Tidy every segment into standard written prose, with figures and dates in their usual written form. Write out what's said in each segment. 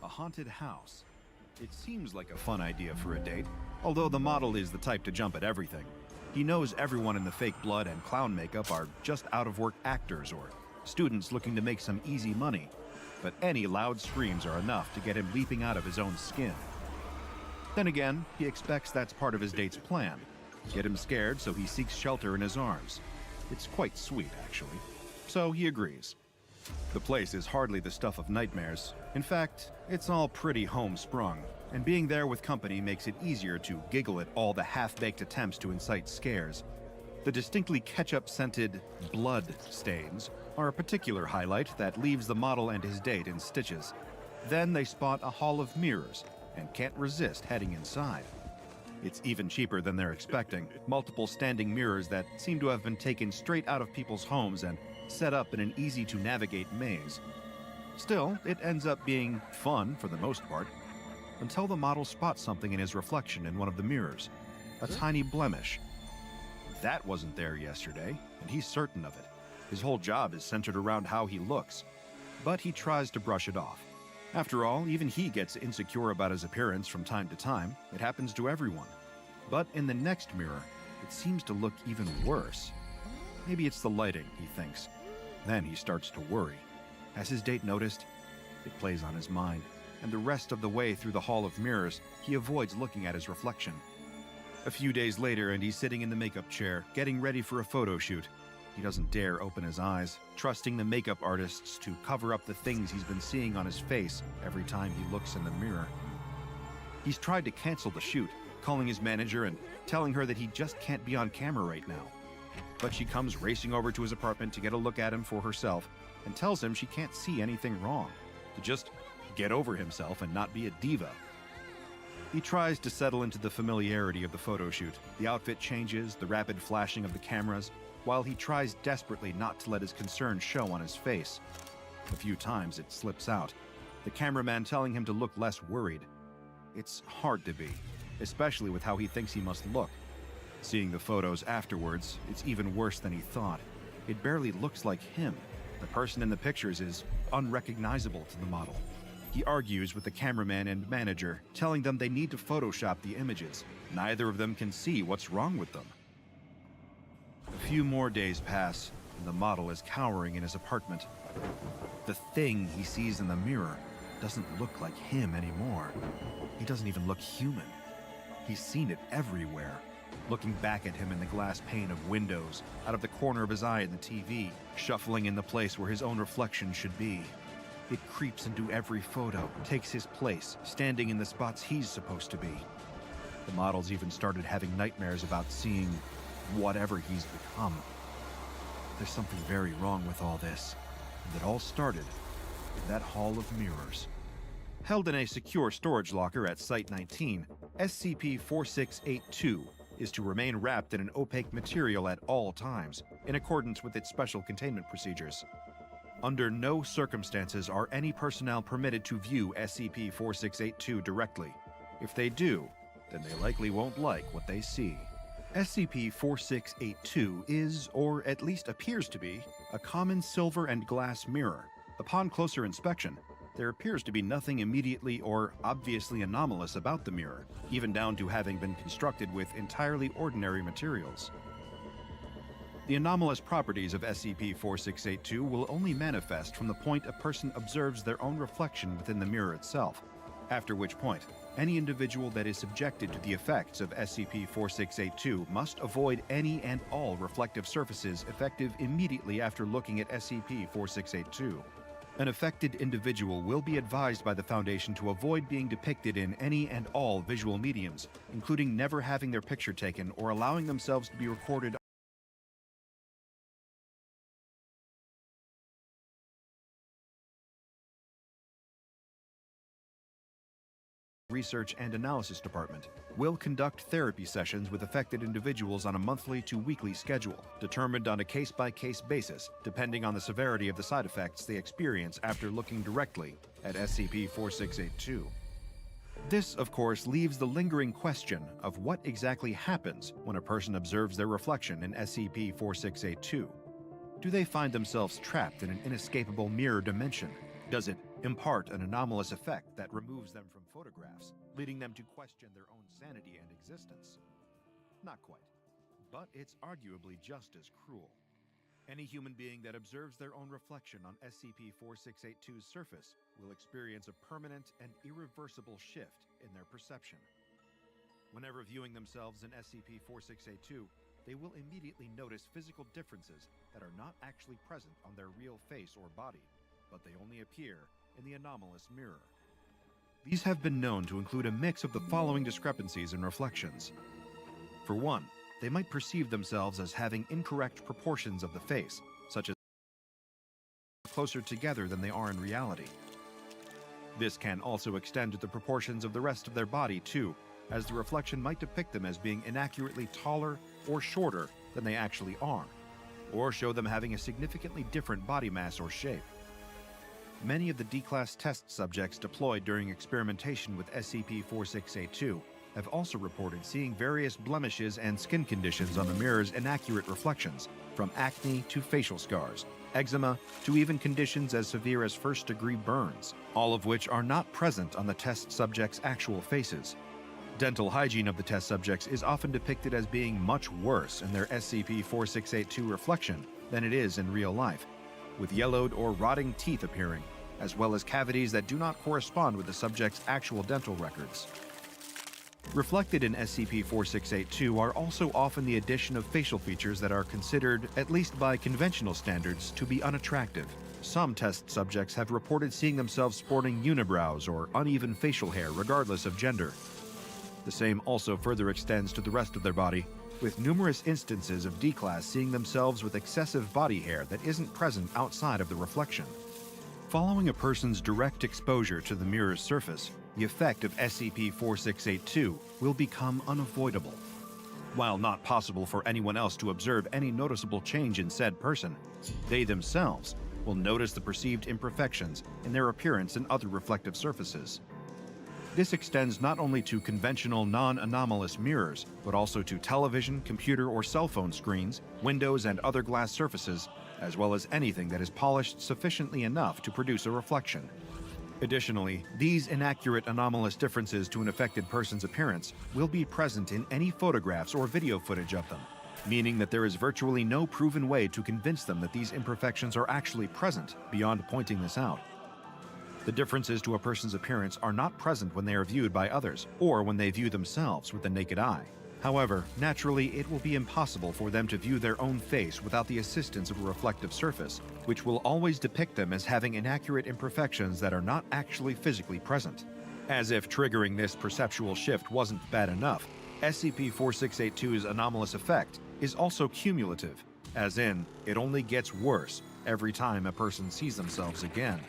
A haunted house. It seems like a fun idea for a date, although the model is the type to jump at everything. He knows everyone in the fake blood and clown makeup are just out-of-work actors or students looking to make some easy money, but any loud screams are enough to get him leaping out of his own skin. Then again, he expects that's part of his date's plan. Get him scared so he seeks shelter in his arms. It's quite sweet, actually. So he agrees. The place is hardly the stuff of nightmares. In fact, it's all pretty homesprung, and being there with company makes it easier to giggle at all the half-baked attempts to incite scares. The distinctly ketchup-scented blood stains are a particular highlight that leaves the model and his date in stitches. Then they spot a hall of mirrors and can't resist heading inside. It's even cheaper than they're expecting. Multiple standing mirrors that seem to have been taken straight out of people's homes and set up in an easy-to-navigate maze. Still, it ends up being fun for the most part, until the model spots something in his reflection in one of the mirrors. A tiny blemish. That wasn't there yesterday, and he's certain of it. His whole job is centered around how he looks. But he tries to brush it off. After all, even he gets insecure about his appearance from time to time. It happens to everyone. But in the next mirror, it seems to look even worse. Maybe it's the lighting, he thinks. Then he starts to worry. Has his date noticed? It plays on his mind, and the rest of the way through the hall of mirrors, he avoids looking at his reflection. A few days later, and he's sitting in the makeup chair, getting ready for a photo shoot. He doesn't dare open his eyes, trusting the makeup artists to cover up the things he's been seeing on his face every time he looks in the mirror. He's tried to cancel the shoot, calling his manager and telling her that he just can't be on camera right now. But she comes racing over to his apartment to get a look at him for herself and tells him she can't see anything wrong, to just get over himself and not be a diva. He tries to settle into the familiarity of the photo shoot. The outfit changes, the rapid flashing of the cameras, while he tries desperately not to let his concern show on his face. A few times it slips out, the cameraman telling him to look less worried. It's hard to be, especially with how he thinks he must look. Seeing the photos afterwards, it's even worse than he thought. It barely looks like him. The person in the pictures is unrecognizable to the model. He argues with the cameraman and manager, telling them they need to Photoshop the images. Neither of them can see what's wrong with them. A few more days pass, and the model is cowering in his apartment. The thing he sees in the mirror doesn't look like him anymore. He doesn't even look human. He's seen it everywhere. Looking back at him in the glass pane of windows, out of the corner of his eye in the TV, shuffling in the place where his own reflection should be. It creeps into every photo, takes his place, standing in the spots he's supposed to be. The model's even started having nightmares about seeing whatever he's become. There's something very wrong with all this, and it all started in that hall of mirrors. Held in a secure storage locker at Site 19, SCP-4682 is to remain wrapped in an opaque material at all times, in accordance with its special containment procedures. Under no circumstances are any personnel permitted to view SCP-4682 directly. If they do, then they likely won't like what they see. SCP-4682 is, or at least appears to be, a common silver and glass mirror. Upon closer inspection, there appears to be nothing immediately or obviously anomalous about the mirror, even down to having been constructed with entirely ordinary materials. The anomalous properties of SCP-4682 will only manifest from the point a person observes their own reflection within the mirror itself, after which point, any individual that is subjected to the effects of SCP-4682 must avoid any and all reflective surfaces effective immediately after looking at SCP-4682. An affected individual will be advised by the Foundation to avoid being depicted in any and all visual mediums, including never having their picture taken or allowing themselves to be recorded Research and Analysis Department will conduct therapy sessions with affected individuals on a monthly to weekly schedule, determined on a case-by-case basis, depending on the severity of the side effects they experience after looking directly at SCP-4682. This, of course, leaves the lingering question of what exactly happens when a person observes their reflection in SCP-4682. Do they find themselves trapped in an inescapable mirror dimension? Does it impart an anomalous effect that removes them from photographs, leading them to question their own sanity and existence. Not quite, but it's arguably just as cruel. Any human being that observes their own reflection on SCP-4682's surface will experience a permanent and irreversible shift in their perception. Whenever viewing themselves in SCP-4682, they will immediately notice physical differences that are not actually present on their real face or body, but they only appear in the anomalous mirror. These have been known to include a mix of the following discrepancies and reflections. For one, they might perceive themselves as having incorrect proportions of the face, such as closer together than they are in reality. This can also extend to the proportions of the rest of their body too, as the reflection might depict them as being inaccurately taller or shorter than they actually are, or show them having a significantly different body mass or shape. Many of the D-Class test subjects deployed during experimentation with SCP-4682 have also reported seeing various blemishes and skin conditions on the mirror's inaccurate reflections, from acne to facial scars, eczema to even conditions as severe as first-degree burns, all of which are not present on the test subjects' actual faces. Dental hygiene of the test subjects is often depicted as being much worse in their SCP-4682 reflection than it is in real life, with yellowed or rotting teeth appearing, as well as cavities that do not correspond with the subject's actual dental records. Reflected in SCP-4682 are also often the addition of facial features that are considered, at least by conventional standards, to be unattractive. Some test subjects have reported seeing themselves sporting unibrows or uneven facial hair regardless of gender. The same also further extends to the rest of their body, with numerous instances of D-Class seeing themselves with excessive body hair that isn't present outside of the reflection. Following a person's direct exposure to the mirror's surface, the effect of SCP-4682 will become unavoidable. While not possible for anyone else to observe any noticeable change in said person, they themselves will notice the perceived imperfections in their appearance and other reflective surfaces. This extends not only to conventional non-anomalous mirrors, but also to television, computer, or cell phone screens, windows, and other glass surfaces, as well as anything that is polished sufficiently enough to produce a reflection. Additionally, these inaccurate anomalous differences to an affected person's appearance will be present in any photographs or video footage of them, meaning that there is virtually no proven way to convince them that these imperfections are actually present beyond pointing this out. The differences to a person's appearance are not present when they are viewed by others, or when they view themselves with the naked eye. However, naturally, it will be impossible for them to view their own face without the assistance of a reflective surface, which will always depict them as having inaccurate imperfections that are not actually physically present. As if triggering this perceptual shift wasn't bad enough, SCP-4682's anomalous effect is also cumulative, as in, it only gets worse every time a person sees themselves again.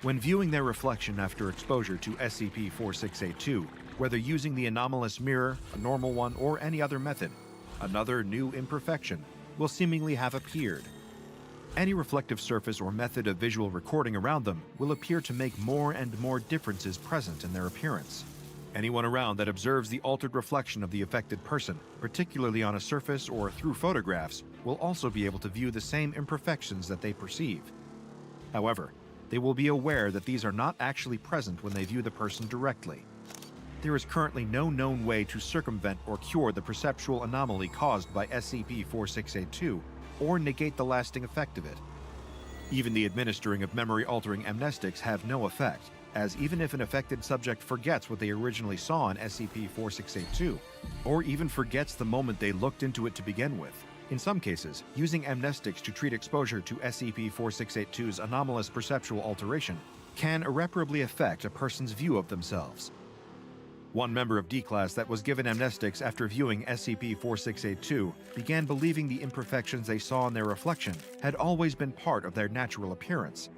When viewing their reflection after exposure to SCP-4682, whether using the anomalous mirror, a normal one, or any other method, another new imperfection will seemingly have appeared. Any reflective surface or method of visual recording around them will appear to make more and more differences present in their appearance. Anyone around that observes the altered reflection of the affected person, particularly on a surface or through photographs, will also be able to view the same imperfections that they perceive. However, they will be aware that these are not actually present when they view the person directly. There is currently no known way to circumvent or cure the perceptual anomaly caused by SCP-4682 or negate the lasting effect of it. Even the administering of memory-altering amnestics have no effect, as even if an affected subject forgets what they originally saw in SCP-4682, or even forgets the moment they looked into it to begin with, in some cases, using amnestics to treat exposure to SCP-4682's anomalous perceptual alteration can irreparably affect a person's view of themselves. One member of D-Class that was given amnestics after viewing SCP-4682 began believing the imperfections they saw in their reflection had always been part of their natural appearance.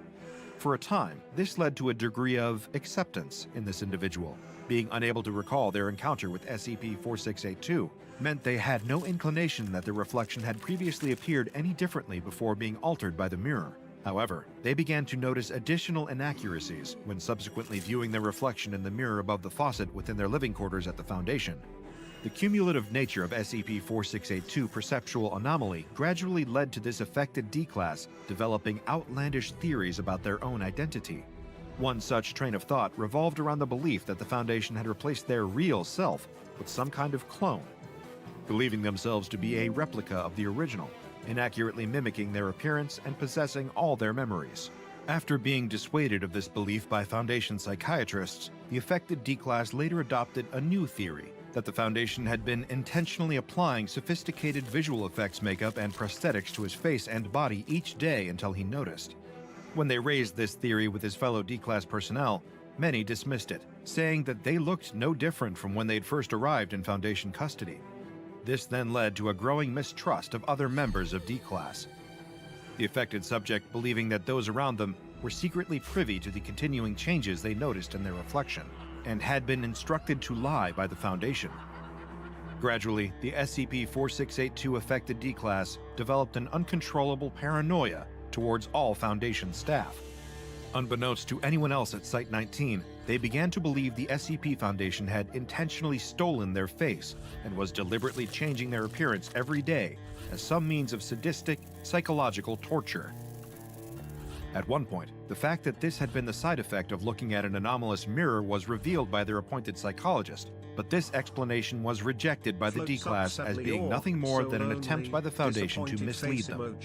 For a time, this led to a degree of acceptance in this individual. Being unable to recall their encounter with SCP-4682 meant they had no inclination that their reflection had previously appeared any differently before being altered by the mirror. However, they began to notice additional inaccuracies when subsequently viewing their reflection in the mirror above the faucet within their living quarters at the Foundation. The cumulative nature of SCP-4682 perceptual anomaly gradually led to this affected D-Class developing outlandish theories about their own identity. One such train of thought revolved around the belief that the Foundation had replaced their real self with some kind of clone, believing themselves to be a replica of the original, inaccurately mimicking their appearance and possessing all their memories. After being dissuaded of this belief by Foundation psychiatrists, the affected D-Class later adopted a new theory that the Foundation had been intentionally applying sophisticated visual effects makeup and prosthetics to his face and body each day until he noticed. When they raised this theory with his fellow D-Class personnel, many dismissed it, saying that they looked no different from when they'd first arrived in Foundation custody. This then led to a growing mistrust of other members of D-Class. The affected subject believing that those around them were secretly privy to the continuing changes they noticed in their reflection, and had been instructed to lie by the Foundation. Gradually, the SCP-4682 affected D-Class developed an uncontrollable paranoia towards all Foundation staff. Unbeknownst to anyone else at Site-19, they began to believe the SCP Foundation had intentionally stolen their face and was deliberately changing their appearance every day as some means of sadistic, psychological torture. At one point, the fact that this had been the side effect of looking at an anomalous mirror was revealed by their appointed psychologist, but this explanation was rejected by the D-Class as being nothing more than an attempt by the Foundation to mislead them.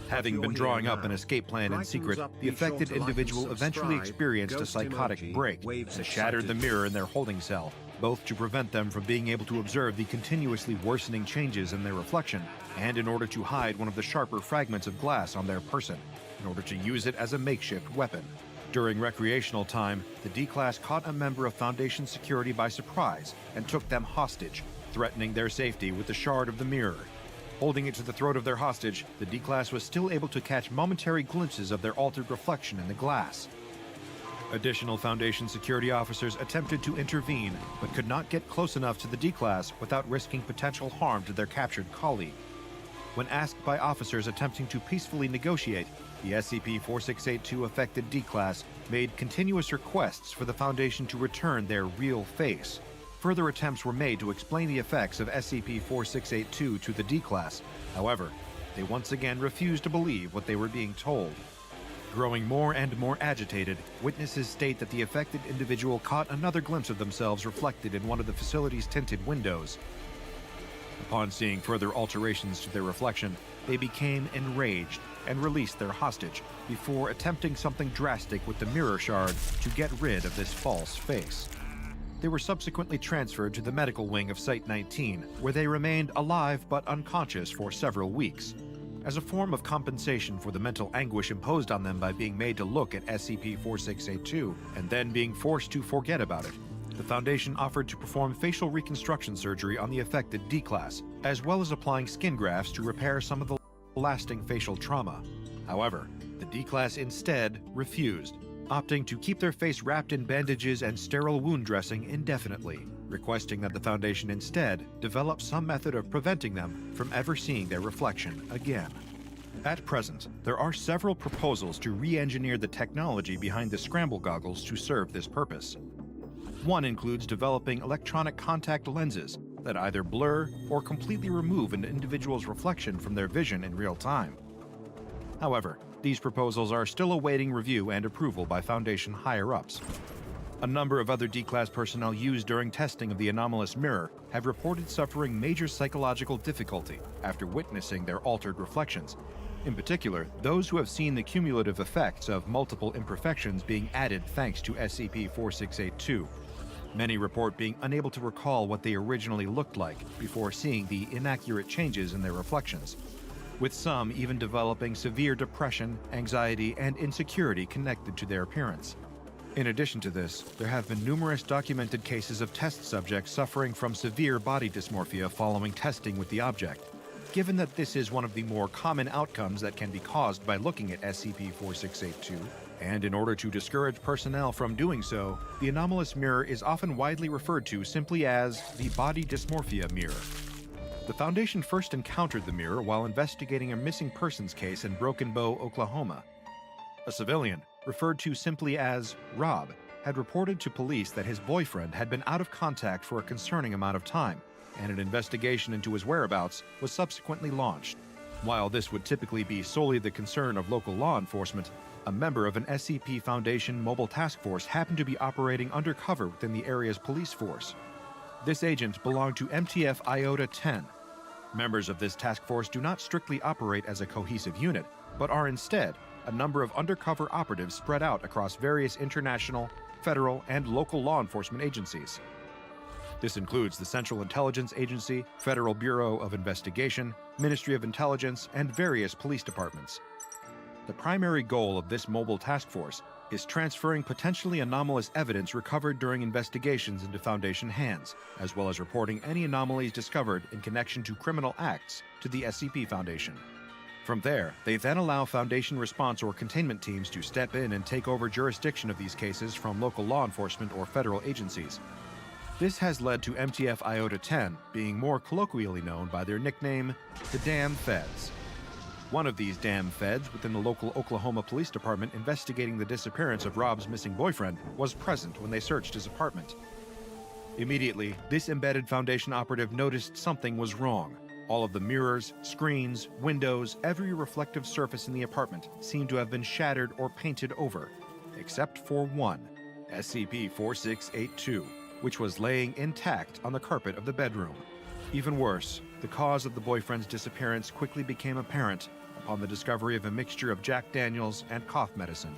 Having been drawing up an escape plan in secret, the affected individual eventually experienced a psychotic break and shattered the mirror in their holding cell, both to prevent them from being able to observe the continuously worsening changes in their reflection, and in order to hide one of the sharper fragments of glass on their person, in order to use it as a makeshift weapon. During recreational time, the D-Class caught a member of Foundation security by surprise and took them hostage, threatening their safety with the shard of the mirror. Holding it to the throat of their hostage, the D-Class was still able to catch momentary glimpses of their altered reflection in the glass. Additional Foundation security officers attempted to intervene, but could not get close enough to the D-Class without risking potential harm to their captured colleague. When asked by officers attempting to peacefully negotiate, the SCP-4682 affected D-Class made continuous requests for the Foundation to return their real face. Further attempts were made to explain the effects of SCP-4682 to the D-Class. However, they once again refused to believe what they were being told. Growing more and more agitated, witnesses state that the affected individual caught another glimpse of themselves reflected in one of the facility's tinted windows. Upon seeing further alterations to their reflection, they became enraged and released their hostage before attempting something drastic with the mirror shard to get rid of this false face. They were subsequently transferred to the medical wing of Site-19, where they remained alive but unconscious for several weeks. As a form of compensation for the mental anguish imposed on them by being made to look at SCP-4682 and then being forced to forget about it, the Foundation offered to perform facial reconstruction surgery on the affected D-Class, as well as applying skin grafts to repair some of the lasting facial trauma. However, the D-Class instead refused, opting to keep their face wrapped in bandages and sterile wound dressing indefinitely, requesting that the Foundation instead develop some method of preventing them from ever seeing their reflection again. At present, there are several proposals to re-engineer the technology behind the scramble goggles to serve this purpose. One includes developing electronic contact lenses that either blur or completely remove an individual's reflection from their vision in real time. However, these proposals are still awaiting review and approval by Foundation higher-ups. A number of other D-Class personnel used during testing of the anomalous mirror have reported suffering major psychological difficulty after witnessing their altered reflections. In particular, those who have seen the cumulative effects of multiple imperfections being added thanks to SCP-4682. Many report being unable to recall what they originally looked like before seeing the inaccurate changes in their reflections, with some even developing severe depression, anxiety, and insecurity connected to their appearance. In addition to this, there have been numerous documented cases of test subjects suffering from severe body dysmorphia following testing with the object. Given that this is one of the more common outcomes that can be caused by looking at SCP-4682, and in order to discourage personnel from doing so, the anomalous mirror is often widely referred to simply as the body dysmorphia mirror. The Foundation first encountered the mirror while investigating a missing persons case in Broken Bow, Oklahoma. A civilian, referred to simply as Rob, had reported to police that his boyfriend had been out of contact for a concerning amount of time, and an investigation into his whereabouts was subsequently launched. While this would typically be solely the concern of local law enforcement, a member of an SCP Foundation mobile task force happened to be operating undercover within the area's police force. This agent belonged to MTF Iota-10. Members of this task force do not strictly operate as a cohesive unit, but are instead a number of undercover operatives spread out across various international, federal, and local law enforcement agencies. This includes the Central Intelligence Agency, Federal Bureau of Investigation, Ministry of Intelligence, and various police departments. The primary goal of this mobile task force is transferring potentially anomalous evidence recovered during investigations into Foundation hands, as well as reporting any anomalies discovered in connection to criminal acts to the SCP Foundation. From there, they then allow Foundation response or containment teams to step in and take over jurisdiction of these cases from local law enforcement or federal agencies. This has led to MTF Iota-10 being more colloquially known by their nickname, the Damn Feds. One of these damn feds within the local Oklahoma Police Department investigating the disappearance of Rob's missing boyfriend was present when they searched his apartment. Immediately, this embedded Foundation operative noticed something was wrong. All of the mirrors, screens, windows, every reflective surface in the apartment seemed to have been shattered or painted over, except for one, SCP-4682, which was laying intact on the carpet of the bedroom. Even worse, the cause of the boyfriend's disappearance quickly became apparent upon the discovery of a mixture of Jack Daniels and cough medicine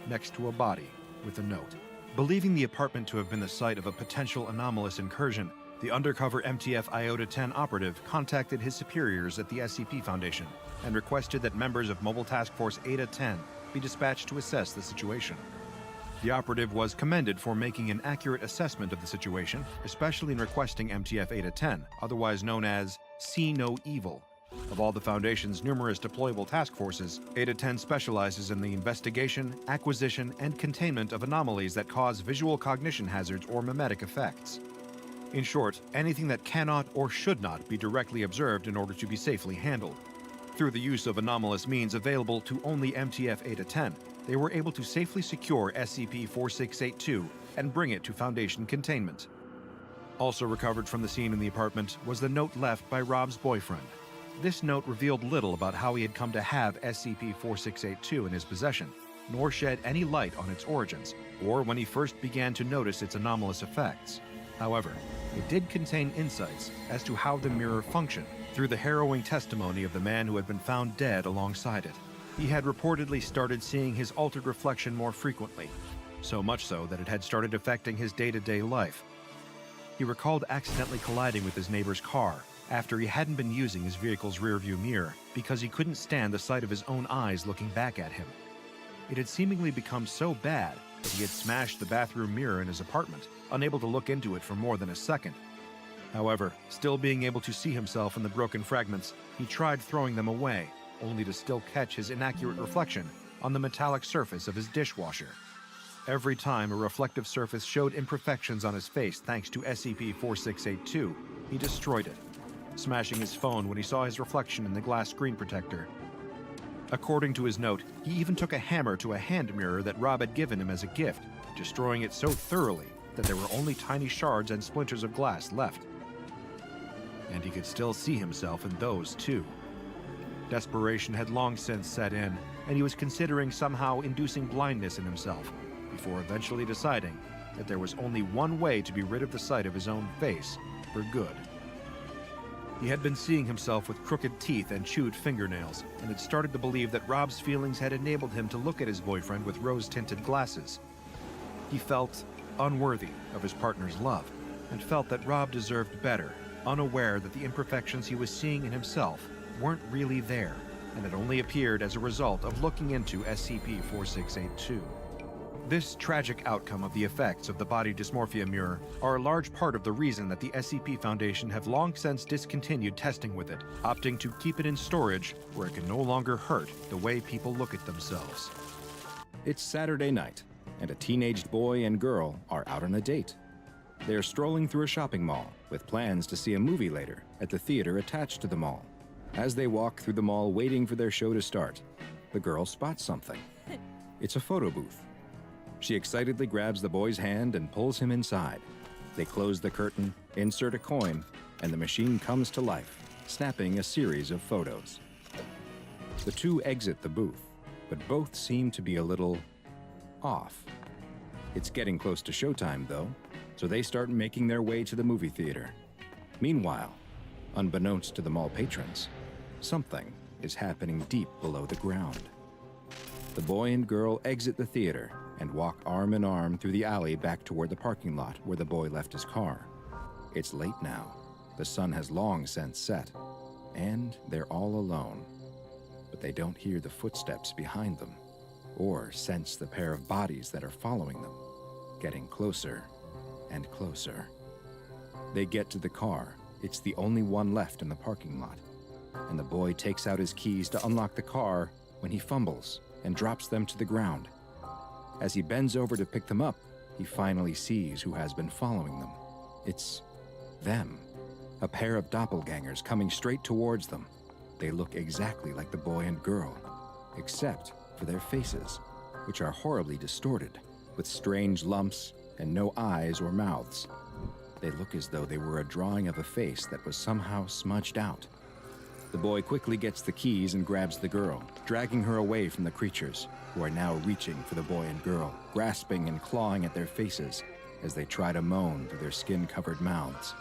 next to a body with a note. Believing the apartment to have been the site of a potential anomalous incursion, the undercover MTF Iota-10 operative contacted his superiors at the SCP Foundation and requested that members of Mobile Task Force Eta-10 be dispatched to assess the situation. The operative was commended for making an accurate assessment of the situation, especially in requesting MTF Eta-10, otherwise known as See No Evil. Of all the Foundation's numerous deployable task forces, Eta-10 specializes in the investigation, acquisition, and containment of anomalies that cause visual cognition hazards or mimetic effects. In short, anything that cannot or should not be directly observed in order to be safely handled. Through the use of anomalous means available to only MTF Eta-10, they were able to safely secure SCP-4682 and bring it to Foundation containment. Also recovered from the scene in the apartment was the note left by Rob's boyfriend. This note revealed little about how he had come to have SCP-4682 in his possession, nor shed any light on its origins, or when he first began to notice its anomalous effects. However, it did contain insights as to how the mirror functioned through the harrowing testimony of the man who had been found dead alongside it. He had reportedly started seeing his altered reflection more frequently, so much so that it had started affecting his day-to-day life. He recalled accidentally colliding with his neighbor's car after he hadn't been using his vehicle's rearview mirror because he couldn't stand the sight of his own eyes looking back at him. It had seemingly become so bad that he had smashed the bathroom mirror in his apartment, unable to look into it for more than a second. However, still being able to see himself in the broken fragments, he tried throwing them away, only to still catch his inaccurate reflection on the metallic surface of his dishwasher. Every time a reflective surface showed imperfections on his face thanks to SCP-4682, he destroyed it, smashing his phone when he saw his reflection in the glass screen protector. According to his note, he even took a hammer to a hand mirror that Rob had given him as a gift, destroying it so thoroughly that there were only tiny shards and splinters of glass left. And he could still see himself in those too. Desperation had long since set in, and he was considering somehow inducing blindness in himself, before eventually deciding that there was only one way to be rid of the sight of his own face for good. He had been seeing himself with crooked teeth and chewed fingernails, and had started to believe that Rob's feelings had enabled him to look at his boyfriend with rose-tinted glasses. He felt unworthy of his partner's love, and felt that Rob deserved better, unaware that the imperfections he was seeing in himself weren't really there, and had only appeared as a result of looking into SCP-4682. This tragic outcome of the effects of the body dysmorphia mirror are a large part of the reason that the SCP Foundation have long since discontinued testing with it, opting to keep it in storage where it can no longer hurt the way people look at themselves. It's Saturday night, and a teenaged boy and girl are out on a date. They are strolling through a shopping mall with plans to see a movie later at the theater attached to the mall. As they walk through the mall waiting for their show to start, the girl spots something. It's a photo booth. She excitedly grabs the boy's hand and pulls him inside. They close the curtain, insert a coin, and the machine comes to life, snapping a series of photos. The two exit the booth, but both seem to be a little off. It's getting close to showtime, though, so they start making their way to the movie theater. Meanwhile, unbeknownst to the mall patrons, something is happening deep below the ground. The boy and girl exit the theater and walk arm in arm through the alley back toward the parking lot where the boy left his car. It's late now. The sun has long since set, and they're all alone. But they don't hear the footsteps behind them, or sense the pair of bodies that are following them, getting closer and closer. They get to the car. It's the only one left in the parking lot, and the boy takes out his keys to unlock the car when he fumbles and drops them to the ground. As he bends over to pick them up, he finally sees who has been following them. It's them, a pair of doppelgangers coming straight towards them. They look exactly like the boy and girl, except for their faces, which are horribly distorted, with strange lumps and no eyes or mouths. They look as though they were a drawing of a face that was somehow smudged out. The boy quickly gets the keys and grabs the girl, dragging her away from the creatures, who are now reaching for the boy and girl, grasping and clawing at their faces as they try to moan through their skin-covered mouths.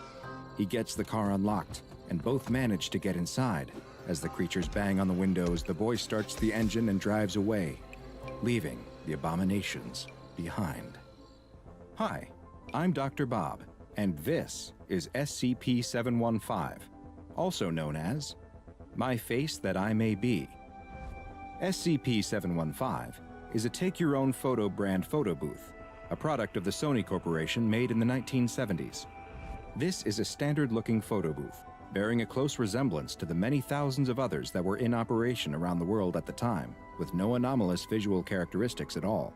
He gets the car unlocked, and both manage to get inside. As the creatures bang on the windows, the boy starts the engine and drives away, leaving the abominations behind. Hi, I'm Dr. Bob, and this is SCP-715, also known as My Face That I May Be. SCP-715 is a take-your-own-photo brand photo booth, a product of the Sony Corporation made in the 1970s. This is a standard-looking photo booth, bearing a close resemblance to the many thousands of others that were in operation around the world at the time, with no anomalous visual characteristics at all.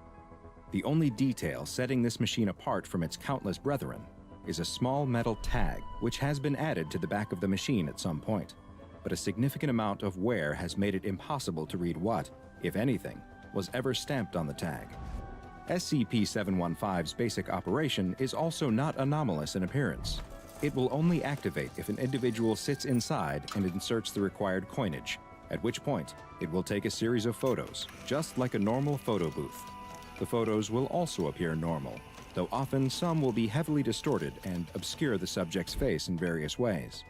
The only detail setting this machine apart from its countless brethren is a small metal tag, which has been added to the back of the machine at some point, but a significant amount of wear has made it impossible to read what, if anything, was ever stamped on the tag. SCP-715's basic operation is also not anomalous in appearance. It will only activate if an individual sits inside and inserts the required coinage, at which point it will take a series of photos, just like a normal photo booth. The photos will also appear normal, though often some will be heavily distorted and obscure the subject's face in various ways.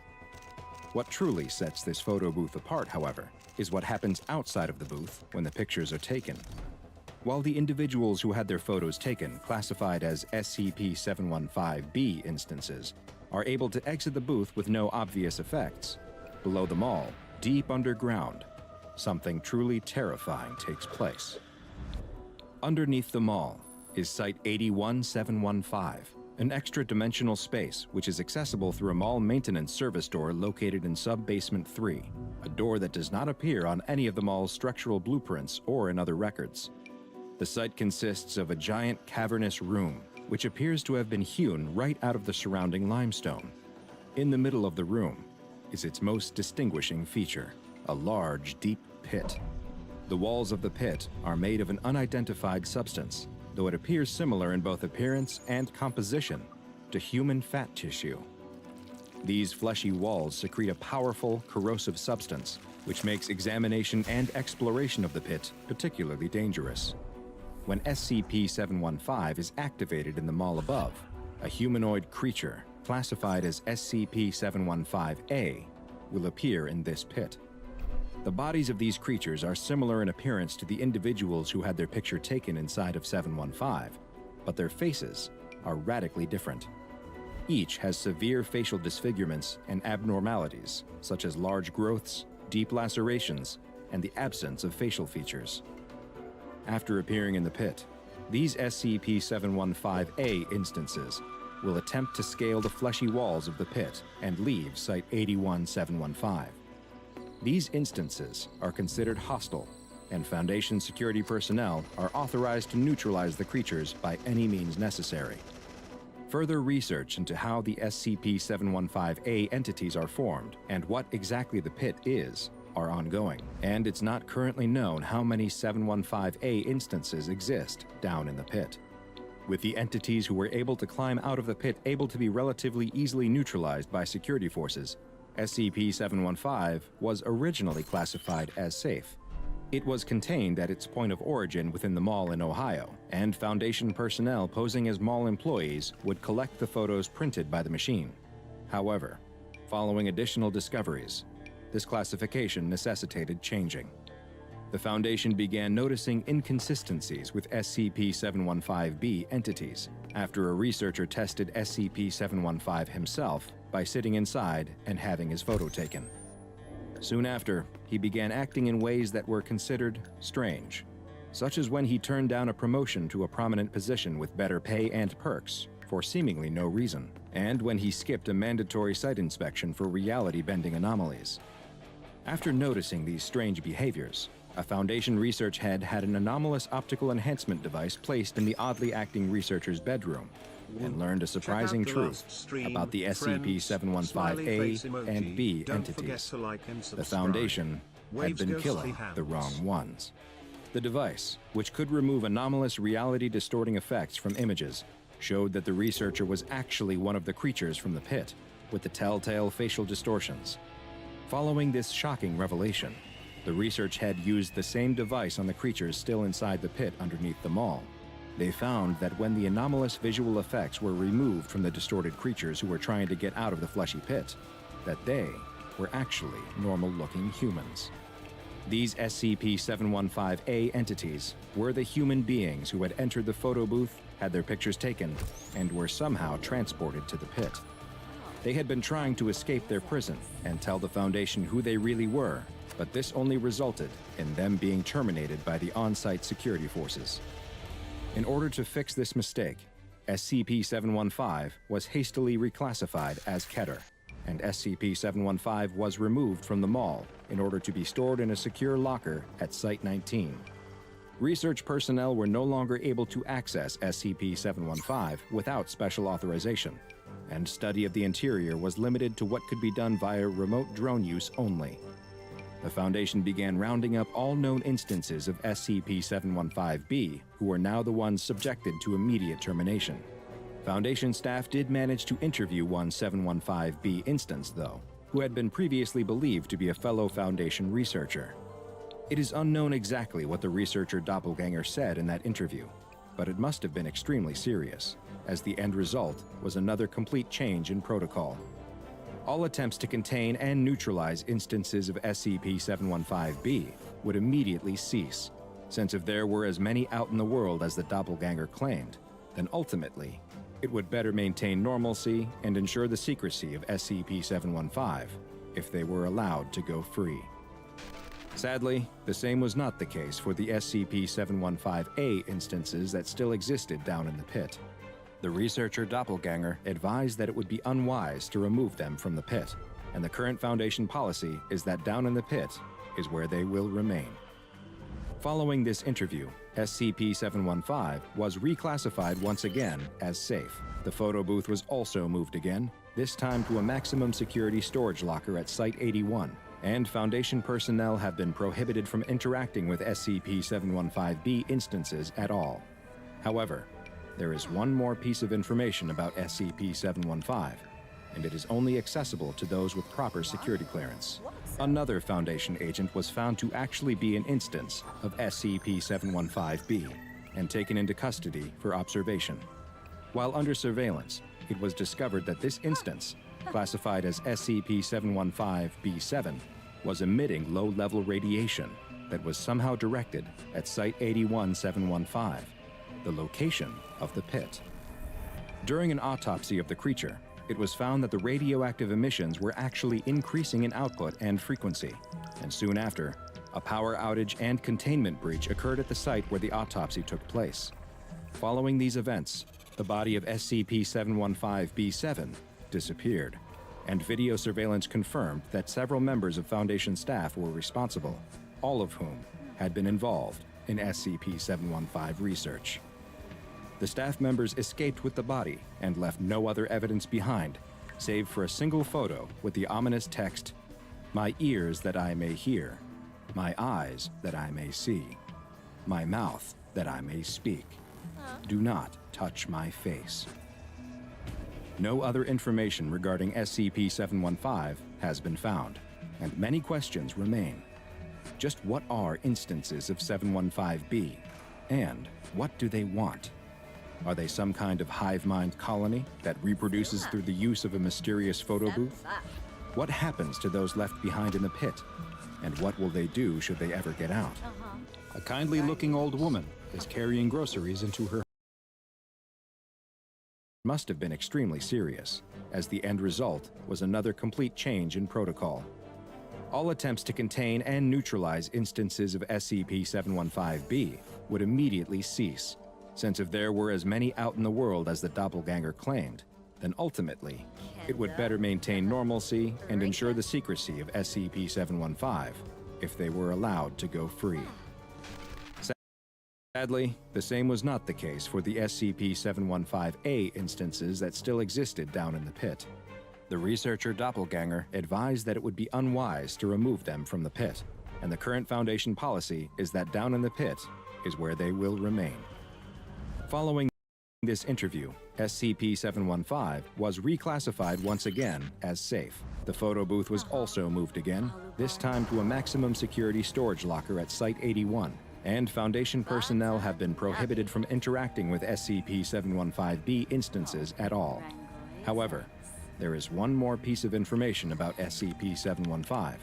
What truly sets this photo booth apart, however, is what happens outside of the booth when the pictures are taken. While the individuals who had their photos taken, classified as SCP-715-B instances, are able to exit the booth with no obvious effects, below them all, deep underground, something truly terrifying takes place. Underneath the mall is Site-81715, an extra-dimensional space which is accessible through a mall maintenance service door located in Sub-Basement 3, a door that does not appear on any of the mall's structural blueprints or in other records. The site consists of a giant cavernous room, which appears to have been hewn right out of the surrounding limestone. In the middle of the room is its most distinguishing feature, a large, deep pit. The walls of the pit are made of an unidentified substance, though it appears similar in both appearance and composition to human fat tissue. These fleshy walls secrete a powerful, corrosive substance, which makes examination and exploration of the pit particularly dangerous. When SCP-715 is activated in the mall above, a humanoid creature, classified as SCP-715-A, will appear in this pit. The bodies of these creatures are similar in appearance to the individuals who had their picture taken inside of 715, but their faces are radically different. Each has severe facial disfigurements and abnormalities, such as large growths, deep lacerations, and the absence of facial features. After appearing in the pit, these SCP-715-A instances will attempt to scale the fleshy walls of the pit and leave Site-81715. These instances are considered hostile, and Foundation security personnel are authorized to neutralize the creatures by any means necessary. Further research into how the SCP-715-A entities are formed and what exactly the pit is are ongoing, and it's not currently known how many 715-A instances exist down in the pit. With the entities who were able to climb out of the pit able to be relatively easily neutralized by security forces, SCP-715 was originally classified as safe It was contained at its point of origin within the mall in Ohio, and Foundation personnel posing as mall employees would collect the photos printed by the machine. However, following additional discoveries, this classification necessitated changing. The Foundation began noticing inconsistencies with SCP-715B entities after a researcher tested SCP-715 himself by sitting inside and having his photo taken. Soon after, he began acting in ways that were considered strange, such as when he turned down a promotion to a prominent position with better pay and perks for seemingly no reason, and when he skipped a mandatory site inspection for reality-bending anomalies. After noticing these strange behaviors, a Foundation research head had an anomalous optical enhancement device placed in the oddly acting researcher's bedroom and learned a surprising truth about the SCP-715A and B entities. The Foundation had been killing the wrong ones. The device, which could remove anomalous reality-distorting effects from images, showed that the researcher was actually one of the creatures from the pit, with the telltale facial distortions. Following this shocking revelation, the research head used the same device on the creatures still inside the pit underneath the mall. They found that when the anomalous visual effects were removed from the distorted creatures who were trying to get out of the fleshy pit, that they were actually normal-looking humans. These SCP-715A entities were the human beings who had entered the photo booth, had their pictures taken, and were somehow transported to the pit. They had been trying to escape their prison and tell the Foundation who they really were, but this only resulted in them being terminated by the on-site security forces. In order to fix this mistake, SCP-715 was hastily reclassified as Keter, and SCP-715 was removed from the mall in order to be stored in a secure locker at Site-19. Research personnel were no longer able to access SCP-715 without special authorization, and study of the interior was limited to what could be done via remote drone use only. The Foundation began rounding up all known instances of SCP-715B, who were now the ones subjected to immediate termination. Foundation staff did manage to interview one 715B instance, though, who had been previously believed to be a fellow Foundation researcher. It is unknown exactly what the researcher doppelganger said in that interview, but it must have been extremely serious, as the end result was another complete change in protocol. All attempts to contain and neutralize instances of SCP-715B would immediately cease, since if there were as many out in the world as the doppelganger claimed, then ultimately, it would better maintain normalcy and ensure the secrecy of SCP-715 if they were allowed to go free. Sadly, the same was not the case for the SCP-715A instances that still existed down in the pit. The researcher doppelganger advised that it would be unwise to remove them from the pit, and the current Foundation policy is that down in the pit is where they will remain. Following this interview, SCP-715 was reclassified once again as safe. The photo booth was also moved again, this time to a maximum security storage locker at Site-81, and Foundation personnel have been prohibited from interacting with SCP-715B instances at all. However, there is one more piece of information about SCP-715, and it is only accessible to those with proper security clearance. Another Foundation agent was found to actually be an instance of SCP-715B and taken into custody for observation. While under surveillance, it was discovered that this instance, classified as SCP-715B7, was emitting low-level radiation that was somehow directed at Site-81-715, the location of the pit. During an autopsy of the creature, it was found that the radioactive emissions were actually increasing in output and frequency, and soon after, a power outage and containment breach occurred at the site where the autopsy took place. Following these events, the body of SCP-715B7 disappeared, and video surveillance confirmed that several members of Foundation staff were responsible, all of whom had been involved in SCP-715 research. The staff members escaped with the body and left no other evidence behind, save for a single photo with the ominous text, "My ears that I may hear, my eyes that I may see, my mouth that I may speak. Do not touch my face." No other information regarding SCP-715 has been found, and many questions remain. Just what are instances of 715B? And what do they want? Are they some kind of hive mind colony that reproduces through the use of a mysterious photo booth? What happens to those left behind in the pit? And what will they do should they ever get out? A kindly-looking old woman is carrying groceries into her must have been extremely serious, as the end result was another complete change in protocol. All attempts to contain and neutralize instances of SCP-715B would immediately cease, since if there were as many out in the world as the doppelganger claimed, then ultimately, it would better maintain normalcy and ensure the secrecy of SCP-715 if they were allowed to go free. Sadly, the same was not the case for the SCP-715A instances that still existed down in the pit. The researcher doppelganger advised that it would be unwise to remove them from the pit, and the current Foundation policy is that down in the pit is where they will remain. Following this interview, SCP-715 was reclassified once again as safe. The photo booth was also moved again, this time to a maximum security storage locker at Site 81, and Foundation personnel have been prohibited from interacting with SCP-715B instances at all. However, there is one more piece of information about SCP-715,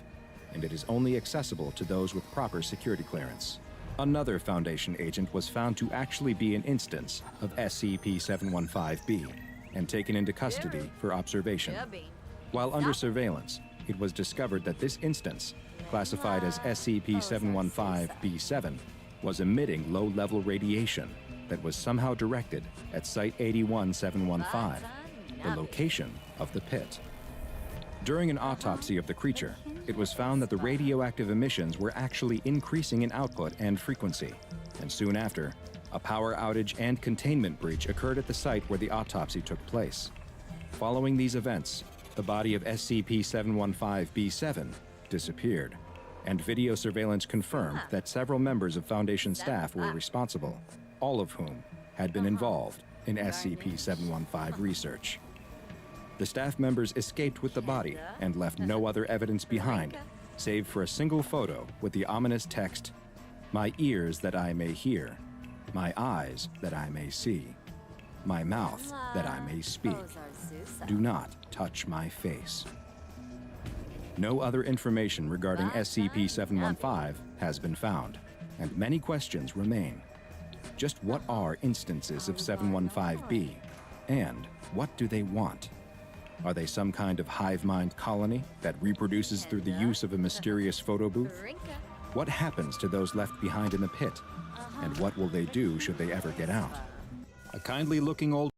and it is only accessible to those with proper security clearance. Another Foundation agent was found to actually be an instance of SCP-715B and taken into custody for observation. While under surveillance, it was discovered that this instance, classified as SCP-715B7, was emitting low-level radiation that was somehow directed at Site 81-715, the location of the pit. During an autopsy of the creature, it was found that the radioactive emissions were actually increasing in output and frequency, and soon after, a power outage and containment breach occurred at the site where the autopsy took place. Following these events, the body of SCP-715B7 disappeared, and video surveillance confirmed that several members of Foundation staff were responsible, all of whom had been involved in SCP-715 research. The staff members escaped with the body and left no other evidence behind, save for a single photo with the ominous text, "My ears that I may hear, my eyes that I may see, my mouth that I may speak. Do not touch my face." No other information regarding SCP-715 has been found, and many questions remain. Just what are instances of 715B, and what do they want? Are they some kind of hive mind colony that reproduces through the use of a mysterious photo booth? What happens to those left behind in the pit? And what will they do should they ever get out? A kindly-looking old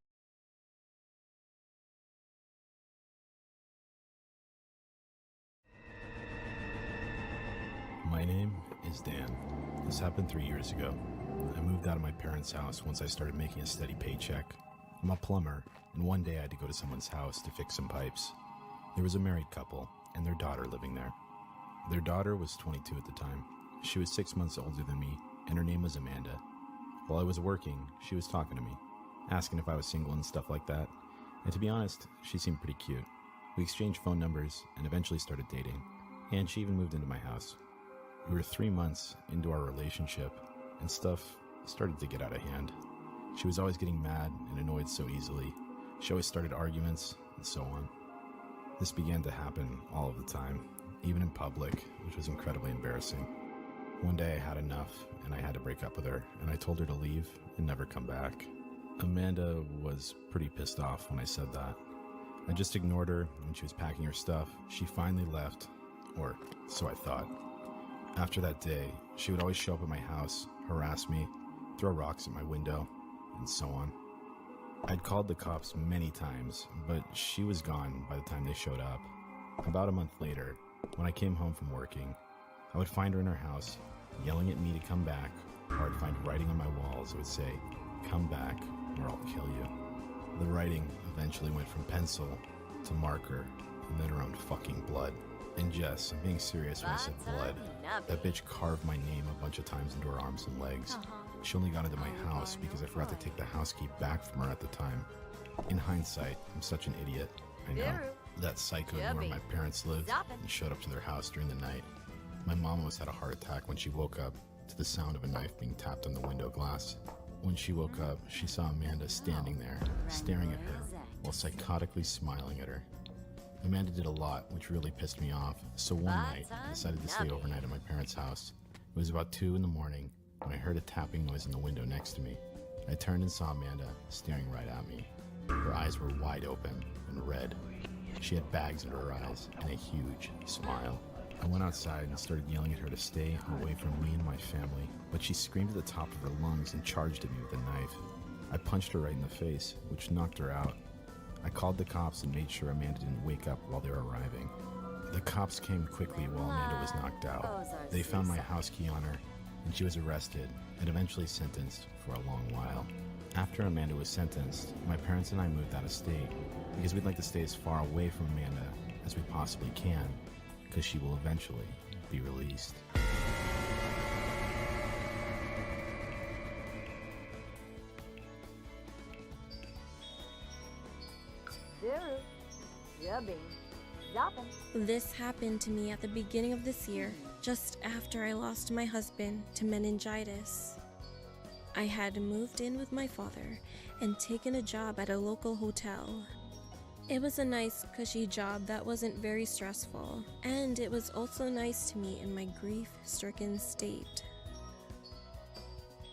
My name is Dan. This happened 3 years ago. I moved out of my parents' house once I started making a steady paycheck. I'm a plumber, and one day I had to go to someone's house to fix some pipes. There was a married couple and their daughter living there. Their daughter was 22 at the time. She was 6 months older than me, and her name was Amanda. While I was working, she was talking to me, asking if I was single and stuff like that. And to be honest, she seemed pretty cute. We exchanged phone numbers and eventually started dating, and she even moved into my house. We were 3 months into our relationship, and stuff started to get out of hand. She was always getting mad and annoyed so easily. She always started arguments, and so on. This began to happen all of the time, even in public, which was incredibly embarrassing. One day I had enough, and I had to break up with her, and I told her to leave and never come back. Amanda was pretty pissed off when I said that. I just ignored her. When she was packing her stuff, she finally left, or so I thought. After that day, she would always show up at my house, harass me, throw rocks at my window, and so on. I'd called the cops many times, but she was gone by the time they showed up. About a month later, when I came home from working, I would find her in her house, yelling at me to come back, or I'd find writing on my walls that would say, "Come back, or I'll kill you." The writing eventually went from pencil to marker, and then her own fucking blood. And Jess, I'm being serious when I said blood. That bitch carved my name a bunch of times into her arms and legs. She only got into my house because I forgot to take the house key back from her at the time. In hindsight, I'm such an idiot. I know. That psycho knew where my parents lived and showed up to their house during the night. My mom almost had a heart attack when she woke up to the sound of a knife being tapped on the window glass. When she woke up, she saw Amanda standing there, staring at her, while psychotically smiling at her. Amanda did a lot, which really pissed me off, so one night, I decided to stay overnight at my parents' house. It was about 2 in the morning when I heard a tapping noise in the window next to me. I turned and saw Amanda staring right at me. Her eyes were wide open and red. She had bags under her eyes and a huge smile. I went outside and started yelling at her to stay away from me and my family, but she screamed at the top of her lungs and charged at me with a knife. I punched her right in the face, which knocked her out. I called the cops and made sure Amanda didn't wake up while they were arriving. The cops came quickly while Amanda was knocked out. They found my house key on her, and she was arrested and eventually sentenced for a long while. After Amanda was sentenced, my parents and I moved out of state because we'd like to stay as far away from Amanda as we possibly can, because she will eventually be released. This happened to me at the beginning of this year, just after I lost my husband to meningitis. I had moved in with my father and taken a job at a local hotel. It was a nice, cushy job that wasn't very stressful, and it was also nice to me in my grief-stricken state.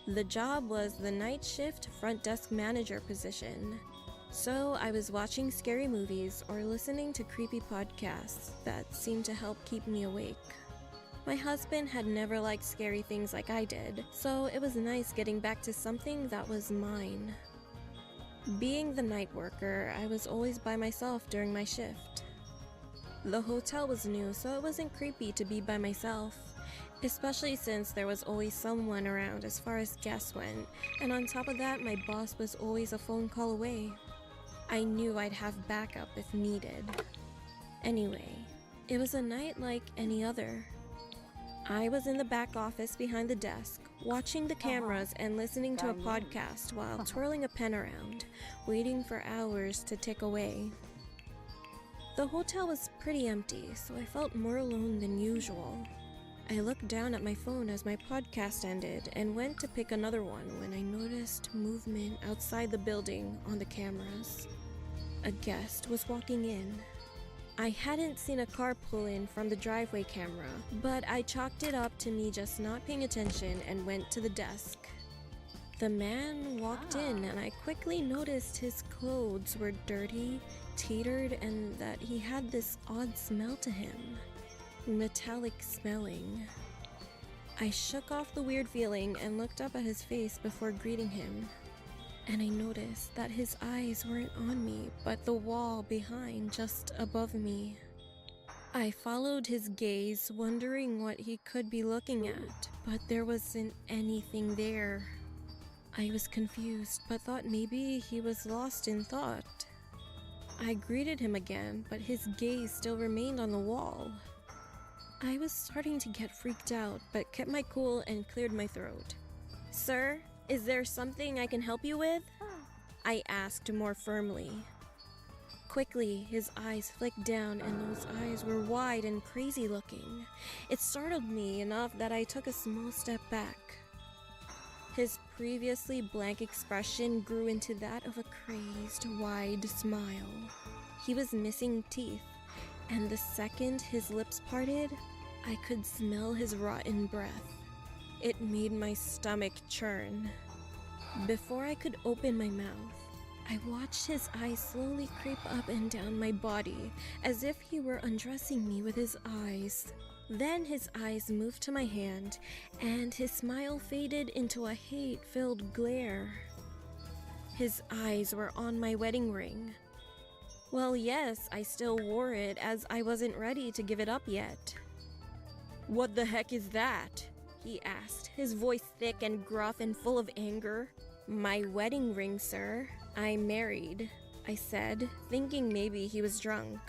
The job was the night shift front desk manager position. So I was watching scary movies or listening to creepy podcasts that seemed to help keep me awake. My husband had never liked scary things like I did, so it was nice getting back to something that was mine. Being the night worker, I was always by myself during my shift. The hotel was new, so it wasn't creepy to be by myself, especially since there was always someone around as far as guests went, and on top of that, my boss was always a phone call away. I knew I'd have backup if needed. Anyway, it was a night like any other. I was in the back office behind the desk, watching the cameras and listening to a podcast while twirling a pen around, waiting for hours to tick away. The hotel was pretty empty, so I felt more alone than usual. I looked down at my phone as my podcast ended and went to pick another one when I noticed movement outside the building on the cameras. A guest was walking in. I hadn't seen a car pull in from the driveway camera, but I chalked it up to me just not paying attention and went to the desk. The man walked in and I quickly noticed his clothes were dirty, tattered, and that he had this odd smell to him. Metallic smelling. I shook off the weird feeling and looked up at his face before greeting him. And I noticed that his eyes weren't on me, but the wall behind, just above me. I followed his gaze, wondering what he could be looking at, but there wasn't anything there. I was confused, but thought maybe he was lost in thought. I greeted him again, but his gaze still remained on the wall. I was starting to get freaked out, but kept my cool and cleared my throat. "Sir, is there something I can help you with?" I asked more firmly. Quickly, his eyes flicked down, and those eyes were wide and crazy looking. It startled me enough that I took a small step back. His previously blank expression grew into that of a crazed, wide smile. He was missing teeth, and the second his lips parted, I could smell his rotten breath. It made my stomach churn. Before I could open my mouth, I watched his eyes slowly creep up and down my body, as if he were undressing me with his eyes. Then his eyes moved to my hand, and his smile faded into a hate-filled glare. His eyes were on my wedding ring. Well, yes, I still wore it, as I wasn't ready to give it up yet. "What the heck is that?" he asked, his voice thick and gruff and full of anger. "My wedding ring, sir. I'm married," I said, thinking maybe he was drunk.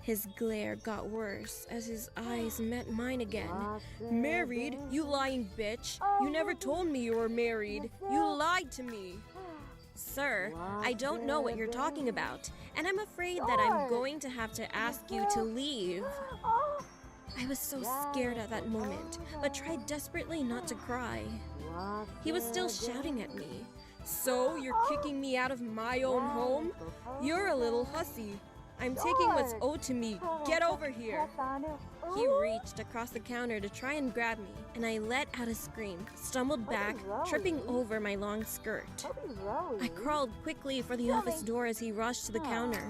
His glare got worse as his eyes met mine again. "Married? You lying bitch! You never told me you were married! You lied to me!" "Sir, I don't know what you're talking about, and I'm afraid that I'm going to have to ask you to leave." I I was so scared at that moment, but tried desperately not to cry. He was still shouting at me. So, you're kicking me out of my own home? You're a little hussy. I'm taking what's owed to me. Get over here. He reached across the counter to try and grab me, and I let out a scream, stumbled back, tripping over my long skirt. I crawled quickly for the office door as he rushed to the counter.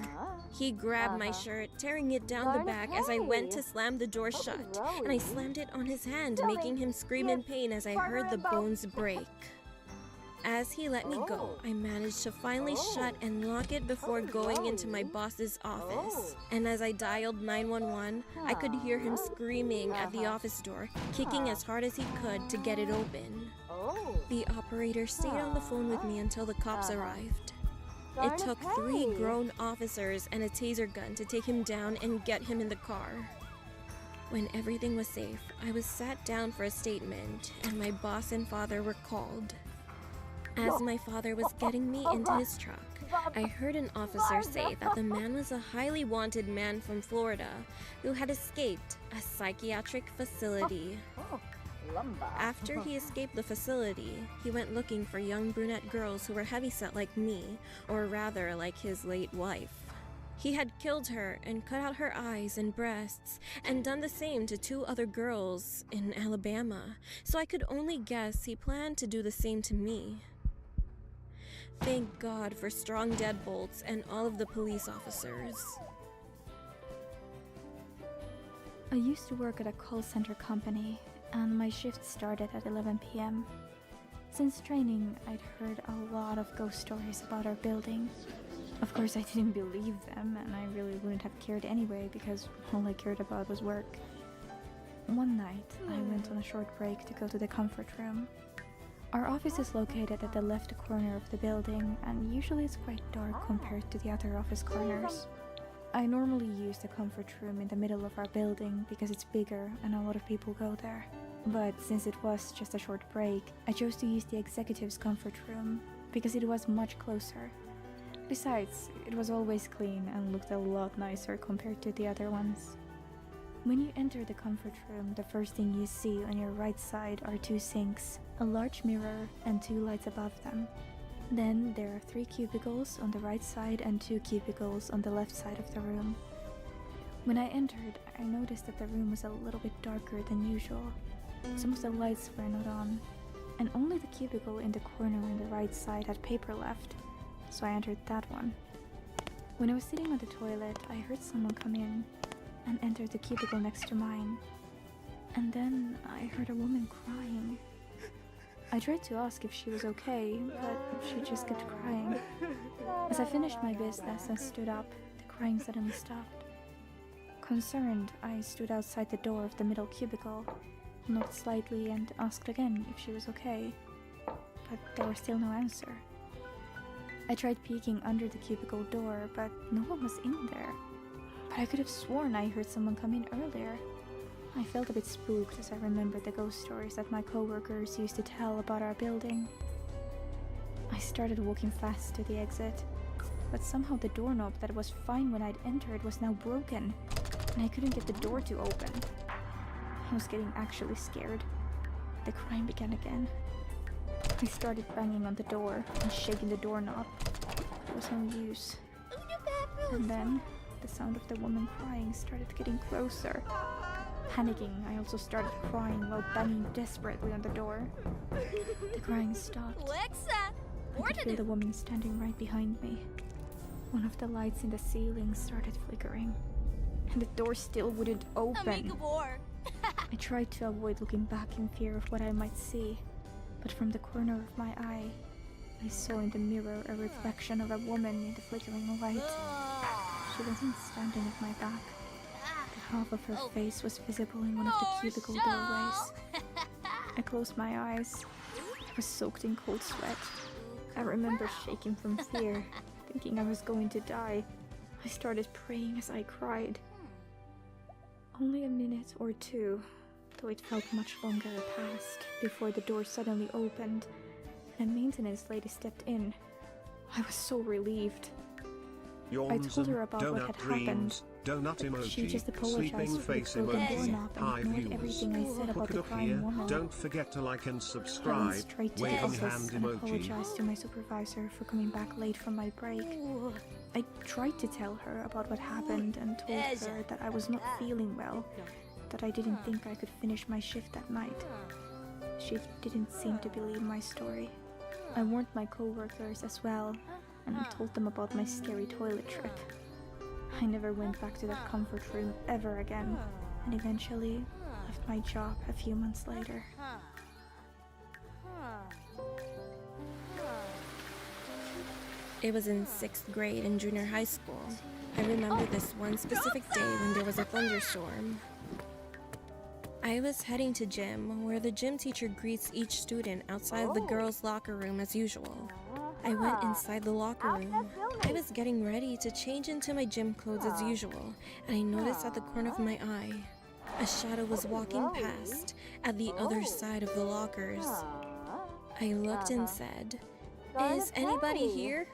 He grabbed my shirt, tearing it down the back as I went to slam the door shut, and I slammed it on his hand, making him scream in pain as I heard the bones break. As he let me go, I managed to finally shut and lock it before going into my boss's office. And as I dialed 911, I could hear him screaming at the office door, kicking as hard as he could to get it open. The operator stayed on the phone with me until the cops arrived. It took 3 grown officers and a taser gun to take him down and get him in the car. When everything was safe, I was sat down for a statement, and my boss and father were called. As my father was getting me into his truck, I heard an officer say that the man was a highly wanted man from Florida who had escaped a psychiatric facility. After he escaped the facility, he went looking for young brunette girls who were heavyset like me, or rather like his late wife. He had killed her and cut out her eyes and breasts, and done the same to 2 other girls in Alabama, so I could only guess he planned to do the same to me. Thank God for strong deadbolts and all of the police officers. I used to work at a call center company, and my shift started at 11 p.m. Since training, I'd heard a lot of ghost stories about our building. Of course, I didn't believe them, and I really wouldn't have cared anyway, because all I cared about was work. One night, I went on a short break to go to the comfort room. Our office is located at the left corner of the building, and usually it's quite dark compared to the other office corners. I normally use the comfort room in the middle of our building because it's bigger and a lot of people go there. But since it was just a short break, I chose to use the executive's comfort room because it was much closer. Besides, it was always clean and looked a lot nicer compared to the other ones. When you enter the comfort room, the first thing you see on your right side are 2 sinks, a large mirror, and 2 lights above them. Then there are 3 cubicles on the right side and 2 cubicles on the left side of the room. When I entered, I noticed that the room was a little bit darker than usual. Some of the lights were not on, and only the cubicle in the corner on the right side had paper left, so I entered that one. When I was sitting on the toilet, I heard someone come in and entered the cubicle next to mine. And then I heard a woman crying. I tried to ask if she was okay, but she just kept crying. As I finished my business and stood up, the crying suddenly stopped. Concerned, I stood outside the door of the middle cubicle, knocked slightly and asked again if she was okay, but there was still no answer. I tried peeking under the cubicle door, but no one was in there. But I could have sworn I heard someone come in earlier. I felt a bit spooked as I remembered the ghost stories that my coworkers used to tell about our building. I started walking fast to the exit, but somehow the doorknob that was fine when I'd entered was now broken, and I couldn't get the door to open. I was getting actually scared. The crying began again. I started banging on the door and shaking the doorknob. It was no use. And then the sound of the woman crying started getting closer. Panicking, I also started crying while banging desperately on the door. The crying stopped. I could feel the woman standing right behind me. One of the lights in the ceiling started flickering, and the door still wouldn't open. I tried to avoid looking back in fear of what I might see, but from the corner of my eye, I saw in the mirror a reflection of a woman in the flickering light. She wasn't standing at my back. Half of her face was visible in one of the cubicle doorways. I closed my eyes. I was soaked in cold sweat. I remember shaking from fear, thinking I was going to die. I started praying as I cried. Only a minute or 2, though it felt much longer, passed before the door suddenly opened and a maintenance lady stepped in. I was so relieved. I told her about what had happened, Donut emoji. She just apologized Sleeping for the face broken emoji. doorknob and Hi ignored viewers. everything I said about Look the it up crying here. woman. Don't forget to like and I went subscribe. straight to Waving the office hand and emoji. apologized to my supervisor for coming back late from my break. I tried to tell her about what happened and told her that I was not feeling well, that I didn't think I could finish my shift that night. She didn't seem to believe my story. I warned my coworkers as well, and told them about my scary toilet trip. I never went back to that comfort room ever again, and eventually left my job a few months later. It was in 6th grade in junior high school. I remember this one specific day when there was a thunderstorm. I was heading to gym, where the gym teacher greets each student outside of the girls' locker room as usual. I went inside the locker room. I was getting ready to change into my gym clothes as usual, and I noticed at the corner of my eye, a shadow was walking past at the other side of the lockers. I looked and said, "Is anybody here?"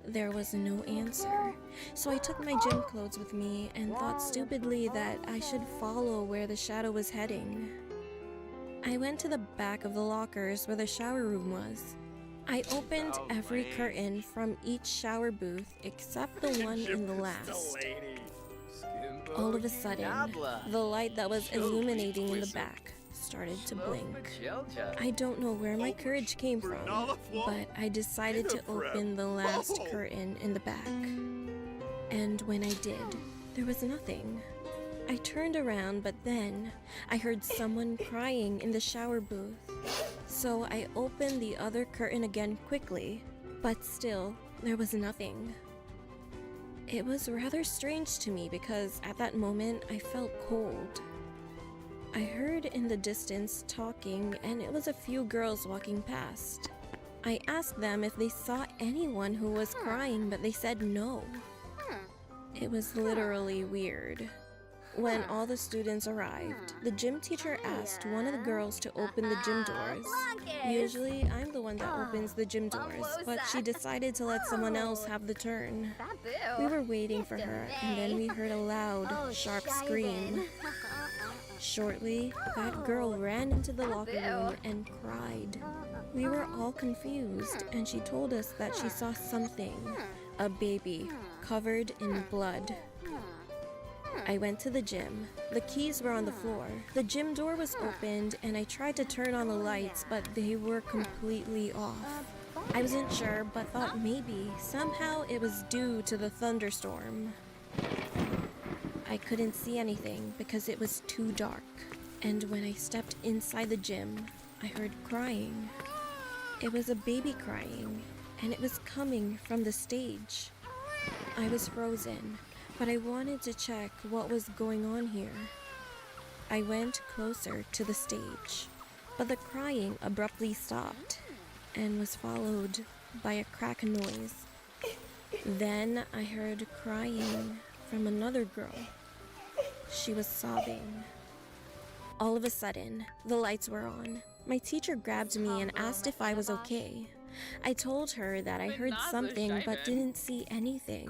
There was no answer, so I took my gym clothes with me and thought stupidly that I should follow where the shadow was heading. I went to the back of the lockers where the shower room was. I opened every curtain from each shower booth except the one in the last. All of a sudden, the light that was illuminating in the back started to blink. I don't know where my courage came from, but I decided to open the last curtain in the back. And when I did, there was nothing. I turned around, but then I heard someone crying in the shower booth. So I opened the other curtain again quickly, but still, there was nothing. It was rather strange to me because at that moment I felt cold. I heard in the distance talking, and it was a few girls walking past. I asked them if they saw anyone who was crying, but they said no. It was literally weird. When all the students arrived, the gym teacher asked one of the girls to open the gym doors. Usually, I'm the one that opens the gym doors, but she decided to let someone else have the turn. We were waiting for her, and then we heard a loud, sharp scream. Shortly, that girl ran into the locker room and cried. We were all confused, and she told us that she saw something, a baby, covered in blood. I went to the gym. The keys were on the floor. The gym door was opened, and I tried to turn on the lights, but they were completely off. I wasn't sure, but thought maybe, somehow it was due to the thunderstorm. I couldn't see anything because it was too dark, and when I stepped inside the gym, I heard crying. It was a baby crying, and it was coming from the stage. I was frozen, but I wanted to check what was going on here. I went closer to the stage, but the crying abruptly stopped and was followed by a crack noise. Then I heard crying from another girl. She was sobbing. All of a sudden, the lights were on. My teacher grabbed me and asked if I was okay. I told her that I heard something but didn't see anything.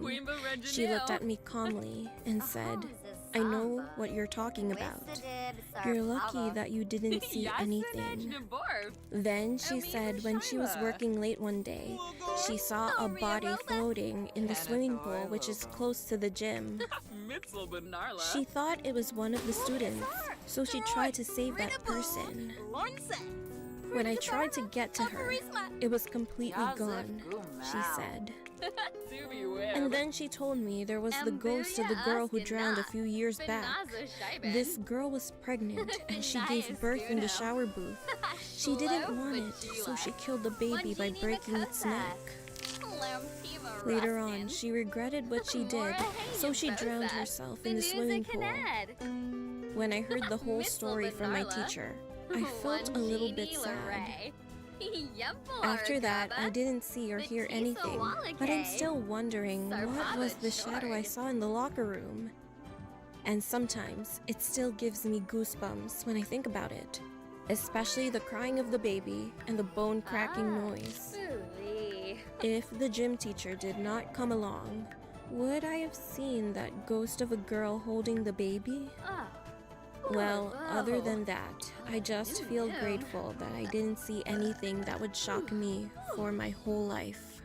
She looked at me calmly and said, "I know what you're talking about. You're lucky that you didn't see anything." Then she said when she was working late one day, she saw a body floating in the swimming pool, which is close to the gym. She thought it was one of the students, so she tried to save that person. When I tried to get to her, it was completely gone, she said. And then she told me there was the ghost of the girl who drowned a few years back. This girl was pregnant and she gave birth in the shower booth. She didn't want it, so she killed the baby by breaking its neck. Later on, she regretted what she did, so she drowned herself in the swimming pool. When I heard the whole story from my teacher, I felt a little bit sad. After that, I didn't see or hear anything, but I'm still wondering what was the shadow I saw in the locker room. And sometimes, it still gives me goosebumps when I think about it, especially the crying of the baby and the bone-cracking noise. If the gym teacher did not come along, Would I have seen that ghost of a girl holding the baby? Well, other than that, I just feel grateful that I didn't see anything that would shock me for my whole life.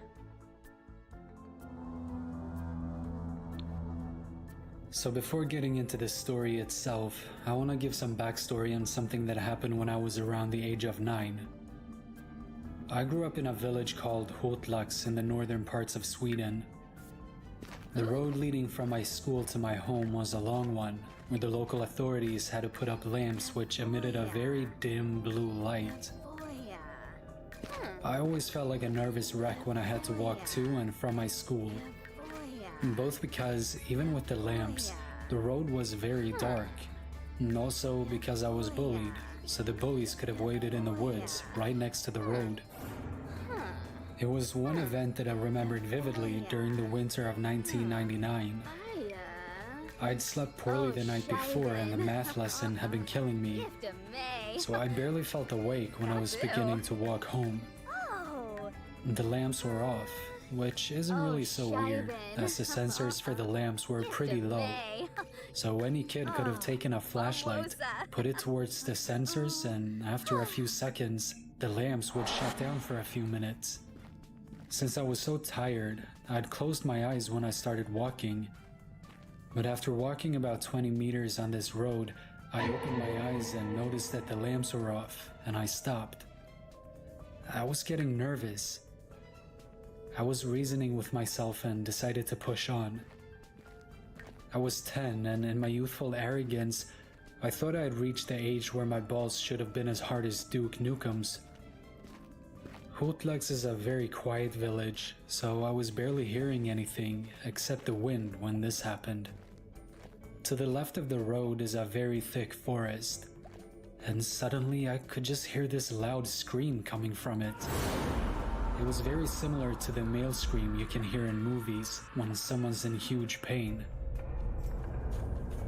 So before getting into the story itself, I want to give some backstory on something that happened when I was around the age of 9. I grew up in a village called Hotlax in the northern parts of Sweden. The road leading from my school to my home was a long one, where the local authorities had to put up lamps which emitted a very dim blue light. I always felt like a nervous wreck when I had to walk to and from my school. Both because, even with the lamps, the road was very dark, and also because I was bullied, so the bullies could have waited in the woods right next to the road. It was one event that I remembered vividly during the winter of 1999. I'd slept poorly the night before and the math lesson had been killing me, so I barely felt awake when I was beginning to walk home. The lamps were off, which isn't really so weird, as the sensors for the lamps were pretty low. So any kid could have taken a flashlight, put it towards the sensors, and after a few seconds, the lamps would shut down for a few minutes. Since I was so tired, I'd closed my eyes when I started walking. But after walking about 20 meters on this road, I opened my eyes and noticed that the lamps were off, and I stopped. I was getting nervous. I was reasoning with myself and decided to push on. I was 10, and in my youthful arrogance, I thought I had reached the age where my balls should have been as hard as Duke Nukem's. Hotlax is a very quiet village, so I was barely hearing anything except the wind when this happened. To the left of the road is a very thick forest, and suddenly I could just hear this loud scream coming from it. It was very similar to the male scream you can hear in movies when someone's in huge pain.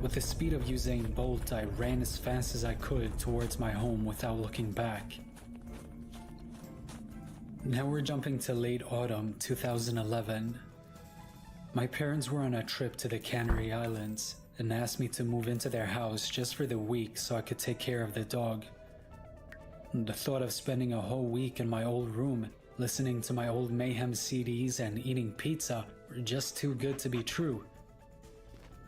With the speed of Usain Bolt, I ran as fast as I could towards my home without looking back. Now we're jumping to late autumn 2011. My parents were on a trip to the Canary Islands and asked me to move into their house just for the week so I could take care of the dog. The thought of spending a whole week in my old room, listening to my old Mayhem CDs and eating pizza were just too good to be true.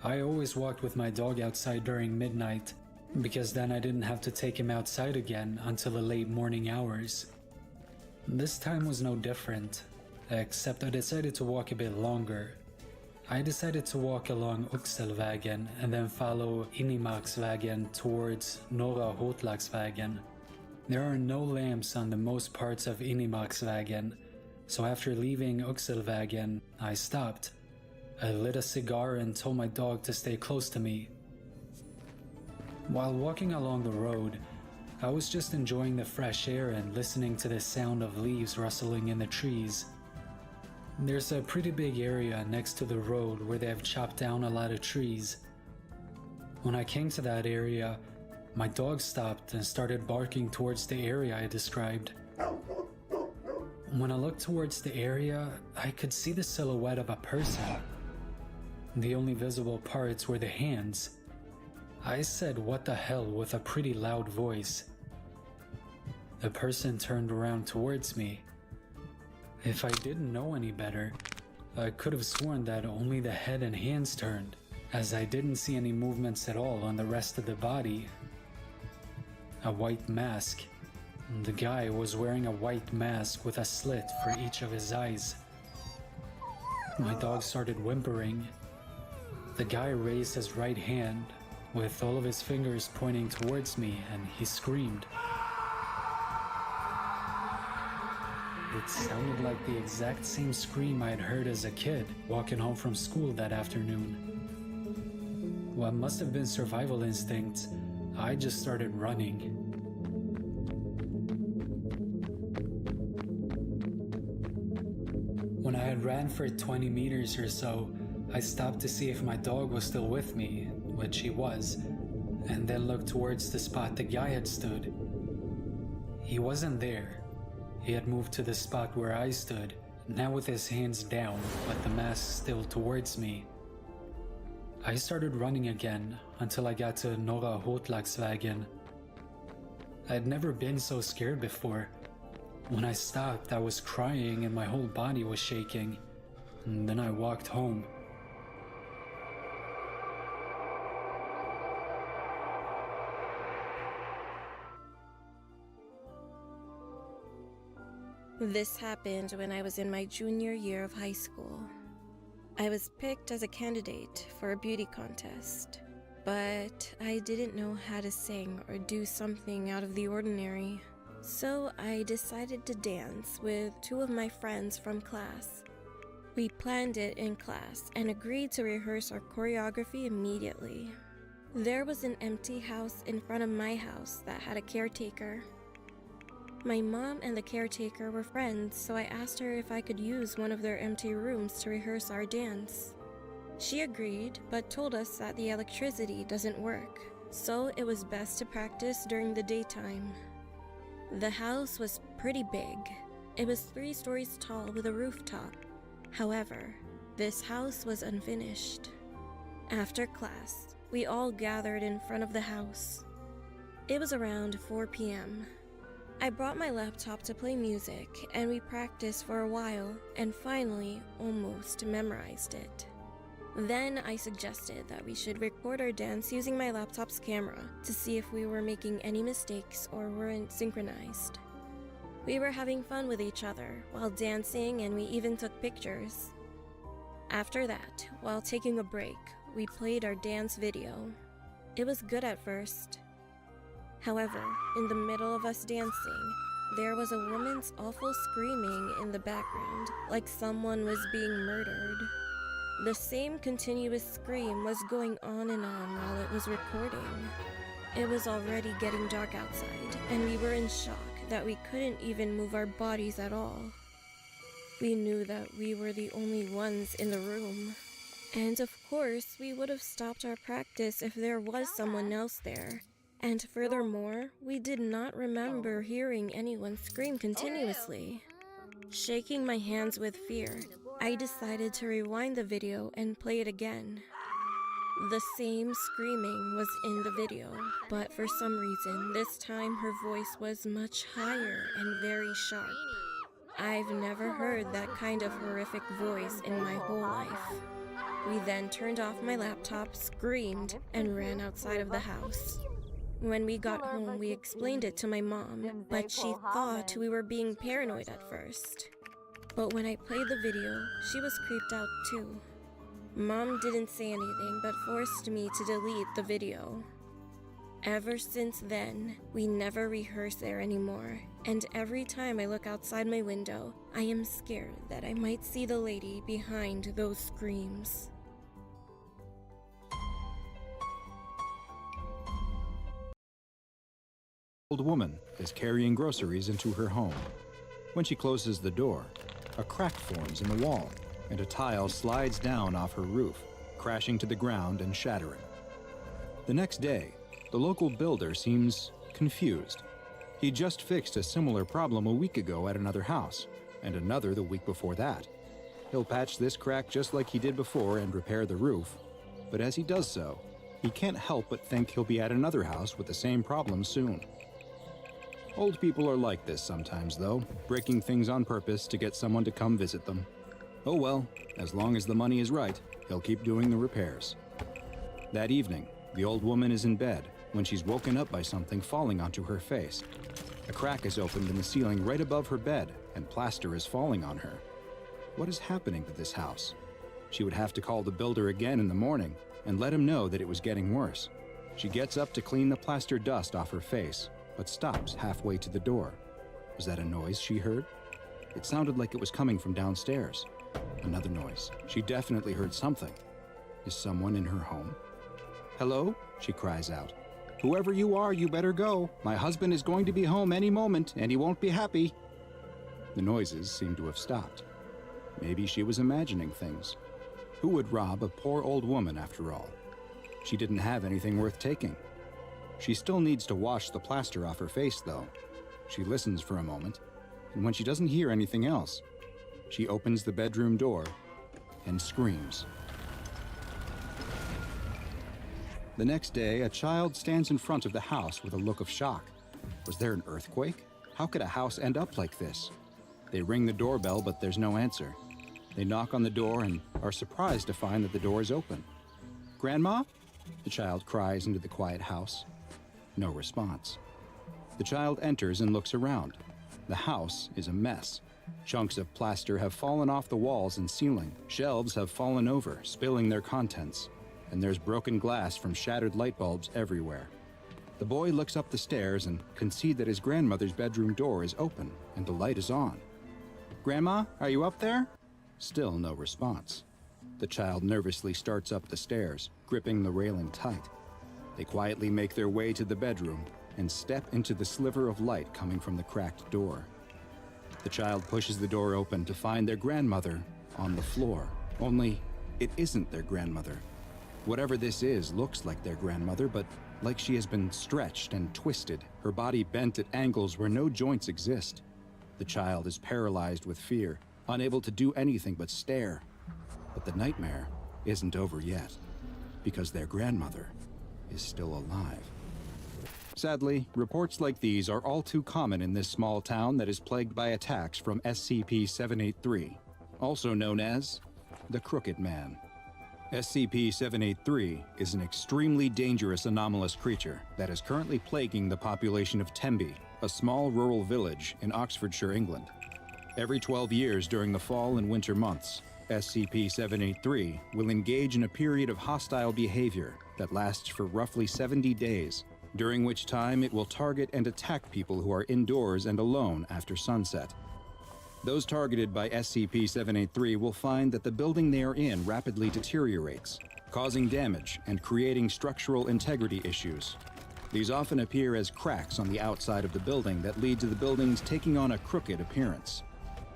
I always walked with my dog outside during midnight, because then I didn't have to take him outside again until the late morning hours. This time was no different, except I decided to walk a bit longer. I decided to walk along Oxelvägen and then follow Inimaksvägen towards Norra Hotlaxvägen. There are no lamps on the most parts of Inimaksvägen, so after leaving Oxelvägen, I stopped. I lit a cigar and told my dog to stay close to me. While walking along the road, I was just enjoying the fresh air and listening to the sound of leaves rustling in the trees. There's a pretty big area next to the road where they have chopped down a lot of trees. When I came to that area, my dog stopped and started barking towards the area I described. When I looked towards the area, I could see the silhouette of a person. The only visible parts were the hands. I said "what the hell" with a pretty loud voice. The person turned around towards me. If I didn't know any better, I could have sworn that only the head and hands turned, as I didn't see any movements at all on the rest of the body. A white mask. The guy was wearing a white mask with a slit for each of his eyes. My dog started whimpering. The guy raised his right hand, with all of his fingers pointing towards me, and he screamed. It sounded like the exact same scream I'd heard as a kid walking home from school that afternoon. What must have been survival instinct, I just started running. When I had ran for 20 meters or so, I stopped to see if my dog was still with me, which he was, and then looked towards the spot the guy had stood. He wasn't there. He had moved to the spot where I stood now with his hands down, but the mask still towards me. I started running again until I got to Norra Hotlagsvägen. I'd never been so scared before. When I stopped, I was crying and my whole body was shaking. And then I walked home. This happened when I was in my junior year of high school. I was picked as a candidate for a beauty contest, but I didn't know how to sing or do something out of the ordinary. So I decided to dance with two of my friends from class. We planned it in class and agreed to rehearse our choreography immediately. There was an empty house in front of my house that had a caretaker. My mom and the caretaker were friends, so I asked her if I could use one of their empty rooms to rehearse our dance. She agreed, but told us that the electricity doesn't work, so it was best to practice during the daytime. The house was pretty big. It was 3 stories tall with a rooftop. However, this house was unfinished. After class, we all gathered in front of the house. It was around 4 p.m. I brought my laptop to play music, and we practiced for a while and finally almost memorized it. Then I suggested that we should record our dance using my laptop's camera to see if we were making any mistakes or weren't synchronized. We were having fun with each other while dancing, and we even took pictures. After that, while taking a break, we played our dance video. It was good at first. However, in the middle of us dancing, there was a woman's awful screaming in the background, like someone was being murdered. The same continuous scream was going on and on while it was recording. It was already getting dark outside, and we were in shock that we couldn't even move our bodies at all. We knew that we were the only ones in the room. And of course, we would have stopped our practice if there was someone else there. And furthermore, we did not remember hearing anyone scream continuously. Shaking my hands with fear, I decided to rewind the video and play it again. The same screaming was in the video, but for some reason, this time her voice was much higher and very sharp. I've never heard that kind of horrific voice in my whole life. We then turned off my laptop, screamed, and ran outside of the house. When we got home, we explained it to my mom, but she thought we were being paranoid at first. But when I played the video, she was creeped out too. Mom didn't say anything, but forced me to delete the video. Ever since then, we never rehearse there anymore, and every time I look outside my window, I am scared that I might see the lady behind those screams. Old woman is carrying groceries into her home. When she closes the door, a crack forms in the wall, and a tile slides down off her roof, crashing to the ground and shattering. The next day, the local builder seems confused. He just fixed a similar problem a week ago at another house, and another the week before that. He'll patch this crack just like he did before and repair the roof, but as he does so, he can't help but think he'll be at another house with the same problem soon. Old people are like this sometimes, though, breaking things on purpose to get someone to come visit them. Oh well, as long as the money is right, he'll keep doing the repairs. That evening, the old woman is in bed when she's woken up by something falling onto her face. A crack is opened in the ceiling right above her bed, and plaster is falling on her. What is happening to this house? She would have to call the builder again in the morning and let him know that it was getting worse. She gets up to clean the plaster dust off her face, but stops halfway to the door. Was that a noise she heard? It sounded like it was coming from downstairs. Another noise. She definitely heard something. Is someone in her home? Hello? She cries out. Whoever you are, you better go. My husband is going to be home any moment, and he won't be happy. The noises seem to have stopped. Maybe she was imagining things. Who would rob a poor old woman after all? She didn't have anything worth taking. She still needs to wash the plaster off her face, though. She listens for a moment, and when she doesn't hear anything else, she opens the bedroom door and screams. The next day, a child stands in front of the house with a look of shock. Was there an earthquake? How could a house end up like this? They ring the doorbell, but there's no answer. They knock on the door and are surprised to find that the door is open. "Grandma?" the child cries into the quiet house. No response. The child enters and looks around. The house is a mess. Chunks of plaster have fallen off the walls and ceiling. Shelves have fallen over, spilling their contents. And there's broken glass from shattered light bulbs everywhere. The boy looks up the stairs and can see that his grandmother's bedroom door is open and the light is on. "Grandma, are you up there?" Still no response. The child nervously starts up the stairs, gripping the railing tight. They quietly make their way to the bedroom and step into the sliver of light coming from the cracked door. The child pushes the door open to find their grandmother on the floor. Only, it isn't their grandmother. Whatever this is looks like their grandmother, but like she has been stretched and twisted, her body bent at angles where no joints exist. The child is paralyzed with fear, unable to do anything but stare. But the nightmare isn't over yet, because their grandmother is still alive. Sadly, reports like these are all too common in this small town that is plagued by attacks from SCP-783, also known as the Crooked Man. SCP-783 is an extremely dangerous anomalous creature that is currently plaguing the population of Tembe, a small rural village in Oxfordshire, England. Every 12 years during the fall and winter months, SCP-783 will engage in a period of hostile behavior that lasts for roughly 70 days, during which time it will target and attack people who are indoors and alone after sunset. Those targeted by SCP-783 will find that the building they are in rapidly deteriorates, causing damage and creating structural integrity issues. These often appear as cracks on the outside of the building that lead to the buildings taking on a crooked appearance.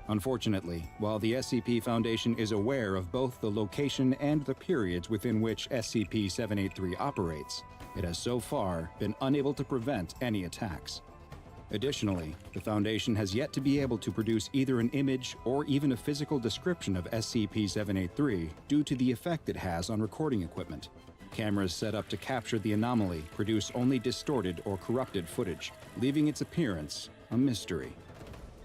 Unfortunately, while the SCP Foundation is aware of both the location and the periods within which SCP-783 operates, it has so far been unable to prevent any attacks. Additionally, the Foundation has yet to be able to produce either an image or even a physical description of SCP-783 due to the effect it has on recording equipment. Cameras set up to capture the anomaly produce only distorted or corrupted footage, leaving its appearance a mystery.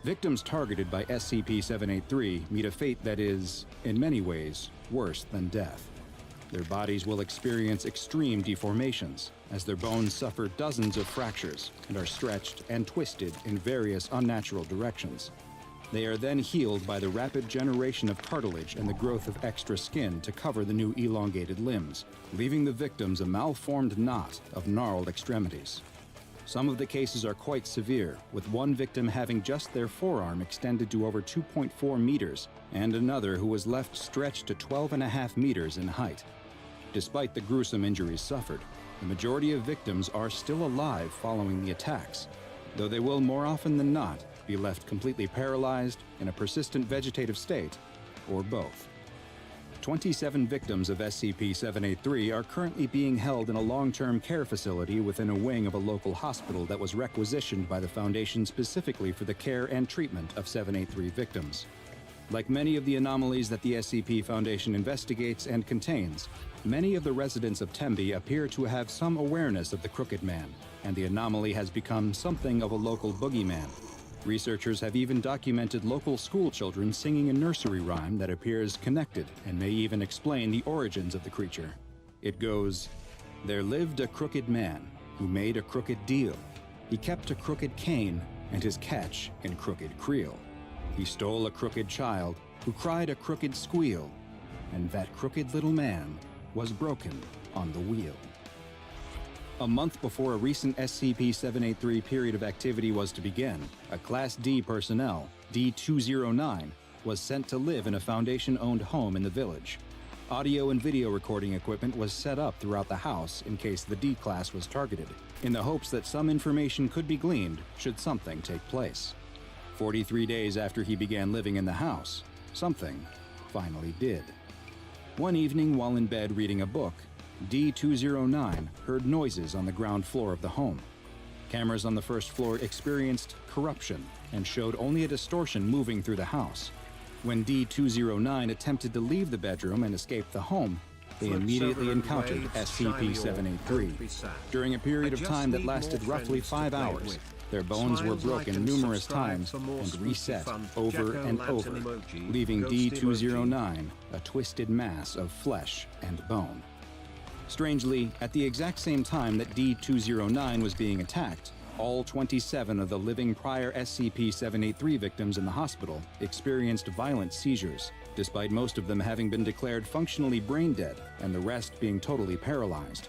Victims targeted by SCP-783 meet a fate that is, in many ways, worse than death. Their bodies will experience extreme deformations, as their bones suffer dozens of fractures and are stretched and twisted in various unnatural directions. They are then healed by the rapid generation of cartilage and the growth of extra skin to cover the new elongated limbs, leaving the victims a malformed knot of gnarled extremities. Some of the cases are quite severe, with one victim having just their forearm extended to over 2.4 meters, and another who was left stretched to 12.5 meters in height. Despite the gruesome injuries suffered, the majority of victims are still alive following the attacks, though they will more often than not be left completely paralyzed, in a persistent vegetative state, or both. 27 victims of SCP-783 are currently being held in a long-term care facility within a wing of a local hospital that was requisitioned by the Foundation specifically for the care and treatment of 783 victims. Like many of the anomalies that the SCP Foundation investigates and contains, many of the residents of Tembe appear to have some awareness of the Crooked Man, and the anomaly has become something of a local boogeyman. Researchers have even documented local school children singing a nursery rhyme that appears connected and may even explain the origins of the creature. It goes, "There lived a crooked man who made a crooked deal. He kept a crooked cane and his catch in crooked creel. He stole a crooked child who cried a crooked squeal, and that crooked little man was broken on the wheel." A month before a recent SCP-783 period of activity was to begin, a Class D personnel, D-209, was sent to live in a Foundation-owned home in the village. Audio and video recording equipment was set up throughout the house in case the D-Class was targeted, in the hopes that some information could be gleaned should something take place. 43 days after he began living in the house, something finally did. One evening while in bed reading a book, D-209 heard noises on the ground floor of the home. Cameras on the first floor experienced corruption and showed only a distortion moving through the house. When D209 attempted to leave the bedroom and escape the home, they immediately encountered SCP-783. During a period of time that lasted roughly 5 hours, their bones were broken numerous times and reset over and over, leaving D209 a twisted mass of flesh and bone. Strangely, at the exact same time that D209 was being attacked, all 27 of the living prior SCP-783 victims in the hospital experienced violent seizures, despite most of them having been declared functionally brain dead and the rest being totally paralyzed.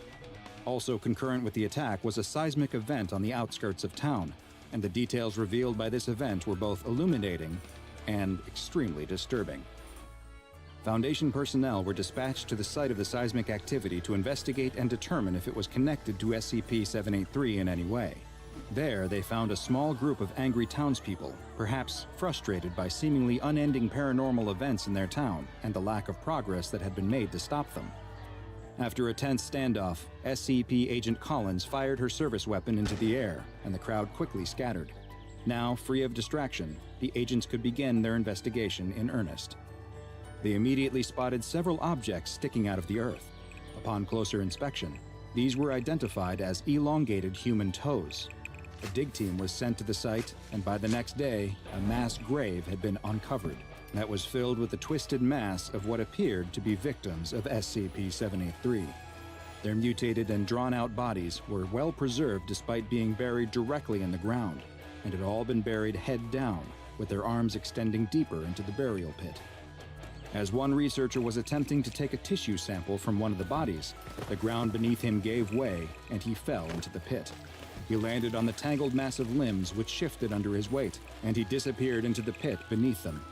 Also concurrent with the attack was a seismic event on the outskirts of town, and the details revealed by this event were both illuminating and extremely disturbing. Foundation personnel were dispatched to the site of the seismic activity to investigate and determine if it was connected to SCP-783 in any way. There, they found a small group of angry townspeople, perhaps frustrated by seemingly unending paranormal events in their town and the lack of progress that had been made to stop them. After a tense standoff, SCP Agent Collins fired her service weapon into the air, and the crowd quickly scattered. Now, free of distraction, the agents could begin their investigation in earnest. They immediately spotted several objects sticking out of the earth. Upon closer inspection, these were identified as elongated human toes. A dig team was sent to the site, and by the next day, a mass grave had been uncovered that was filled with a twisted mass of what appeared to be victims of SCP-783. Their mutated and drawn-out bodies were well preserved despite being buried directly in the ground, and had all been buried head down, with their arms extending deeper into the burial pit. As one researcher was attempting to take a tissue sample from one of the bodies, the ground beneath him gave way, and he fell into the pit. He landed on the tangled mass of limbs which shifted under his weight, and he disappeared into the pit beneath them.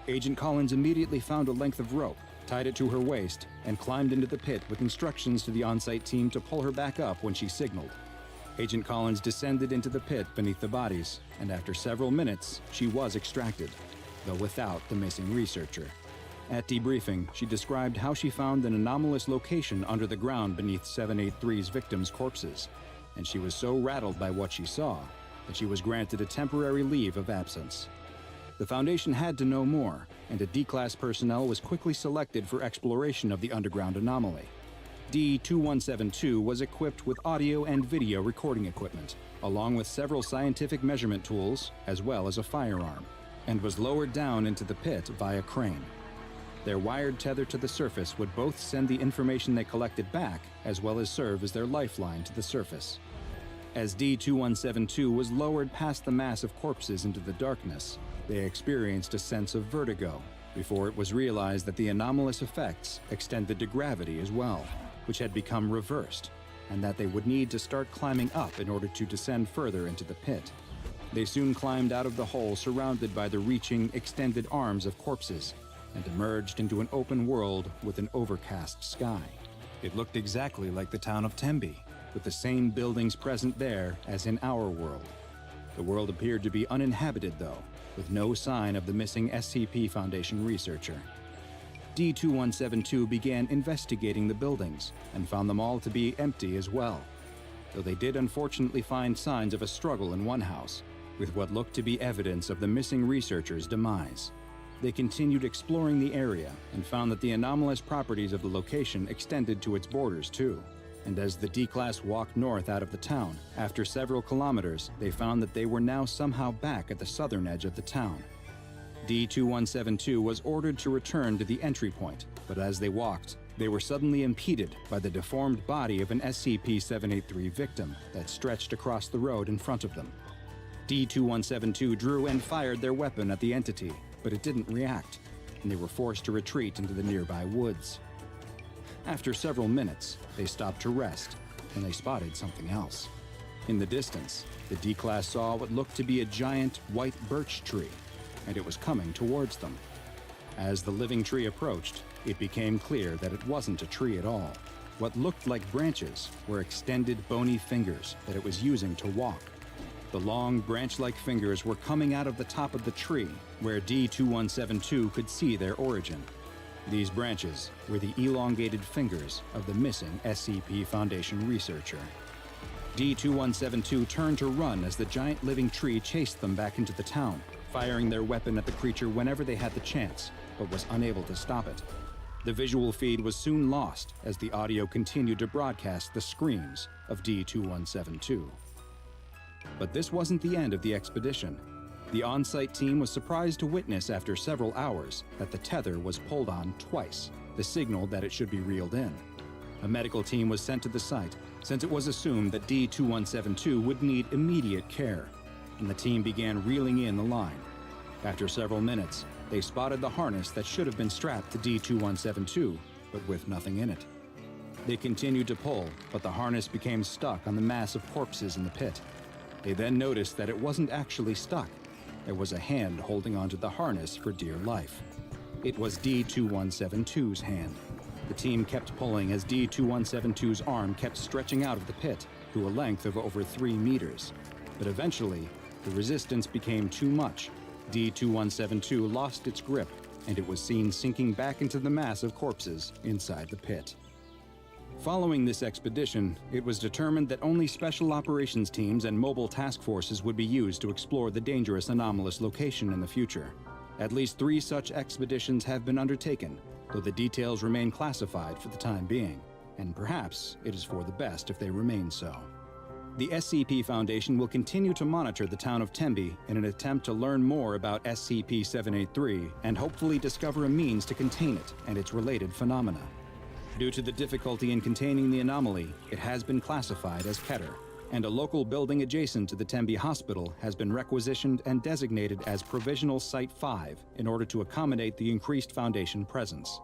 Agent Collins immediately found a length of rope, tied it to her waist, and climbed into the pit with instructions to the on-site team to pull her back up when she signaled. Agent Collins descended into the pit beneath the bodies, and after several minutes, she was extracted, though without the missing researcher. At debriefing, she described how she found an anomalous location under the ground beneath 783's victims' corpses, and she was so rattled by what she saw that she was granted a temporary leave of absence. The Foundation had to know more, and a D-Class personnel was quickly selected for exploration of the underground anomaly. D-2172 was equipped with audio and video recording equipment, along with several scientific measurement tools, as well as a firearm, and was lowered down into the pit via crane. Their wired tether to the surface would both send the information they collected back, as well as serve as their lifeline to the surface. As D-2172 was lowered past the mass of corpses into the darkness, they experienced a sense of vertigo before it was realized that the anomalous effects extended to gravity as well, which had become reversed, and that they would need to start climbing up in order to descend further into the pit. They soon climbed out of the hole surrounded by the reaching, extended arms of corpses, and emerged into an open world with an overcast sky. It looked exactly like the town of Tembe, with the same buildings present there as in our world. The world appeared to be uninhabited, though, with no sign of the missing SCP Foundation researcher. D-2172 began investigating the buildings and found them all to be empty as well, though they did unfortunately find signs of a struggle in one house, with what looked to be evidence of the missing researcher's demise. They continued exploring the area and found that the anomalous properties of the location extended to its borders too. And as the D-Class walked north out of the town, after several kilometers, they found that they were now somehow back at the southern edge of the town. D-2172 was ordered to return to the entry point, but as they walked, they were suddenly impeded by the deformed body of an SCP-783 victim that stretched across the road in front of them. D-2172 drew and fired their weapon at the entity, but it didn't react, and they were forced to retreat into the nearby woods. After several minutes, they stopped to rest, and they spotted something else. In the distance, the D-Class saw what looked to be a giant white birch tree, and it was coming towards them. As the living tree approached, it became clear that it wasn't a tree at all. What looked like branches were extended bony fingers that it was using to walk. The long branch-like fingers were coming out of the top of the tree, where D-2172 could see their origin. These branches were the elongated fingers of the missing SCP Foundation researcher. D-2172 turned to run as the giant living tree chased them back into the town, firing their weapon at the creature whenever they had the chance, but was unable to stop it. The visual feed was soon lost as the audio continued to broadcast the screams of D2172. But this wasn't the end of the expedition. The on-site team was surprised to witness after several hours that the tether was pulled on twice, the signal that it should be reeled in. A medical team was sent to the site since it was assumed that D2172 would need immediate care, and the team began reeling in the line. After several minutes, they spotted the harness that should have been strapped to D2172, but with nothing in it. They continued to pull, but the harness became stuck on the mass of corpses in the pit. They then noticed that it wasn't actually stuck. There was a hand holding onto the harness for dear life. It was D2172's hand. The team kept pulling as D2172's arm kept stretching out of the pit to a length of over 3 meters. But eventually, the resistance became too much. D2172 lost its grip, and it was seen sinking back into the mass of corpses inside the pit. Following this expedition, it was determined that only special operations teams and mobile task forces would be used to explore the dangerous anomalous location in the future. At least 3 such expeditions have been undertaken, though the details remain classified for the time being, and perhaps it is for the best if they remain so. The SCP Foundation will continue to monitor the town of Tembe in an attempt to learn more about SCP-783 and hopefully discover a means to contain it and its related phenomena. Due to the difficulty in containing the anomaly, it has been classified as Keter, and a local building adjacent to the Tembe Hospital has been requisitioned and designated as Provisional Site 5 in order to accommodate the increased Foundation presence.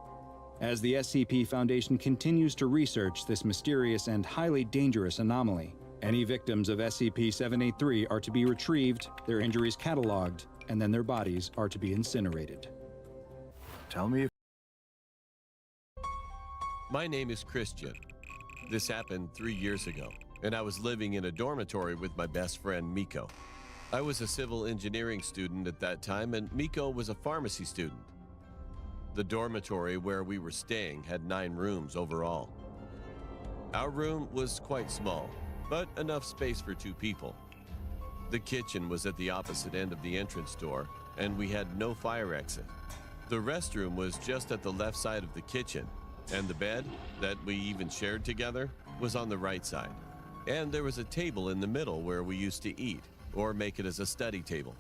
As the SCP Foundation continues to research this mysterious and highly dangerous anomaly, any victims of SCP-783 are to be retrieved, their injuries cataloged, and then their bodies are to be incinerated. Tell me if My name is Christian. This happened 3 years ago, and I was living in a dormitory with my best friend, Miko. I was a civil engineering student at that time, and Miko was a pharmacy student. The dormitory where we were staying had 9 rooms overall. Our room was quite small, but enough space for 2 people. The kitchen was at the opposite end of the entrance door, and we had no fire exit. The restroom was just at the left side of the kitchen, and the bed, that we even shared together, was on the right side. And there was a table in the middle where we used to eat, or make it as a study table.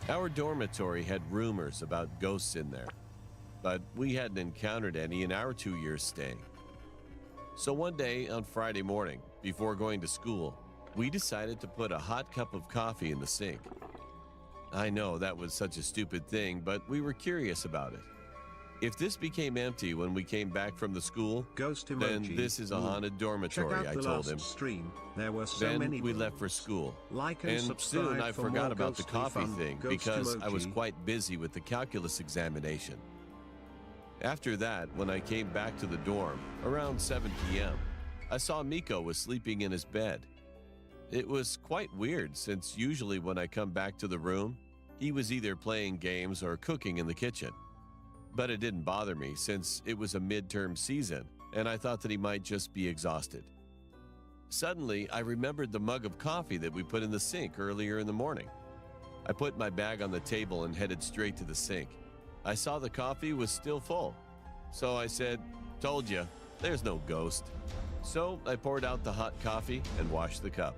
Our dormitory had rumors about ghosts in there, but we hadn't encountered any in our 2 years staying. So one day on Friday morning, before going to school, we decided to put a hot cup of coffee in the sink. I know that was such a stupid thing, but we were curious about it. If this became empty when we came back from the school, Ghost emoji. then this is a haunted dormitory, Check out I the told last him. stream. There were so Then many. we left for school. Like and And subscribe soon I for forgot more about the ghostly coffee fun. thing Ghost because I was emoji. quite busy with the calculus examination. After that, when I came back to the dorm, around 7 p.m., I saw Miko was sleeping in his bed. It was quite weird since usually when I come back to the room, he was either playing games or cooking in the kitchen. But it didn't bother me since it was a midterm season and I thought that he might just be exhausted. Suddenly, I remembered the mug of coffee that we put in the sink earlier in the morning. I put my bag on the table and headed straight to the sink. I saw the coffee was still full. So I said, "Told you, there's no ghost." So I poured out the hot coffee and washed the cup.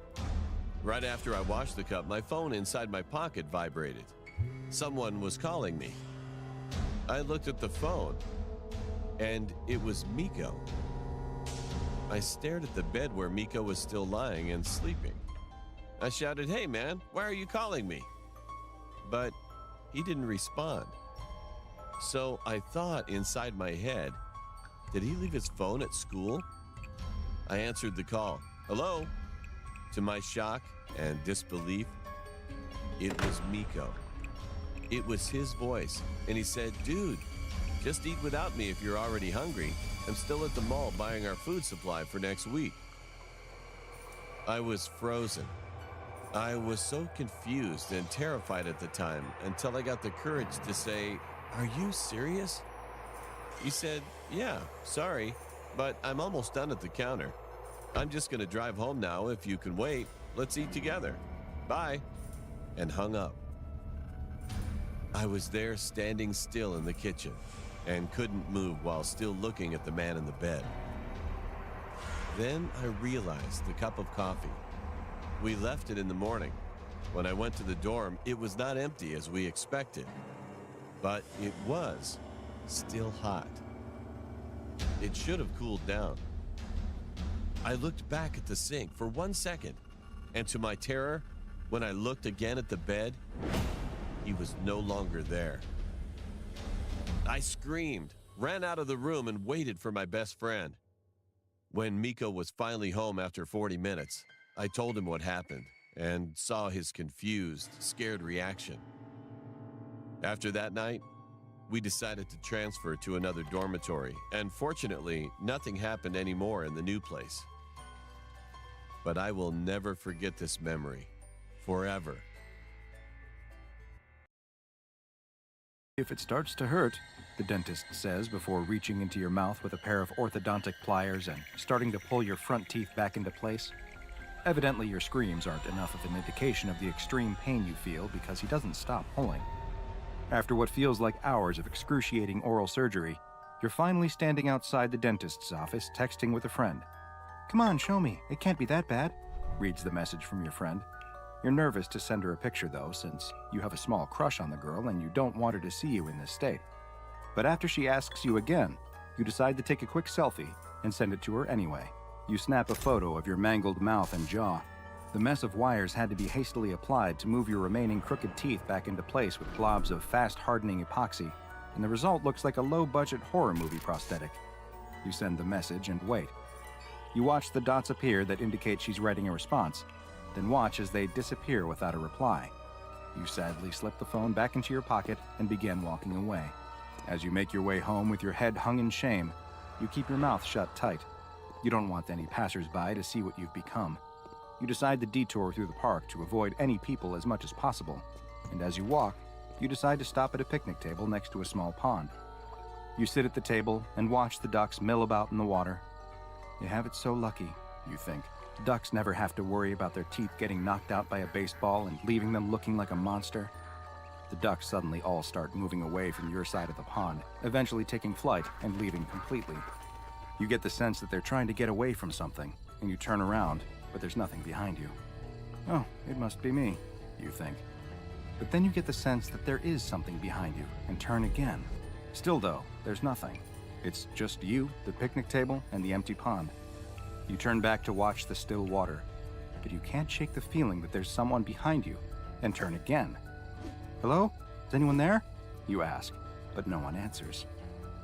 Right after I washed the cup, my phone inside my pocket vibrated. Someone was calling me. I looked at the phone, and it was Miko. I stared at the bed where Miko was still lying and sleeping. I shouted, "Hey man, why are you calling me?" But he didn't respond. So I thought inside my head, did he leave his phone at school? I answered the call. "Hello?" To my shock and disbelief, it was Miko. It was his voice, and he said, "Dude, just eat without me if you're already hungry. I'm still at the mall buying our food supply for next week." I was frozen. I was so confused and terrified at the time until I got the courage to say, "Are you serious?" He said, "Yeah, sorry, but I'm almost done at the counter. I'm just going to drive home now if you can wait. Let's eat together. Bye," and hung up. I was there standing still in the kitchen and couldn't move while still looking at the man in the bed. Then I realized the cup of coffee. We left it in the morning. When I went to the dorm, it was not empty as we expected, but it was still hot. It should have cooled down. I looked back at the sink for 1 second, and to my terror, when I looked again at the bed, he was no longer there. I screamed, ran out of the room, and waited for my best friend. When Miko was finally home after 40 minutes, I told him what happened and saw his confused, scared reaction. After that night, we decided to transfer to another dormitory, and fortunately, nothing happened anymore in the new place. But I will never forget this memory, forever. If it starts to hurt, the dentist says before reaching into your mouth with a pair of orthodontic pliers and starting to pull your front teeth back into place. Evidently, your screams aren't enough of an indication of the extreme pain you feel because he doesn't stop pulling. After what feels like hours of excruciating oral surgery, you're finally standing outside the dentist's office texting with a friend. "Come on, show me. It can't be that bad," reads the message from your friend. You're nervous to send her a picture, though, since you have a small crush on the girl and you don't want her to see you in this state. But after she asks you again, you decide to take a quick selfie and send it to her anyway. You snap a photo of your mangled mouth and jaw. The mess of wires had to be hastily applied to move your remaining crooked teeth back into place with globs of fast-hardening epoxy, and the result looks like a low-budget horror movie prosthetic. You send the message and wait. You watch the dots appear that indicate she's writing a response, then watch as they disappear without a reply. You sadly slip the phone back into your pocket and begin walking away. As you make your way home with your head hung in shame, you keep your mouth shut tight. You don't want any passers-by to see what you've become. You decide to detour through the park to avoid any people as much as possible, and as you walk, you decide to stop at a picnic table next to a small pond. You sit at the table and watch the ducks mill about in the water. You have it so lucky, you think. Ducks never have to worry about their teeth getting knocked out by a baseball and leaving them looking like a monster. The ducks suddenly all start moving away from your side of the pond, eventually taking flight and leaving completely. You get the sense that they're trying to get away from something, and you turn around, but there's nothing behind you. Oh, it must be me, you think. But then you get the sense that there is something behind you, and turn again. Still though, there's nothing. It's just you, the picnic table, and the empty pond. You turn back to watch the still water, but you can't shake the feeling that there's someone behind you, and turn again. "Hello? Is anyone there?" you ask, but no one answers.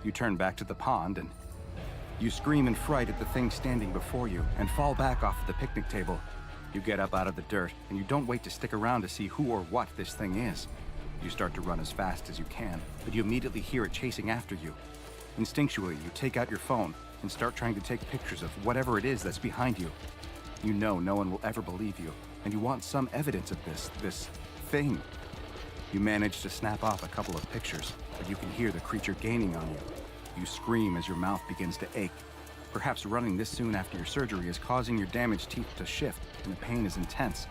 You turn back to the pond and you scream in fright at the thing standing before you and fall back off the picnic table. You get up out of the dirt and you don't wait to stick around to see who or what this thing is. You start to run as fast as you can, but you immediately hear it chasing after you. Instinctually, you take out your phone and start trying to take pictures of whatever it is that's behind you. You know no one will ever believe you, and you want some evidence of this thing. You manage to snap off a couple of pictures, but you can hear the creature gaining on you. You scream as your mouth begins to ache. Perhaps running this soon after your surgery is causing your damaged teeth to shift, and the pain is intense.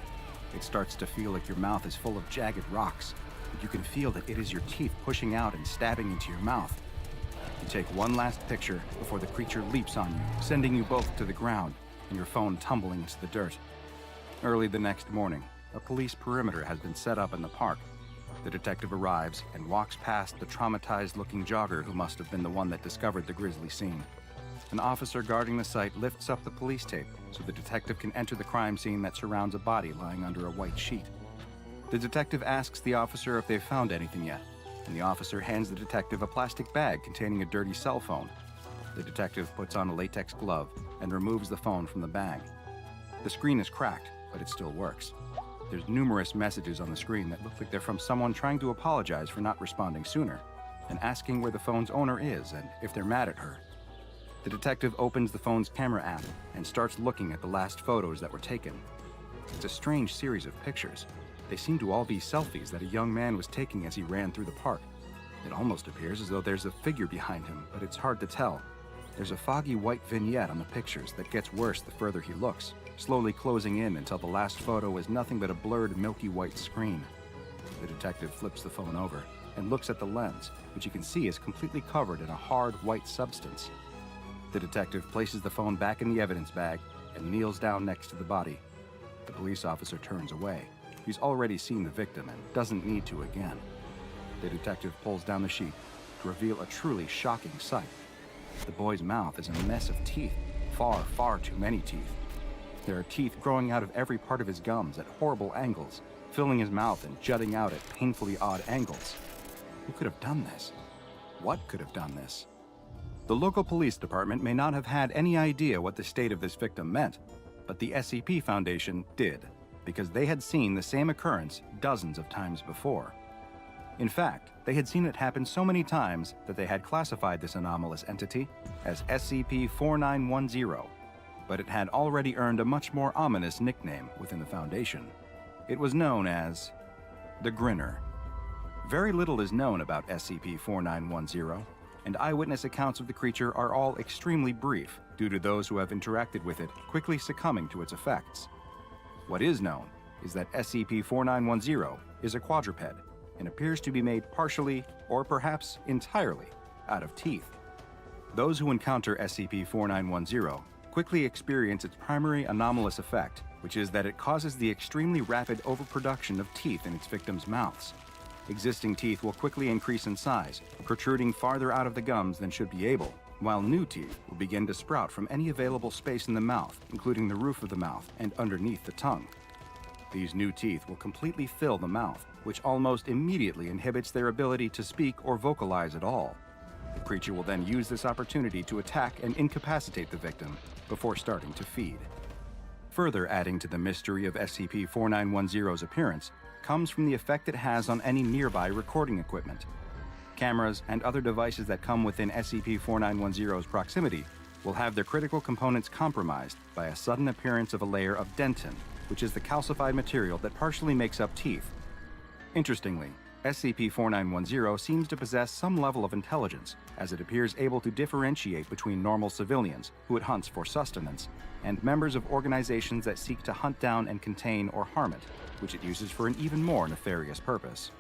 It starts to feel like your mouth is full of jagged rocks, but you can feel that it is your teeth pushing out and stabbing into your mouth. You take one last picture before the creature leaps on you, sending you both to the ground, and your phone tumbling into the dirt. Early the next morning, a police perimeter has been set up in the park. The detective arrives and walks past the traumatized-looking jogger who must have been the one that discovered the grisly scene. An officer guarding the site lifts up the police tape so the detective can enter the crime scene that surrounds a body lying under a white sheet. The detective asks the officer if they've found anything yet, and the officer hands the detective a plastic bag containing a dirty cell phone. The detective puts on a latex glove and removes the phone from the bag. The screen is cracked, but it still works. There's numerous messages on the screen that look like they're from someone trying to apologize for not responding sooner, and asking where the phone's owner is and if they're mad at her. The detective opens the phone's camera app and starts looking at the last photos that were taken. It's a strange series of pictures. They seem to all be selfies that a young man was taking as he ran through the park. It almost appears as though there's a figure behind him, but it's hard to tell. There's a foggy white vignette on the pictures that gets worse the further he looks, slowly closing in until the last photo is nothing but a blurred milky white screen. The detective flips the phone over. and looks at the lens, which you can see is completely covered in a hard white substance. The detective places the phone back in the evidence bag and kneels down next to the body. The police officer turns away. He's already seen the victim and doesn't need to again. The detective pulls down the sheet to reveal a truly shocking sight. The boy's mouth is a mess of teeth, far too many teeth. There are teeth growing out of every part of his gums at horrible angles, filling his mouth and jutting out at painfully odd angles. Who could have done this? What could have done this? The local police department may not have had any idea what the state of this victim meant, but the SCP Foundation did, because they had seen the same occurrence dozens of times before. In fact, they had seen it happen so many times that they had classified this anomalous entity as SCP-4910, but it had already earned a much more ominous nickname within the Foundation. It was known as the Grinner. Very little is known about SCP-4910, and eyewitness accounts of the creature are all extremely brief due to those who have interacted with it quickly succumbing to its effects. What is known is that SCP-4910 is a quadruped and appears to be made partially, or perhaps entirely, out of teeth. Those who encounter SCP-4910 quickly experience its primary anomalous effect, which is that it causes the extremely rapid overproduction of teeth in its victims' mouths. Existing teeth will quickly increase in size, protruding farther out of the gums than should be able, while new teeth will begin to sprout from any available space in the mouth, including the roof of the mouth and underneath the tongue. These new teeth will completely fill the mouth, which almost immediately inhibits their ability to speak or vocalize at all. The creature will then use this opportunity to attack and incapacitate the victim before starting to feed. Further adding to the mystery of SCP-4910's appearance comes from the effect it has on any nearby recording equipment. Cameras and other devices that come within SCP-4910's proximity will have their critical components compromised by a sudden appearance of a layer of dentin, which is the calcified material that partially makes up teeth. Interestingly, SCP-4910 seems to possess some level of intelligence, as it appears able to differentiate between normal civilians, who it hunts for sustenance, and members of organizations that seek to hunt down and contain or harm it, which it uses for an even more nefarious purpose.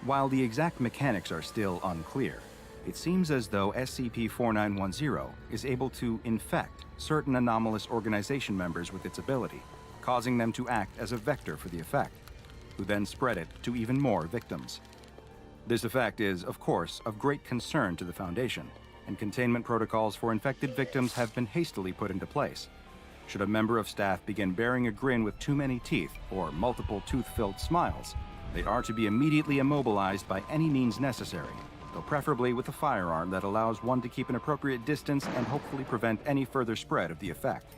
While the exact mechanics are still unclear, it seems as though SCP-4910 is able to infect certain anomalous organization members with its ability, causing them to act as a vector for the effect, who then spread it to even more victims. This effect is, of course, of great concern to the Foundation, and containment protocols for infected victims have been hastily put into place. Should a member of staff begin bearing a grin with too many teeth or multiple tooth-filled smiles, they are to be immediately immobilized by any means necessary, though preferably with a firearm that allows one to keep an appropriate distance and hopefully prevent any further spread of the effect.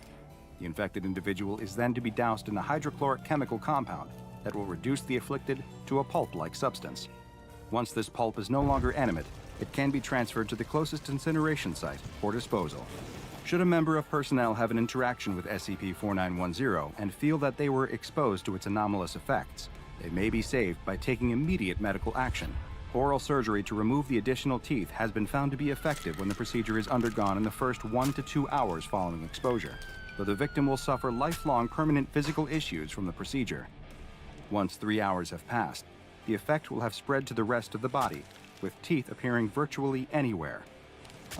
The infected individual is then to be doused in a hydrochloric chemical compound that will reduce the afflicted to a pulp-like substance. Once this pulp is no longer animate, it can be transferred to the closest incineration site for disposal. Should a member of personnel have an interaction with SCP-4910 and feel that they were exposed to its anomalous effects, they may be saved by taking immediate medical action. Oral surgery to remove the additional teeth has been found to be effective when the procedure is undergone in the first 1 to 2 hours following exposure, though the victim will suffer lifelong permanent physical issues from the procedure. Once 3 hours have passed, the effect will have spread to the rest of the body, with teeth appearing virtually anywhere.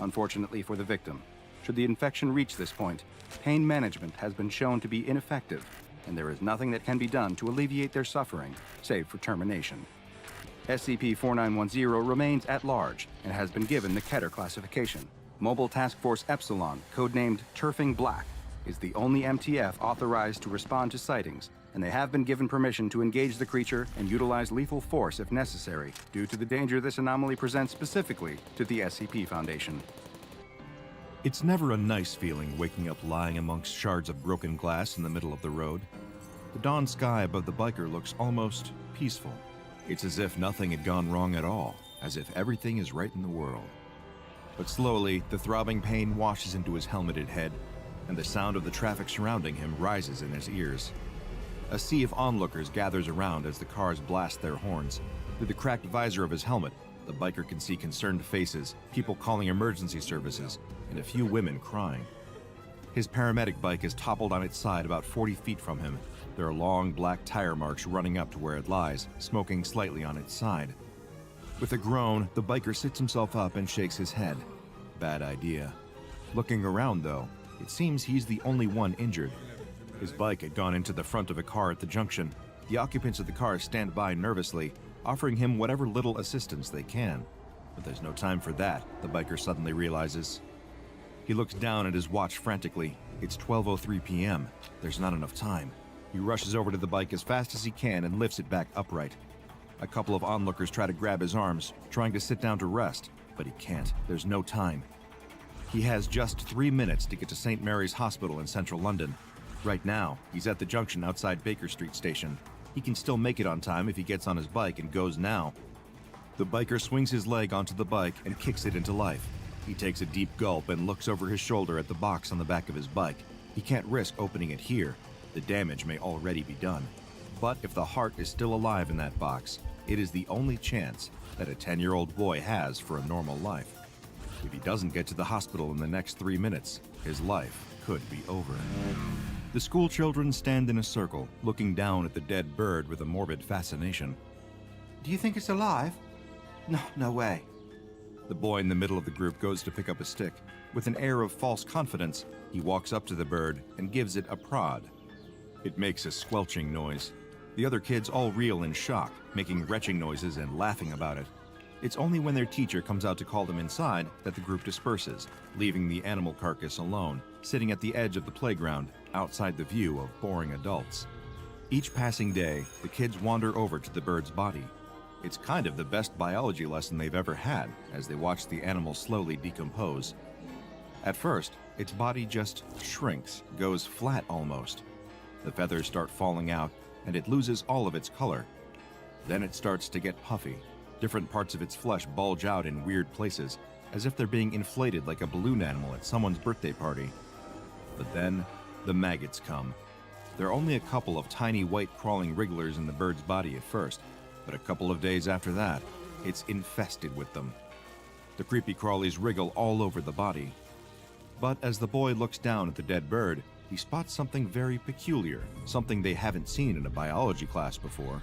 Unfortunately for the victim, should the infection reach this point, pain management has been shown to be ineffective, and there is nothing that can be done to alleviate their suffering, save for termination. SCP-4910 remains at large and has been given the Keter classification. Mobile Task Force Epsilon, codenamed Turfing Black, is the only MTF authorized to respond to sightings, and they have been given permission to engage the creature and utilize lethal force if necessary, due to the danger this anomaly presents specifically to the SCP Foundation. It's never a nice feeling waking up lying amongst shards of broken glass in the middle of the road. The dawn sky above the biker looks almost peaceful. It's as if nothing had gone wrong at all, as if everything is right in the world. But slowly, the throbbing pain washes into his helmeted head, and the sound of the traffic surrounding him rises in his ears. A sea of onlookers gathers around as the cars blast their horns. Through the cracked visor of his helmet, the biker can see concerned faces, people calling emergency services, and a few women crying. His paramedic bike is toppled on its side about 40 feet from him. There are long black tire marks running up to where it lies, smoking slightly on its side. With a groan, the biker sits himself up and shakes his head. Bad idea. Looking around, though, it seems he's the only one injured. His bike had gone into the front of a car at the junction. The occupants of the car stand by nervously, offering him whatever little assistance they can. But there's no time for that, the biker suddenly realizes. He looks down at his watch frantically. It's 12:03 p.m. There's not enough time. He rushes over to the bike as fast as he can and lifts it back upright. A couple of onlookers try to grab his arms, trying to sit down to rest, but he can't. There's no time. He has just 3 minutes to get to St. Mary's Hospital in central London. Right now, he's at the junction outside Baker Street Station. He can still make it on time if he gets on his bike and goes now. The biker swings his leg onto the bike and kicks it into life. He takes a deep gulp and looks over his shoulder at the box on the back of his bike. He can't risk opening it here. The damage may already be done. But if the heart is still alive in that box, it is the only chance that a 10-year-old boy has for a normal life. If he doesn't get to the hospital in the next 3 minutes, his life could be over. The school children stand in a circle, looking down at the dead bird with a morbid fascination. Do you think it's alive? No way. The boy in the middle of the group goes to pick up a stick. With an air of false confidence, he walks up to the bird and gives it a prod. It makes a squelching noise. The other kids all reel in shock, making retching noises and laughing about it. It's only when their teacher comes out to call them inside that the group disperses, leaving the animal carcass alone, sitting at the edge of the playground, outside the view of boring adults. Each passing day, the kids wander over to the bird's body. It's kind of the best biology lesson they've ever had as they watch the animal slowly decompose. At first, its body just shrinks, goes flat almost. The feathers start falling out, and it loses all of its color. Then it starts to get puffy. Different parts of its flesh bulge out in weird places, as if they're being inflated like a balloon animal at someone's birthday party. But then, the maggots come. There are only a couple of tiny white crawling wrigglers in the bird's body at first, but a couple of days after that, it's infested with them. The creepy crawlies wriggle all over the body. But as the boy looks down at the dead bird, he spots something very peculiar, something they haven't seen in a biology class before.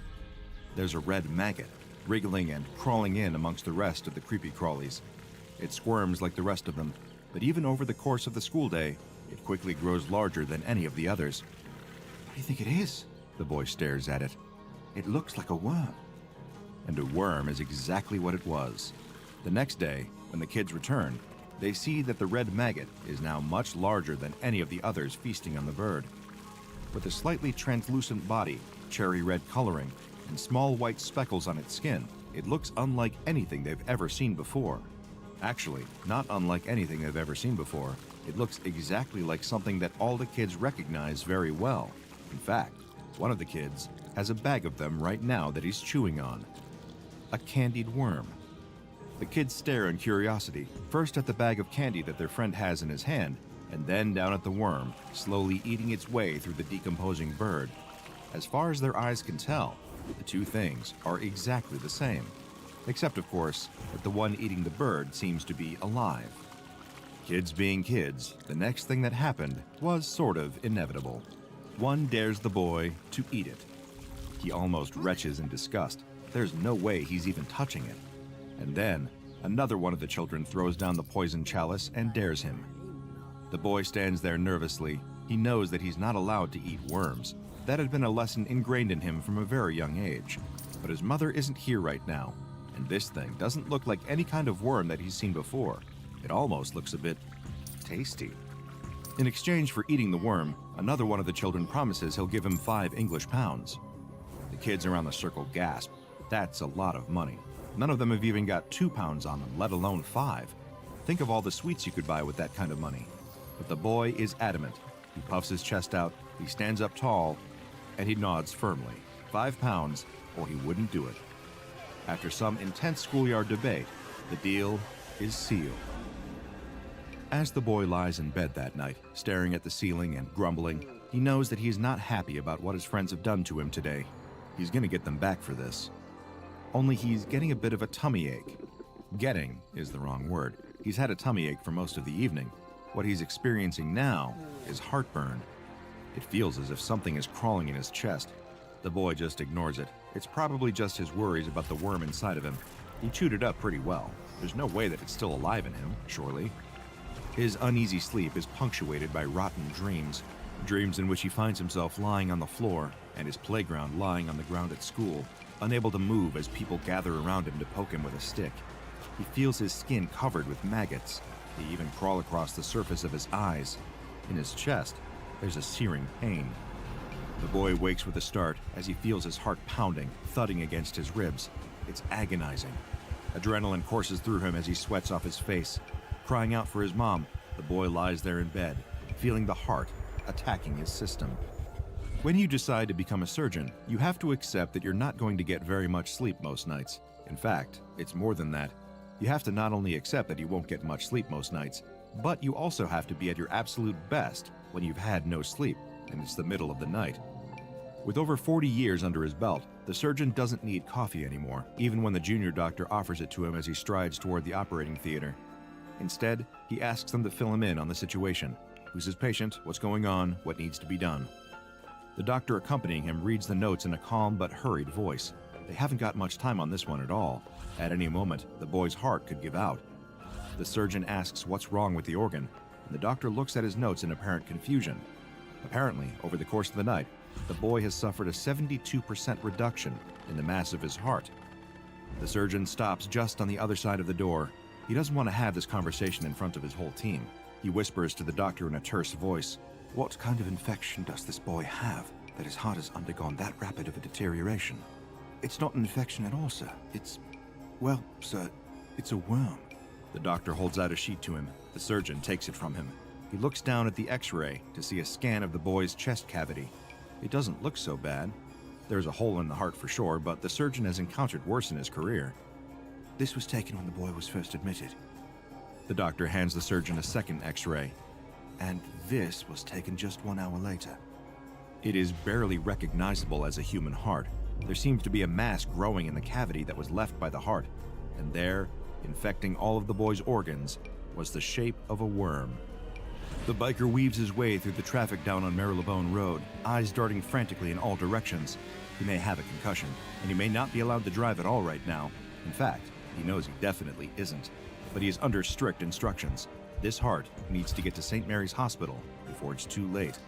There's a red maggot, wriggling and crawling in amongst the rest of the creepy crawlies. It squirms like the rest of them, but even over the course of the school day, it quickly grows larger than any of the others. What do you think it is? The boy stares at it. It looks like a worm. And a worm is exactly what it was. The next day, when the kids return, they see that the red maggot is now much larger than any of the others feasting on the bird. With a slightly translucent body, cherry red coloring, and small white speckles on its skin, it looks unlike anything they've ever seen before. Actually, not unlike anything they've ever seen before. It looks exactly like something that all the kids recognize very well. In fact, one of the kids has a bag of them right now that he's chewing on. A candied worm. The kids stare in curiosity, first at the bag of candy that their friend has in his hand, and then down at the worm, slowly eating its way through the decomposing bird. As far as their eyes can tell, the two things are exactly the same. Except, of course, that the one eating the bird seems to be alive. Kids being kids, the next thing that happened was sort of inevitable. One dares the boy to eat it. He almost retches in disgust. There's no way he's even touching it. And then, another one of the children throws down the poison chalice and dares him. The boy stands there nervously. He knows that he's not allowed to eat worms. That had been a lesson ingrained in him from a very young age. But his mother isn't here right now, and this thing doesn't look like any kind of worm that he's seen before. It almost looks a bit tasty. In exchange for eating the worm, another one of the children promises he'll give him 5 English pounds. The kids around the circle gasp. That's a lot of money. None of them have even got 2 pounds on them, let alone 5. Think of all the sweets you could buy with that kind of money. But the boy is adamant. He puffs his chest out, he stands up tall, and he nods firmly. 5 pounds, or he wouldn't do it. After some intense schoolyard debate, the deal is sealed. As the boy lies in bed that night, staring at the ceiling and grumbling, he knows that he's not happy about what his friends have done to him today. He's gonna get them back for this. Only he's getting a bit of a tummy ache. Getting is the wrong word. He's had a tummy ache for most of the evening. What he's experiencing now is heartburn. It feels as if something is crawling in his chest. The boy just ignores it. It's probably just his worries about the worm inside of him. He chewed it up pretty well. There's no way that it's still alive in him, surely. His uneasy sleep is punctuated by rotten dreams. Dreams in which he finds himself lying on the floor and his playground lying on the ground at school, unable to move as people gather around him to poke him with a stick. He feels his skin covered with maggots. They even crawl across the surface of his eyes. In his chest, there's a searing pain. The boy wakes with a start as he feels his heart pounding, thudding against his ribs. It's agonizing. Adrenaline courses through him as he sweats off his face. Crying out for his mom, the boy lies there in bed, feeling the heart attacking his system. When you decide to become a surgeon, you have to accept that you're not going to get very much sleep most nights. In fact, it's more than that. You have to not only accept that you won't get much sleep most nights, but you also have to be at your absolute best when you've had no sleep and it's the middle of the night. With over 40 years under his belt, the surgeon doesn't need coffee anymore, even when the junior doctor offers it to him as he strides toward the operating theater. Instead, he asks them to fill him in on the situation. Who's his patient, what's going on, what needs to be done. The doctor accompanying him reads the notes in a calm but hurried voice. They haven't got much time on this one at all. At any moment, the boy's heart could give out. The surgeon asks what's wrong with the organ, and the doctor looks at his notes in apparent confusion. Apparently, over the course of the night, the boy has suffered a 72% reduction in the mass of his heart. The surgeon stops just on the other side of the door. He doesn't want to have this conversation in front of his whole team. He whispers to the doctor in a terse voice, What kind of infection does this boy have that his heart has undergone that rapid of a deterioration? It's not an infection at all, sir. Well, sir, it's a worm. The doctor holds out a sheet to him. The surgeon takes it from him. He looks down at the x-ray to see a scan of the boy's chest cavity. It doesn't look so bad. There's a hole in the heart for sure, but the surgeon has encountered worse in his career. This was taken when the boy was first admitted. The doctor hands the surgeon a second x-ray. And this was taken just 1 hour later. It is barely recognizable as a human heart. There seems to be a mass growing in the cavity that was left by the heart, and there, infecting all of the boy's organs, was the shape of a worm. The biker weaves his way through the traffic down on Marylebone Road, eyes darting frantically in all directions. He may have a concussion, and he may not be allowed to drive at all right now. In fact, he knows he definitely isn't. But he is under strict instructions. This heart needs to get to St. Mary's Hospital before it's too late.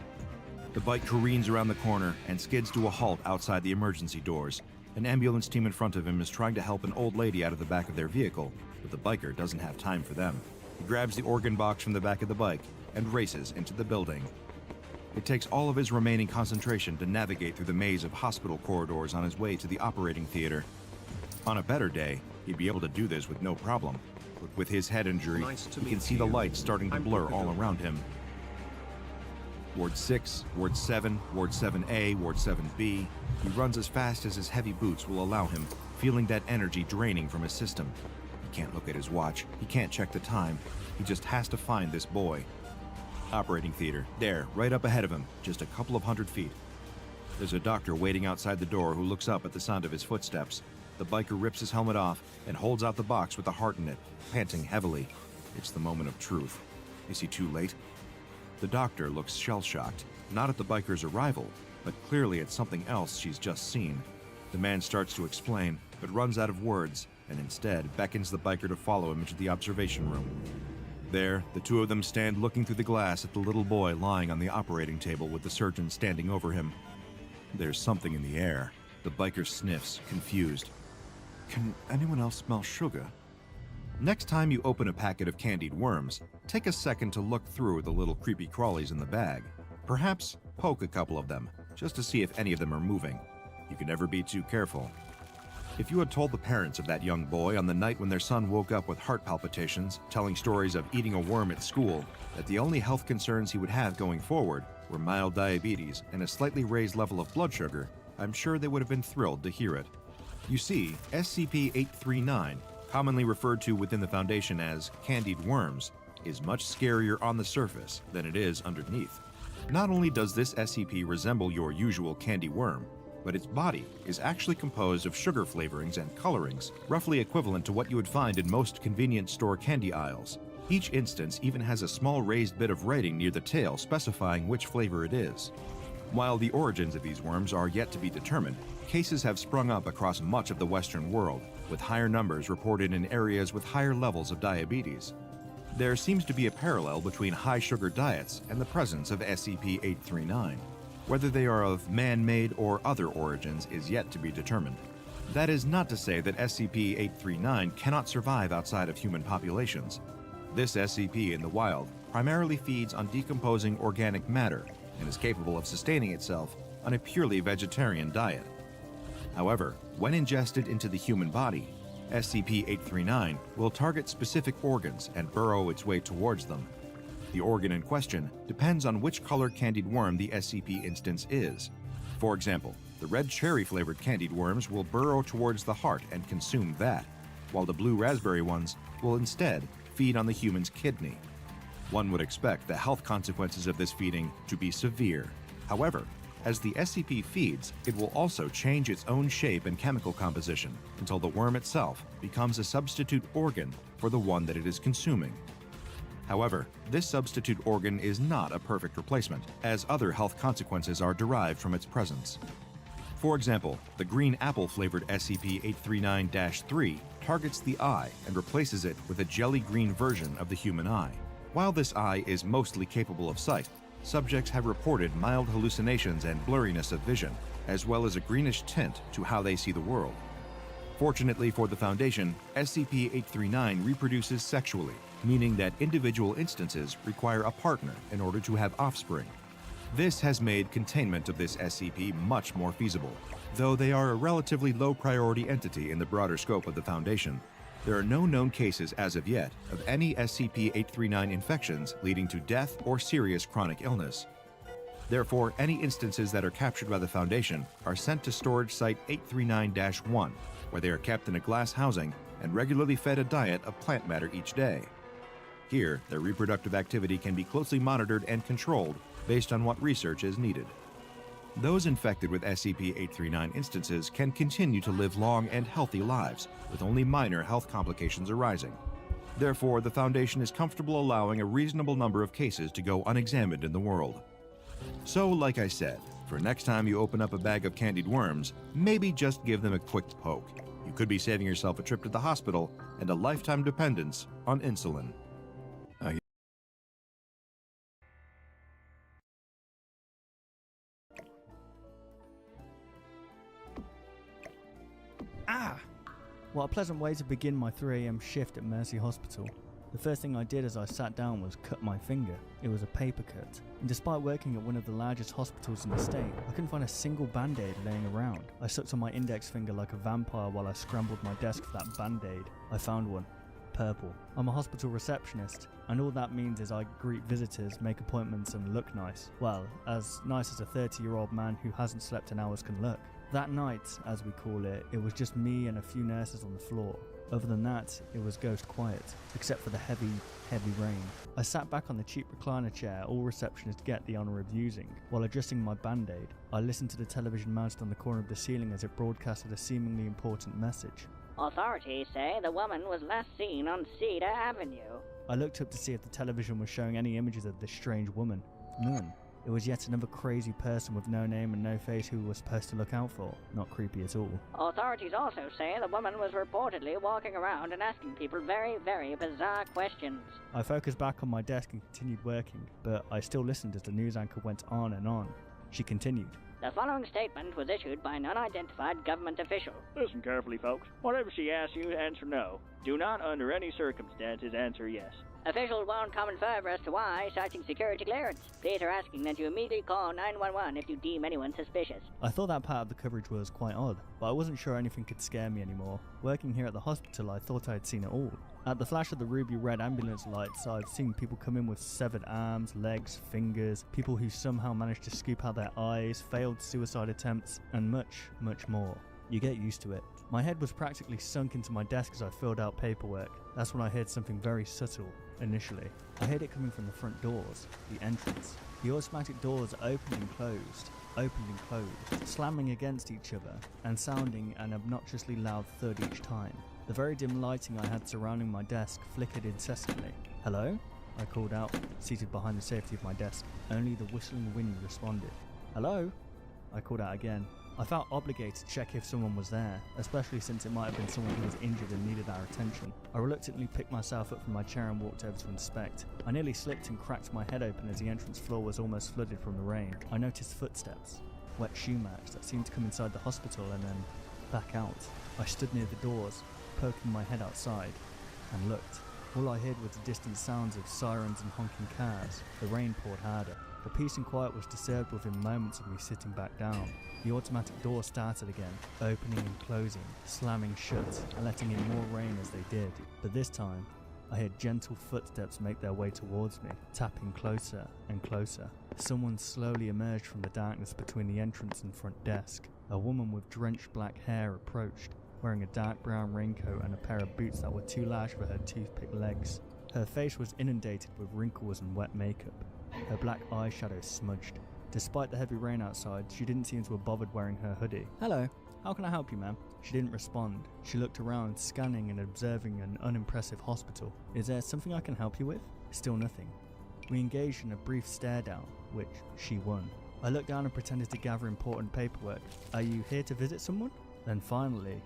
The bike careens around the corner and skids to a halt outside the emergency doors. An ambulance team in front of him is trying to help an old lady out of the back of their vehicle, but the biker doesn't have time for them. He grabs the organ box from the back of the bike and races into the building. It takes all of his remaining concentration to navigate through the maze of hospital corridors on his way to the operating theater. On a better day, he'd be able to do this with no problem. But with his head injury, he can see the lights starting to blur all around him. Ward 6, Ward 7, Ward 7A, Ward 7B. He runs as fast as his heavy boots will allow him, feeling that energy draining from his system. He can't look at his watch. He can't check the time. He just has to find this boy. Operating theater, there, right up ahead of him, just a couple of 100 feet. There's a doctor waiting outside the door who looks up at the sound of his footsteps. The biker rips his helmet off and holds out the box with the heart in it, panting heavily. It's the moment of truth. Is he too late? The doctor looks shell-shocked, not at the biker's arrival, but clearly at something else she's just seen. The man starts to explain, but runs out of words, and instead beckons the biker to follow him into the observation room. There, the two of them stand looking through the glass at the little boy lying on the operating table with the surgeon standing over him. There's something in the air. The biker sniffs, confused. Can anyone else smell sugar? Next time you open a packet of candied worms, take a second to look through the little creepy crawlies in the bag. Perhaps poke a couple of them, just to see if any of them are moving. You can never be too careful. If you had told the parents of that young boy on the night when their son woke up with heart palpitations, telling stories of eating a worm at school, that the only health concerns he would have going forward were mild diabetes and a slightly raised level of blood sugar, I'm sure they would have been thrilled to hear it. You see, SCP-839, commonly referred to within the Foundation as candied worms, is much scarier on the surface than it is underneath. Not only does this SCP resemble your usual candy worm, but its body is actually composed of sugar flavorings and colorings, roughly equivalent to what you would find in most convenience store candy aisles. Each instance even has a small raised bit of writing near the tail specifying which flavor it is. While the origins of these worms are yet to be determined, cases have sprung up across much of the Western world, with higher numbers reported in areas with higher levels of diabetes. There seems to be a parallel between high-sugar diets and the presence of SCP-839. Whether they are of man-made or other origins is yet to be determined. That is not to say that SCP-839 cannot survive outside of human populations. This SCP in the wild primarily feeds on decomposing organic matter and is capable of sustaining itself on a purely vegetarian diet. However, when ingested into the human body, SCP-839 will target specific organs and burrow its way towards them. The organ in question depends on which color candied worm the SCP instance is. For example, the red cherry-flavored candied worms will burrow towards the heart and consume that, while the blue raspberry ones will instead feed on the human's kidney. One would expect the health consequences of this feeding to be severe. However, as the SCP feeds, it will also change its own shape and chemical composition until the worm itself becomes a substitute organ for the one that it is consuming. However, this substitute organ is not a perfect replacement, as other health consequences are derived from its presence. For example, the green apple-flavored SCP-839-3 targets the eye and replaces it with a jelly-green version of the human eye. While this eye is mostly capable of sight, subjects have reported mild hallucinations and blurriness of vision, as well as a greenish tint to how they see the world. Fortunately for the Foundation, SCP-839 reproduces sexually, meaning that individual instances require a partner in order to have offspring. This has made containment of this SCP much more feasible. Though they are a relatively low-priority entity in the broader scope of the Foundation, there are no known cases as of yet of any SCP-839 infections leading to death or serious chronic illness. Therefore, any instances that are captured by the Foundation are sent to storage site 839-1, where they are kept in a glass housing and regularly fed a diet of plant matter each day. Here, their reproductive activity can be closely monitored and controlled based on what research is needed. Those infected with SCP-839 instances can continue to live long and healthy lives, with only minor health complications arising. Therefore, the Foundation is comfortable allowing a reasonable number of cases to go unexamined in the world. So, like I said, for next time you open up a bag of candied worms, maybe just give them a quick poke. You could be saving yourself a trip to the hospital and a lifetime dependence on insulin. What a pleasant way to begin my 3 AM shift at Mercy Hospital. The first thing I did as I sat down was cut my finger. It was a paper cut. And despite working at one of the largest hospitals in the state, I couldn't find a single band-aid laying around. I sucked on my index finger like a vampire while I scrambled my desk for that band-aid. I found one. Purple. I'm a hospital receptionist, and all that means is I greet visitors, make appointments, and look nice. Well, as nice as a 30-year-old man who hasn't slept in hours can look. That night, as we call it, it was just me and a few nurses on the floor. Other than that, it was ghost quiet, except for the heavy rain. I sat back on the cheap recliner chair all receptionists get the honour of using. While adjusting my band-aid, I listened to the television mounted on the corner of the ceiling as it broadcasted a seemingly important message. Authorities say the woman was last seen on Cedar Avenue. I looked up to see if the television was showing any images of this strange woman. None. It was yet another crazy person with no name and no face who we were supposed to look out for. Not creepy at all. Authorities also say the woman was reportedly walking around and asking people very, very bizarre questions. I focused back on my desk and continued working, but I still listened as the news anchor went on and on. She continued. The following statement was issued by an unidentified government official. Listen carefully, folks. Whatever she asks you, answer no. Do not, under any circumstances, answer yes. Officials won't comment further as to why, citing security clearance. These are asking that you immediately call 911 if you deem anyone suspicious. I thought that part of the coverage was quite odd, but I wasn't sure anything could scare me anymore. Working here at the hospital, I thought I'd seen it all. At the flash of the ruby red ambulance lights, I've seen people come in with severed arms, legs, fingers, people who somehow managed to scoop out their eyes, failed suicide attempts, and much, much more. You get used to it. My head was practically sunk into my desk as I filled out paperwork. That's when I heard something very subtle, initially. I heard it coming from the front doors, the entrance. The automatic doors opened and closed, slamming against each other, and sounding an obnoxiously loud thud each time. The very dim lighting I had surrounding my desk flickered incessantly. Hello? I called out, seated behind the safety of my desk. Only the whistling wind responded. Hello? I called out again. I felt obligated to check if someone was there, especially since it might have been someone who was injured and needed our attention. I reluctantly picked myself up from my chair and walked over to inspect. I nearly slipped and cracked my head open as the entrance floor was almost flooded from the rain. I noticed footsteps, wet shoe marks that seemed to come inside the hospital and then back out. I stood near the doors, poking my head outside, and looked. All I heard was the distant sounds of sirens and honking cars. The rain poured harder. The peace and quiet was disturbed within moments of me sitting back down. The automatic door started again, opening and closing, slamming shut, and letting in more rain as they did. But this time, I heard gentle footsteps make their way towards me, tapping closer and closer. Someone slowly emerged from the darkness between the entrance and front desk. A woman with drenched black hair approached, wearing a dark brown raincoat and a pair of boots that were too large for her toothpick legs. Her face was inundated with wrinkles and wet makeup, her black eyeshadow smudged. Despite the heavy rain outside, she didn't seem to have bothered wearing her hoodie. "Hello, how can I help you, ma'am?" She didn't respond. She looked around, scanning and observing an unimpressive hospital. "Is there something I can help you with?" Still nothing. We engaged in a brief stare down, which she won. I looked down and pretended to gather important paperwork. "Are you here to visit someone?" Then finally,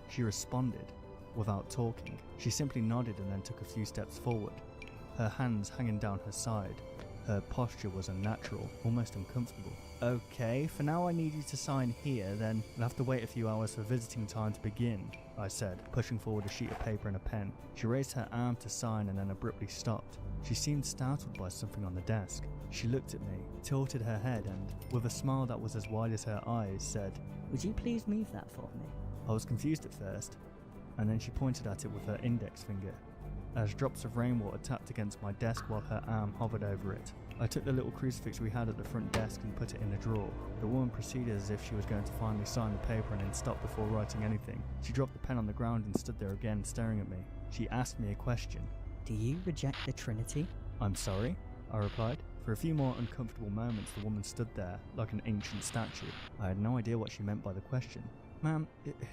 she responded, without talking. She simply nodded and then took a few steps forward, her hands hanging down her side. Her posture was unnatural, almost uncomfortable. "Okay, for now I need you to sign here, then we'll have to wait a few hours for visiting time to begin," I said, pushing forward a sheet of paper and a pen. She raised her arm to sign and then abruptly stopped. She seemed startled by something on the desk. She looked at me, tilted her head and, with a smile that was as wide as her eyes, said, "Would you please move that for me?" I was confused at first, and then she pointed at it with her index finger, as drops of rainwater tapped against my desk while her arm hovered over it. I took the little crucifix we had at the front desk and put it in the drawer. The woman proceeded as if she was going to finally sign the paper and then stop before writing anything. She dropped the pen on the ground and stood there again, staring at me. She asked me a question. "Do you reject the Trinity?" "I'm sorry?" I replied. For a few more uncomfortable moments, the woman stood there, like an ancient statue. I had no idea what she meant by the question. "Ma'am,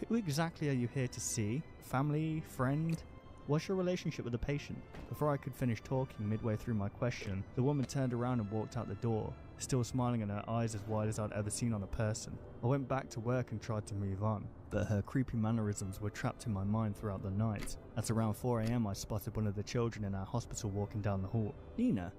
who exactly are you here to see? Family? Friend? What's your relationship with the patient?" Before I could finish talking midway through my question, the woman turned around and walked out the door, still smiling and her eyes as wide as I'd ever seen on a person. I went back to work and tried to move on, but her creepy mannerisms were trapped in my mind throughout the night. At around 4 a.m. I spotted one of the children in our hospital walking down the hall. "Nina,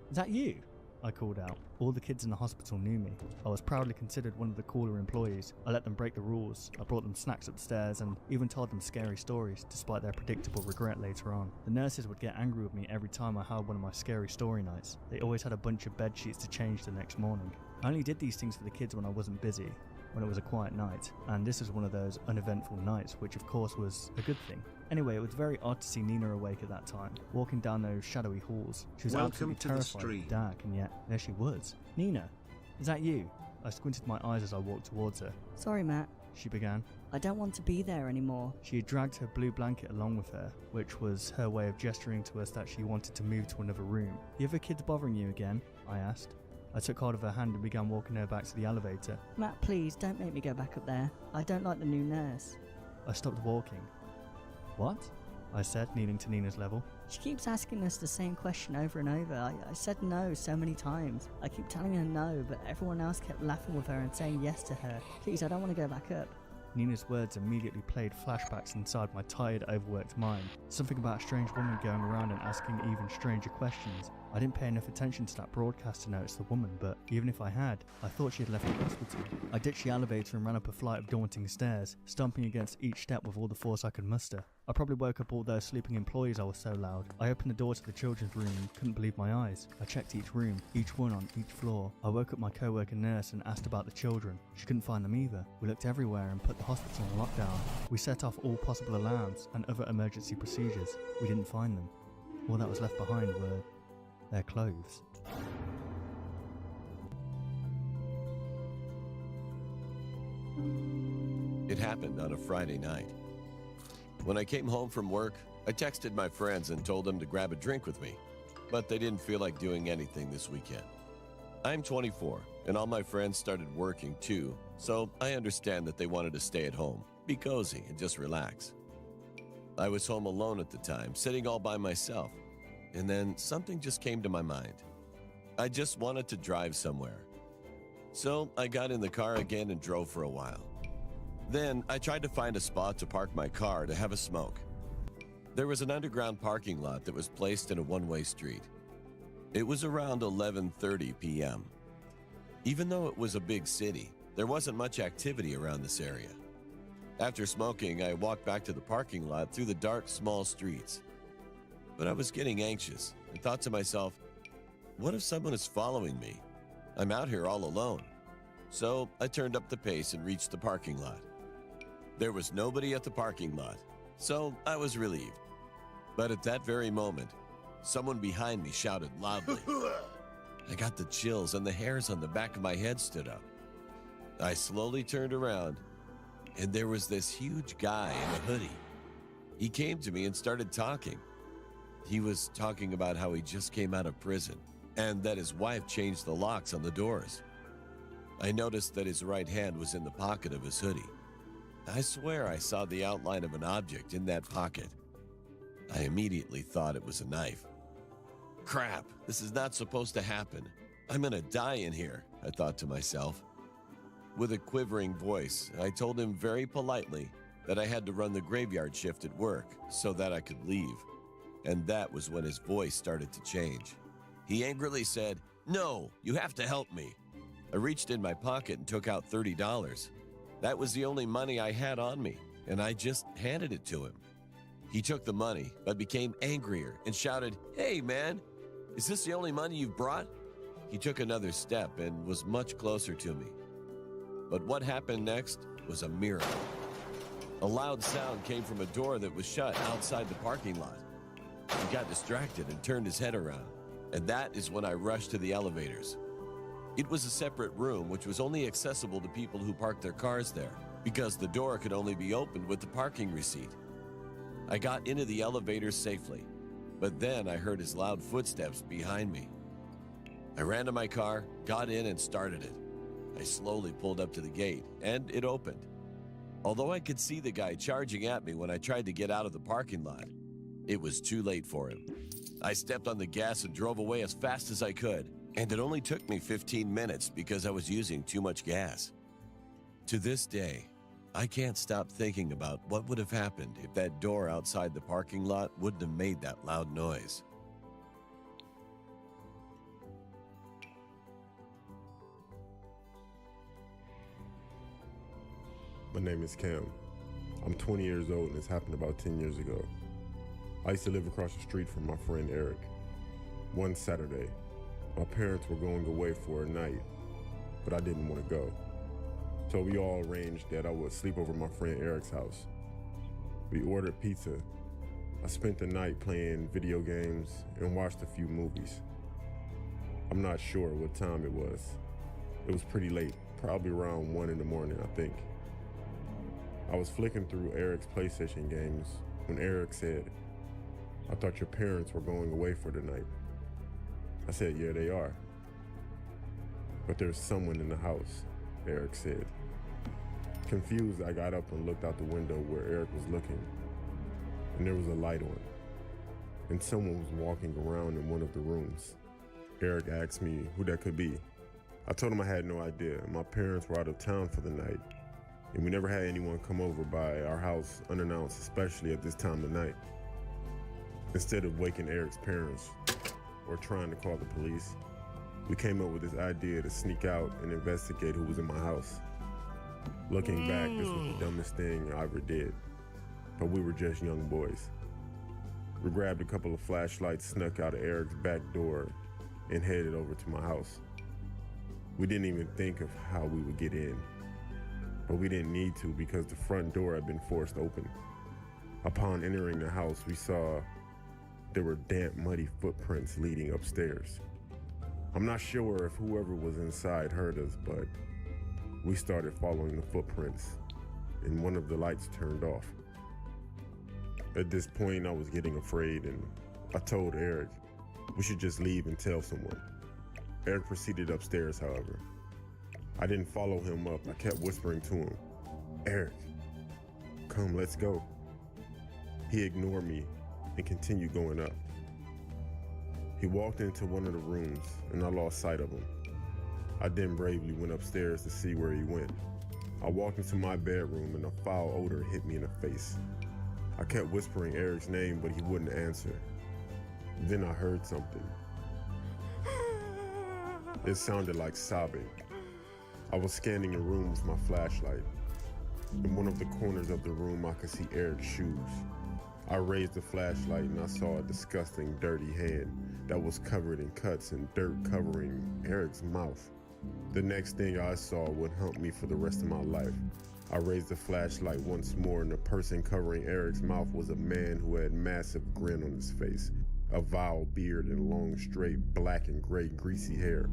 is that you?" I called out. All the kids in the hospital knew me. I was proudly considered one of the cooler employees. I let them break the rules. I brought them snacks upstairs and even told them scary stories, despite their predictable regret later on. The nurses would get angry with me every time I held one of my scary story nights. They always had a bunch of bed sheets to change the next morning. I only did these things for the kids when I wasn't busy, when it was a quiet night, and this was one of those uneventful nights, which of course was a good thing. Anyway, it was very odd to see Nina awake at that time, walking down those shadowy halls. She was absolutely terrified in the dark, and yet there she was. "Nina, is that you?" I squinted my eyes as I walked towards her. "Sorry, Matt. She began. I don't want to be there anymore." She had dragged her blue blanket along with her, which was her way of gesturing to us that she wanted to move to another room. "The other kids bothering you again?" I asked. I took hold of her hand and began walking her back to the elevator. "Matt, please don't make me go back up there. I don't like the new nurse." I stopped walking. "What?" I said, kneeling to Nina's level. "She keeps asking us the same question over and over. I said no so many times. I keep telling her no, but everyone else kept laughing with her and saying yes to her. Please, I don't want to go back up." Nina's words immediately played flashbacks inside my tired, overworked mind. Something about a strange woman going around and asking even stranger questions. I didn't pay enough attention to that broadcast to notice the woman, but even if I had, I thought she had left the hospital. I ditched the elevator and ran up a flight of daunting stairs, stomping against each step with all the force I could muster. I probably woke up all those sleeping employees. I was so loud. I opened the door to the children's room and couldn't believe my eyes. I checked each room, each one on each floor. I woke up my co-worker nurse and asked about the children. She couldn't find them either. We looked everywhere and put the hospital on lockdown. We set off all possible alarms and other emergency procedures. We didn't find them. All that was left behind were their clothes. It happened on a Friday night. When I came home from work, I texted my friends and told them to grab a drink with me, but they didn't feel like doing anything this weekend. I'm 24, and all my friends started working too, so I understand that they wanted to stay at home, be cozy, and just relax. I was home alone at the time, sitting all by myself, and then something just came to my mind. I just wanted to drive somewhere. So I got in the car again and drove for a while. Then I tried to find a spot to park my car to have a smoke. There was an underground parking lot that was placed in a one-way street. It was around 11:30 p.m. Even though it was a big city, there wasn't much activity around this area. After smoking, I walked back to the parking lot through the dark, small streets. But I was getting anxious and thought to myself, what if someone is following me? I'm out here all alone. So I turned up the pace and reached the parking lot. There was nobody at the parking lot, so I was relieved. But at that very moment, someone behind me shouted loudly. I got the chills and the hairs on the back of my head stood up. I slowly turned around, and there was this huge guy in a hoodie. He came to me and started talking. He was talking about how he just came out of prison and that his wife changed the locks on the doors. I noticed that his right hand was in the pocket of his hoodie. I swear I saw the outline of an object in that pocket. I immediately thought it was a knife. Crap, this is not supposed to happen. I'm gonna die in here, I thought to myself. With a quivering voice, I told him very politely that I had to run the graveyard shift at work so that I could leave. And that was when his voice started to change. He angrily said, "No, you have to help me." I reached in my pocket and took out $30. That was the only money I had on me, and I just handed it to him. He took the money, but became angrier and shouted, "Hey, man, is this the only money you've brought?" He took another step and was much closer to me. But what happened next was a miracle. A loud sound came from a door that was shut outside the parking lot. He got distracted and turned his head around, and that is when I rushed to the elevators. It was a separate room which was only accessible to people who parked their cars there, because the door could only be opened with the parking receipt. I got into the elevator safely, but then I heard his loud footsteps behind me. I ran to my car, got in, and started it. I slowly pulled up to the gate, and it opened. Although I could see the guy charging at me when I tried to get out of the parking lot, it was too late for him. I stepped on the gas and drove away as fast as I could, and it only took me 15 minutes because I was using too much gas. To this day, I can't stop thinking about what would have happened if that door outside the parking lot wouldn't have made that loud noise. My name is Cam. I'm 20 years old and this happened about 10 years ago. I used to live across the street from my friend Eric. One Saturday, my parents were going away for a night, but I didn't want to go. So we all arranged that I would sleep over at my friend Eric's house. We ordered pizza. I spent the night playing video games and watched a few movies. I'm not sure what time it was. It was pretty late, probably around 1 in the morning, I think. I was flicking through Eric's PlayStation games when Eric said, "I thought your parents were going away for the night." I said, "Yeah, they are." "But there's someone in the house," Eric said. Confused, I got up and looked out the window where Eric was looking, and there was a light on, and someone was walking around in one of the rooms. Eric asked me who that could be. I told him I had no idea. My parents were out of town for the night, and we never had anyone come over by our house unannounced, especially at this time of night. Instead of waking Eric's parents or trying to call the police, we came up with this idea to sneak out and investigate who was in my house. Looking back, this was the dumbest thing I ever did, but we were just young boys. We grabbed a couple of flashlights, snuck out of Eric's back door, and headed over to my house. We didn't even think of how we would get in, but we didn't need to because the front door had been forced open. Upon entering the house, we saw there were damp, muddy footprints leading upstairs. I'm not sure if whoever was inside heard us, but we started following the footprints, and one of the lights turned off. At this point, I was getting afraid, and I told Eric we should just leave and tell someone. Eric proceeded upstairs, however. I didn't follow him up. I kept whispering to him, "Eric, come, let's go." He ignored me and continued going up. He walked into one of the rooms, and I lost sight of him. I then bravely went upstairs to see where he went. I walked into my bedroom and a foul odor hit me in the face. I kept whispering Eric's name, but he wouldn't answer. Then I heard something. It sounded like sobbing. I was scanning the room with my flashlight. In one of the corners of the room, I could see Eric's shoes. I raised the flashlight and I saw a disgusting, dirty hand that was covered in cuts and dirt covering Eric's mouth. The next thing I saw would haunt me for the rest of my life. I raised the flashlight once more and the person covering Eric's mouth was a man who had a massive grin on his face, a vile beard and long, straight, black and gray, greasy hair.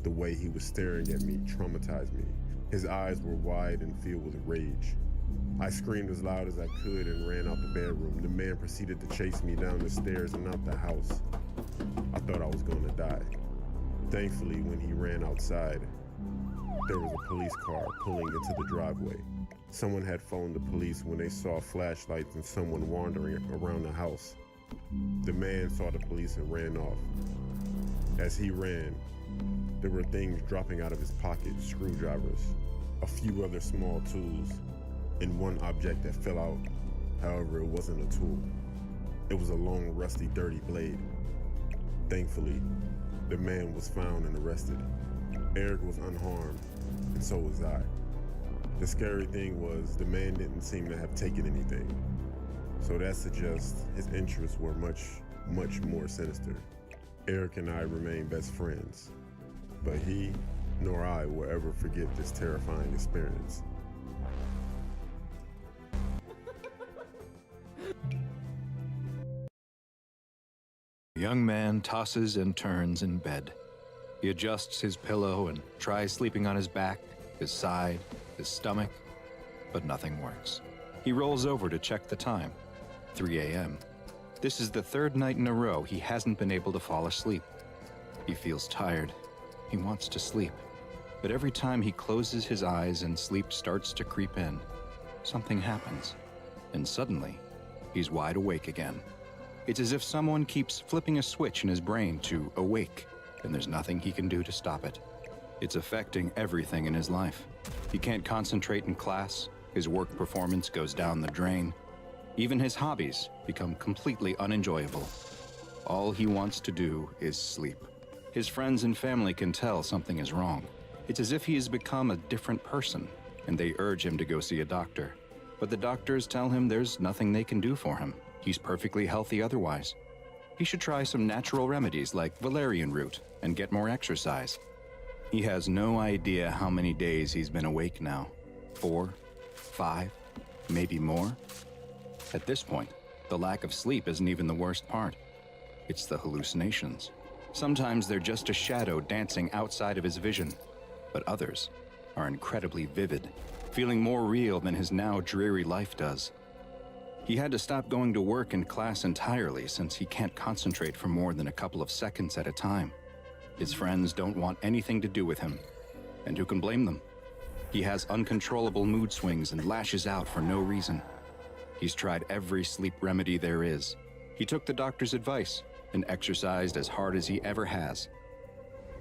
The way he was staring at me traumatized me. His eyes were wide and filled with rage. I screamed as loud as I could and ran out the bedroom. The man proceeded to chase me down the stairs and out the house. I thought I was going to die. Thankfully, when he ran outside, there was a police car pulling into the driveway. Someone had phoned the police when they saw flashlights and someone wandering around the house. The man saw the police and ran off. As he ran, there were things dropping out of his pocket, screwdrivers, a few other small tools, and one object that fell out. However, it wasn't a tool. It was a long, rusty, dirty blade. Thankfully, the man was found and arrested. Eric was unharmed, and so was I. The scary thing was, the man didn't seem to have taken anything. So that suggests his interests were much, much more sinister. Eric and I remain best friends, but he nor I will ever forget this terrifying experience. The young man tosses and turns in bed. He adjusts his pillow and tries sleeping on his back, his side, his stomach, but nothing works. He rolls over to check the time, 3 a.m. This is the third night in a row he hasn't been able to fall asleep. He feels tired. He wants to sleep. But every time he closes his eyes and sleep starts to creep in, something happens. And suddenly, he's wide awake again. It's as if someone keeps flipping a switch in his brain to awake, and there's nothing he can do to stop it. It's affecting everything in his life. He can't concentrate in class, his work performance goes down the drain. Even his hobbies become completely unenjoyable. All he wants to do is sleep. His friends and family can tell something is wrong. It's as if he has become a different person, and they urge him to go see a doctor. But the doctors tell him there's nothing they can do for him. He's perfectly healthy otherwise. He should try some natural remedies like valerian root and get more exercise. He has no idea how many days he's been awake now. 4, 5, maybe more. At this point, the lack of sleep isn't even the worst part. It's the hallucinations. Sometimes they're just a shadow dancing outside of his vision, but others are incredibly vivid, feeling more real than his now dreary life does. He had to stop going to work and class entirely since he can't concentrate for more than a couple of seconds at a time. His friends don't want anything to do with him, and who can blame them? He has uncontrollable mood swings and lashes out for no reason. He's tried every sleep remedy there is. He took the doctor's advice and exercised as hard as he ever has.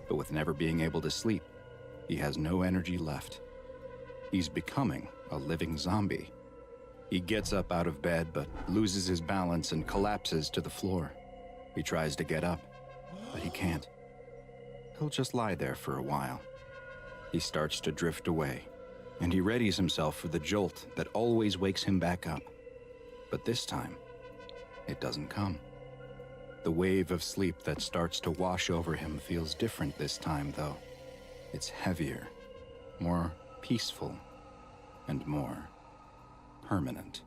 But with never being able to sleep, he has no energy left. He's becoming a living zombie. He gets up out of bed but loses his balance and collapses to the floor. He tries to get up, but he can't. He'll just lie there for a while. He starts to drift away, and he readies himself for the jolt that always wakes him back up. But this time, it doesn't come. The wave of sleep that starts to wash over him feels different this time, though. It's heavier, more peaceful, and more permanent.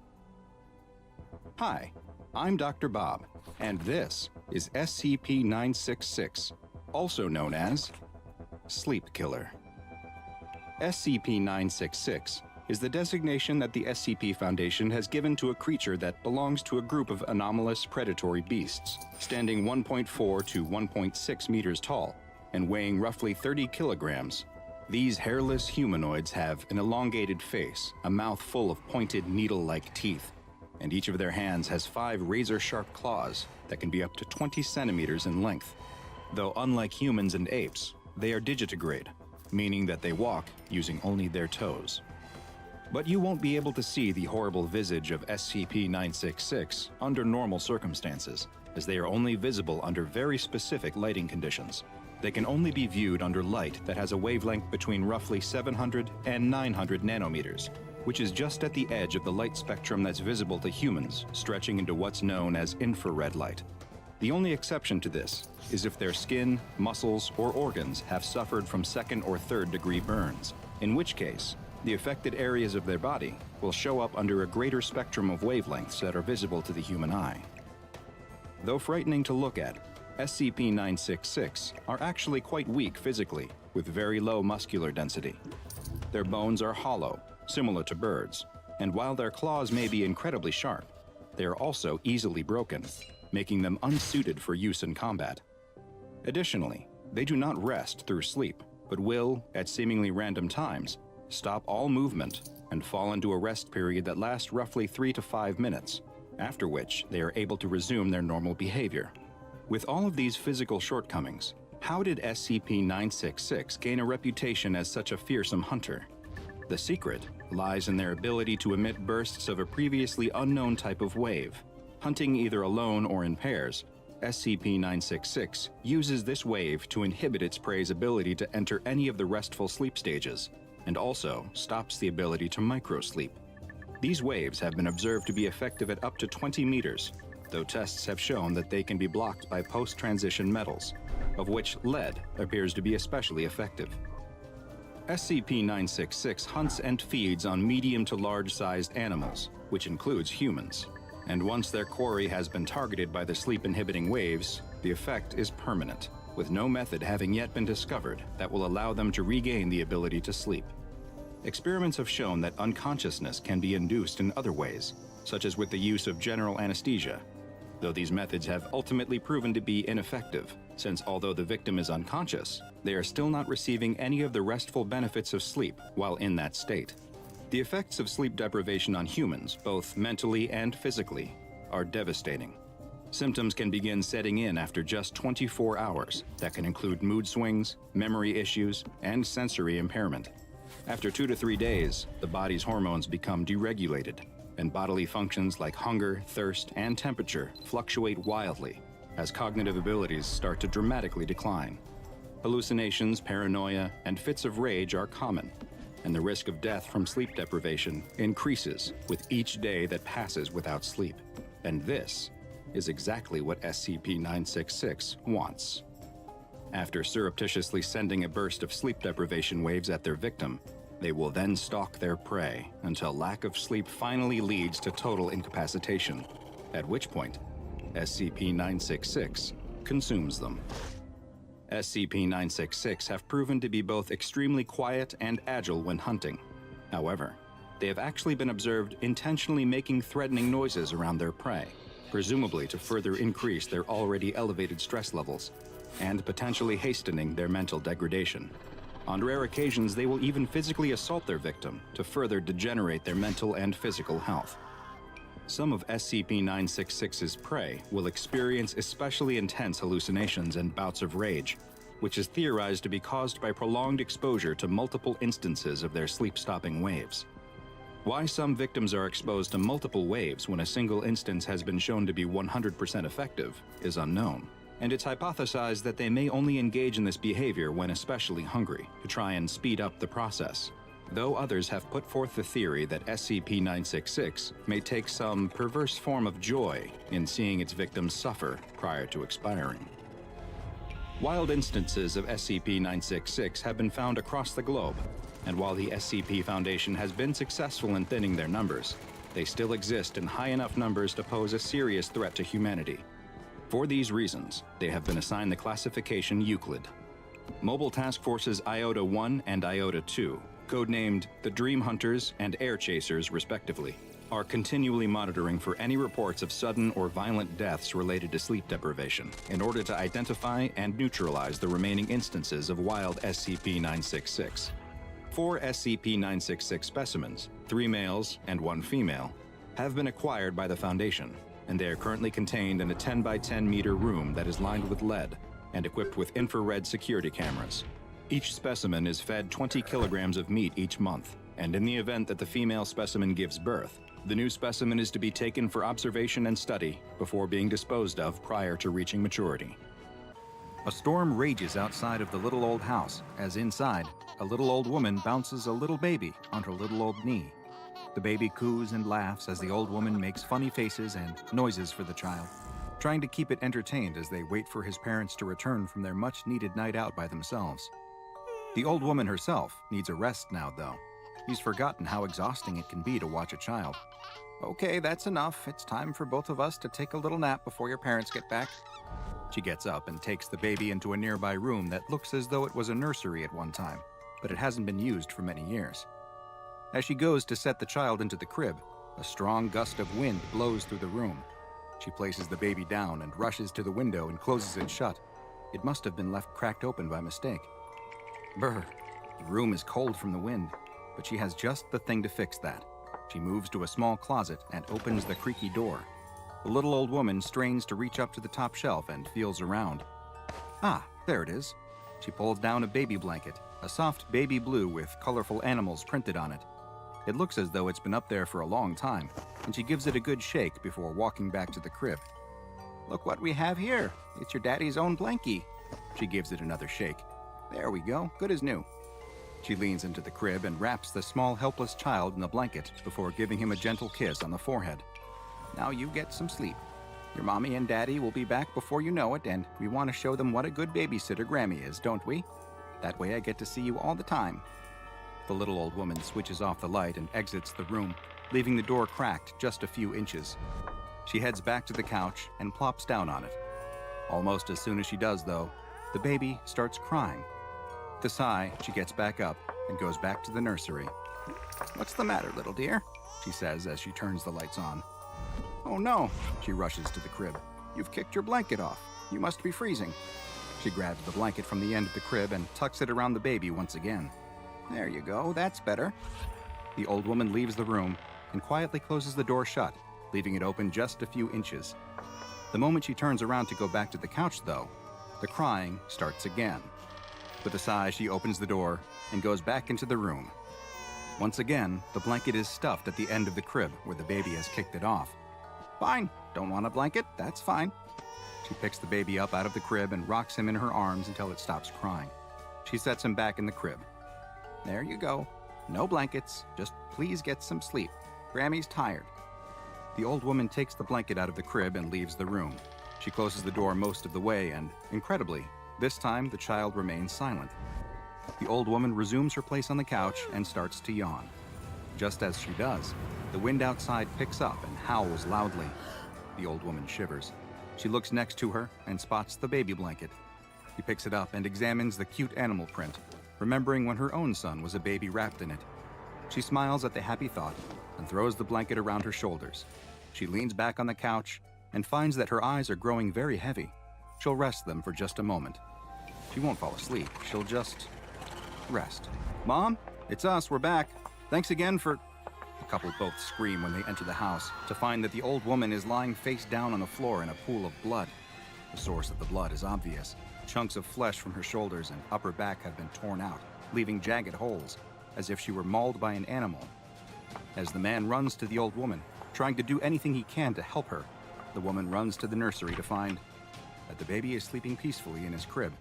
Hi, I'm Dr. Bob, and this is SCP-966, also known as Sleep Killer. SCP-966 is the designation that the SCP Foundation has given to a creature that belongs to a group of anomalous predatory beasts, standing 1.4 to 1.6 meters tall and weighing roughly 30 kilograms. These hairless humanoids have an elongated face, a mouth full of pointed needle-like teeth, and each of their hands has 5 razor-sharp claws that can be up to 20 centimeters in length. Though unlike humans and apes, they are digitigrade, meaning that they walk using only their toes. But you won't be able to see the horrible visage of SCP-966 under normal circumstances, as they are only visible under very specific lighting conditions. They can only be viewed under light that has a wavelength between roughly 700 and 900 nanometers, which is just at the edge of the light spectrum that's visible to humans, stretching into what's known as infrared light. The only exception to this is if their skin, muscles, or organs have suffered from second or third degree burns, in which case, the affected areas of their body will show up under a greater spectrum of wavelengths that are visible to the human eye. Though frightening to look at, SCP-966 are actually quite weak physically, with very low muscular density. Their bones are hollow, similar to birds, and while their claws may be incredibly sharp, they are also easily broken, making them unsuited for use in combat. Additionally, they do not rest through sleep, but will, at seemingly random times, stop all movement and fall into a rest period that lasts roughly 3 to 5 minutes, after which they are able to resume their normal behavior. With all of these physical shortcomings, how did SCP-966 gain a reputation as such a fearsome hunter? The secret lies in their ability to emit bursts of a previously unknown type of wave. Hunting either alone or in pairs, SCP-966 uses this wave to inhibit its prey's ability to enter any of the restful sleep stages, and also stops the ability to microsleep. These waves have been observed to be effective at up to 20 meters, though tests have shown that they can be blocked by post-transition metals, of which lead appears to be especially effective. SCP-966 hunts and feeds on medium to large-sized animals, which includes humans. And once their quarry has been targeted by the sleep-inhibiting waves, the effect is permanent, with no method having yet been discovered that will allow them to regain the ability to sleep. Experiments have shown that unconsciousness can be induced in other ways, such as with the use of general anesthesia, though these methods have ultimately proven to be ineffective, since although the victim is unconscious, they are still not receiving any of the restful benefits of sleep while in that state. The effects of sleep deprivation on humans, both mentally and physically, are devastating. Symptoms can begin setting in after just 24 hours that can include mood swings, memory issues, and sensory impairment. After 2 to 3 days, the body's hormones become deregulated, and bodily functions like hunger, thirst, and temperature fluctuate wildly as cognitive abilities start to dramatically decline. Hallucinations, paranoia, and fits of rage are common, and the risk of death from sleep deprivation increases with each day that passes without sleep. And this is exactly what SCP-966 wants. After surreptitiously sending a burst of sleep deprivation waves at their victim, they will then stalk their prey until lack of sleep finally leads to total incapacitation, at which point SCP-966 consumes them. SCP-966 have proven to be both extremely quiet and agile when hunting. However, they have actually been observed intentionally making threatening noises around their prey, presumably to further increase their already elevated stress levels, and potentially hastening their mental degradation. On rare occasions, they will even physically assault their victim to further degenerate their mental and physical health. Some of SCP-966's prey will experience especially intense hallucinations and bouts of rage, which is theorized to be caused by prolonged exposure to multiple instances of their sleep-stopping waves. Why some victims are exposed to multiple waves when a single instance has been shown to be 100% effective is unknown, and it's hypothesized that they may only engage in this behavior when especially hungry, to try and speed up the process, though others have put forth the theory that SCP-966 may take some perverse form of joy in seeing its victims suffer prior to expiring. Wild instances of SCP-966 have been found across the globe, and while the SCP Foundation has been successful in thinning their numbers, they still exist in high enough numbers to pose a serious threat to humanity. For these reasons, they have been assigned the classification Euclid. Mobile Task Forces Iota-1 and Iota-2, codenamed the Dream Hunters and Air Chasers respectively, are continually monitoring for any reports of sudden or violent deaths related to sleep deprivation in order to identify and neutralize the remaining instances of wild SCP-966. 4 SCP-966 specimens, 3 males and 1 female, have been acquired by the Foundation, and they are currently contained in a 10 by 10 meter room that is lined with lead and equipped with infrared security cameras. Each specimen is fed 20 kilograms of meat each month, and in the event that the female specimen gives birth, the new specimen is to be taken for observation and study before being disposed of prior to reaching maturity. A storm rages outside of the little old house, as inside, a little old woman bounces a little baby on her little old knee. The baby coos and laughs as the old woman makes funny faces and noises for the child, trying to keep it entertained as they wait for his parents to return from their much-needed night out by themselves. The old woman herself needs a rest now, though. She's forgotten how exhausting it can be to watch a child. Okay, that's enough. It's time for both of us to take a little nap before your parents get back. She gets up and takes the baby into a nearby room that looks as though it was a nursery at one time, but it hasn't been used for many years. As she goes to set the child into the crib, a strong gust of wind blows through the room. She places the baby down and rushes to the window and closes it shut. It must have been left cracked open by mistake. Brr, the room is cold from the wind, but she has just the thing to fix that. She moves to a small closet and opens the creaky door. The little old woman strains to reach up to the top shelf and feels around. Ah, there it is. She pulls down a baby blanket, a soft baby blue with colorful animals printed on it. It looks as though it's been up there for a long time, and she gives it a good shake before walking back to the crib. Look what we have here. It's your daddy's own blankie. She gives it another shake. There we go, good as new. She leans into the crib and wraps the small helpless child in the blanket before giving him a gentle kiss on the forehead. Now you get some sleep. Your mommy and daddy will be back before you know it, and we want to show them what a good babysitter Grammy is, don't we? That way I get to see you all the time. The little old woman switches off the light and exits the room, leaving the door cracked just a few inches. She heads back to the couch and plops down on it. Almost as soon as she does, though, the baby starts crying. With a sigh, she gets back up and goes back to the nursery. What's the matter, little dear? She says as she turns the lights on. Oh no, she rushes to the crib. You've kicked your blanket off. You must be freezing. She grabs the blanket from the end of the crib and tucks it around the baby once again. There you go, that's better. The old woman leaves the room and quietly closes the door shut, leaving it open just a few inches. The moment she turns around to go back to the couch, though, the crying starts again. With a sigh, she opens the door and goes back into the room. Once again, the blanket is stuffed at the end of the crib where the baby has kicked it off. Fine, don't want a blanket? That's fine. She picks the baby up out of the crib and rocks him in her arms until it stops crying. She sets him back in the crib. There you go. No blankets, just please get some sleep. Grammy's tired. The old woman takes the blanket out of the crib and leaves the room. She closes the door most of the way and, incredibly, this time the child remains silent. The old woman resumes her place on the couch and starts to yawn. Just as she does, the wind outside picks up and howls loudly. The old woman shivers. She looks next to her and spots the baby blanket. She picks it up and examines the cute animal print, remembering when her own son was a baby wrapped in it. She smiles at the happy thought and throws the blanket around her shoulders. She leans back on the couch and finds that her eyes are growing very heavy. She'll rest them for just a moment. She won't fall asleep. She'll just rest. Mom, it's us. We're back. Thanks again for... The couple both scream when they enter the house to find that the old woman is lying face down on the floor in a pool of blood. The source of the blood is obvious. Chunks of flesh from her shoulders and upper back have been torn out, leaving jagged holes, as if she were mauled by an animal. As the man runs to the old woman, trying to do anything he can to help her, the woman runs to the nursery to find that the baby is sleeping peacefully in his crib.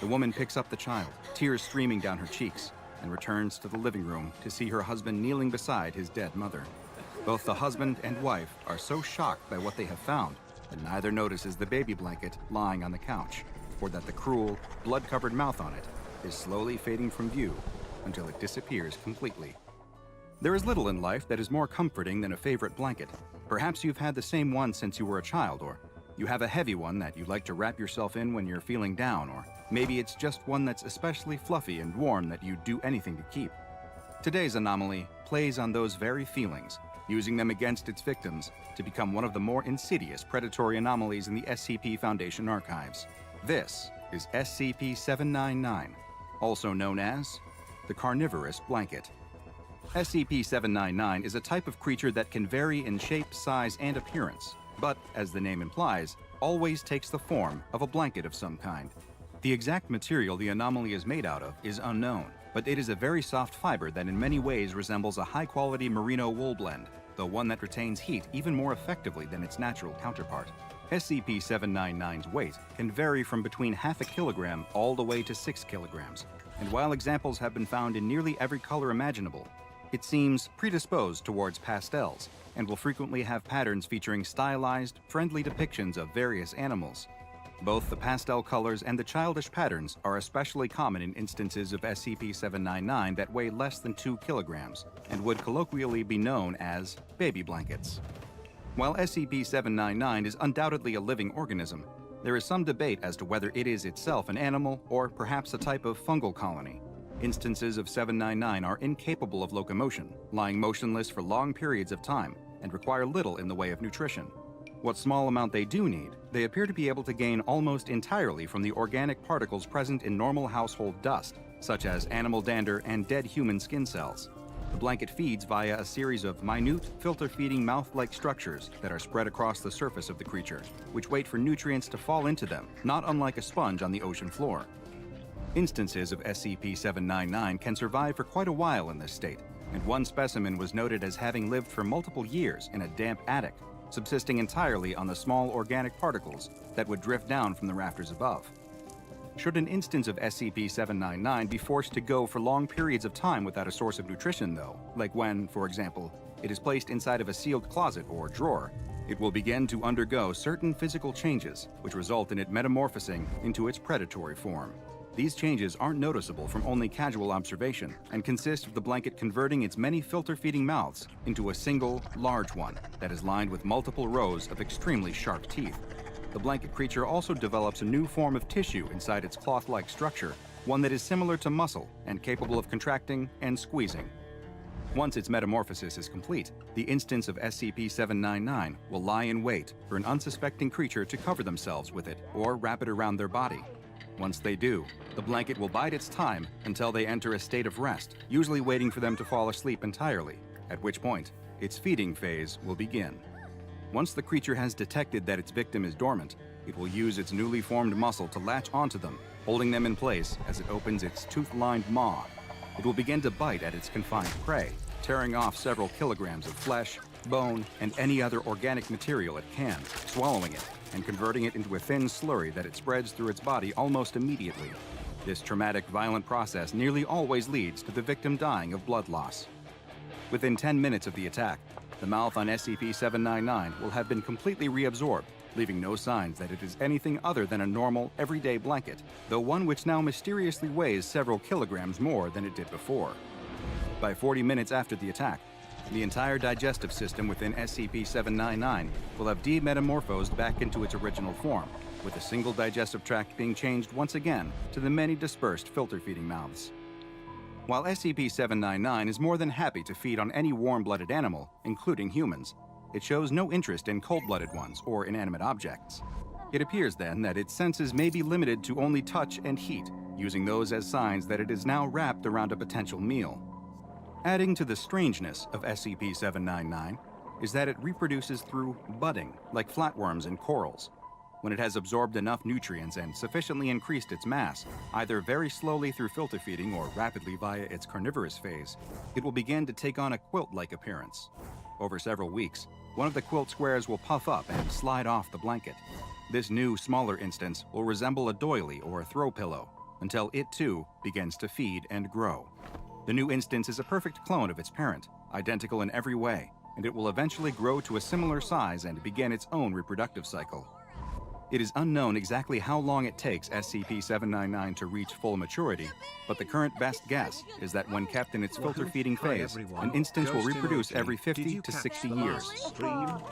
The woman picks up the child, tears streaming down her cheeks, and returns to the living room to see her husband kneeling beside his dead mother. Both the husband and wife are so shocked by what they have found that neither notices the baby blanket lying on the couch, or that the cruel, blood-covered mouth on it is slowly fading from view until it disappears completely. There is little in life that is more comforting than a favorite blanket. Perhaps you've had the same one since you were a child, or you have a heavy one that you like to wrap yourself in when you're feeling down, or maybe it's just one that's especially fluffy and warm that you'd do anything to keep. Today's anomaly plays on those very feelings, using them against its victims to become one of the more insidious predatory anomalies in the SCP Foundation archives. This is SCP-799, also known as the Carnivorous Blanket. SCP-799 is a type of creature that can vary in shape, size, and appearance, but, as the name implies, always takes the form of a blanket of some kind. The exact material the anomaly is made out of is unknown, but it is a very soft fiber that in many ways resembles a high-quality merino wool blend, though one that retains heat even more effectively than its natural counterpart. SCP-799's weight can vary from between half a kilogram all the way to 6 kilograms, and while examples have been found in nearly every color imaginable, it seems predisposed towards pastels and will frequently have patterns featuring stylized, friendly depictions of various animals. Both the pastel colors and the childish patterns are especially common in instances of SCP-799 that weigh less than 2 kilograms and would colloquially be known as baby blankets. While SCP-799 is undoubtedly a living organism, there is some debate as to whether it is itself an animal or perhaps a type of fungal colony. Instances of 799 are incapable of locomotion, lying motionless for long periods of time, and require little in the way of nutrition. What small amount they do need, they appear to be able to gain almost entirely from the organic particles present in normal household dust, such as animal dander and dead human skin cells. The blanket feeds via a series of minute, filter-feeding mouth-like structures that are spread across the surface of the creature, which wait for nutrients to fall into them, not unlike a sponge on the ocean floor. Instances of SCP-799 can survive for quite a while in this state, and one specimen was noted as having lived for multiple years in a damp attic, subsisting entirely on the small organic particles that would drift down from the rafters above. Should an instance of SCP-799 be forced to go for long periods of time without a source of nutrition, though, like when, for example, it is placed inside of a sealed closet or drawer, it will begin to undergo certain physical changes, which result in it metamorphosing into its predatory form. These changes aren't noticeable from only casual observation and consist of the blanket converting its many filter-feeding mouths into a single, large one that is lined with multiple rows of extremely sharp teeth. The blanket creature also develops a new form of tissue inside its cloth-like structure, one that is similar to muscle and capable of contracting and squeezing. Once its metamorphosis is complete, the instance of SCP-799 will lie in wait for an unsuspecting creature to cover themselves with it or wrap it around their body. Once they do, the blanket will bide its time until they enter a state of rest, usually waiting for them to fall asleep entirely, at which point its feeding phase will begin. Once the creature has detected that its victim is dormant, it will use its newly formed muscle to latch onto them, holding them in place as it opens its tooth-lined maw. It will begin to bite at its confined prey, tearing off several kilograms of flesh, bone, and any other organic material it can, swallowing it, and converting it into a thin slurry that it spreads through its body almost immediately. This traumatic, violent process nearly always leads to the victim dying of blood loss. Within 10 minutes of the attack, the mouth on SCP-799 will have been completely reabsorbed, leaving no signs that it is anything other than a normal, everyday blanket, though one which now mysteriously weighs several kilograms more than it did before. By 40 minutes after the attack, the entire digestive system within SCP-799 will have demetamorphosed back into its original form, with a single digestive tract being changed once again to the many dispersed filter-feeding mouths. While SCP-799 is more than happy to feed on any warm-blooded animal, including humans, it shows no interest in cold-blooded ones or inanimate objects. It appears then that its senses may be limited to only touch and heat, using those as signs that it is now wrapped around a potential meal. Adding to the strangeness of SCP-799 is that it reproduces through budding, like flatworms and corals. When it has absorbed enough nutrients and sufficiently increased its mass, either very slowly through filter feeding or rapidly via its carnivorous phase, it will begin to take on a quilt-like appearance. Over several weeks, one of the quilt squares will puff up and slide off the blanket. This new, smaller instance will resemble a doily or a throw pillow, until it too begins to feed and grow. The new instance is a perfect clone of its parent, identical in every way, and it will eventually grow to a similar size and begin its own reproductive cycle. It is unknown exactly how long it takes SCP-799 to reach full maturity, but the current best guess is that when kept in its filter-feeding phase, an instance will reproduce every 50 to 60 years.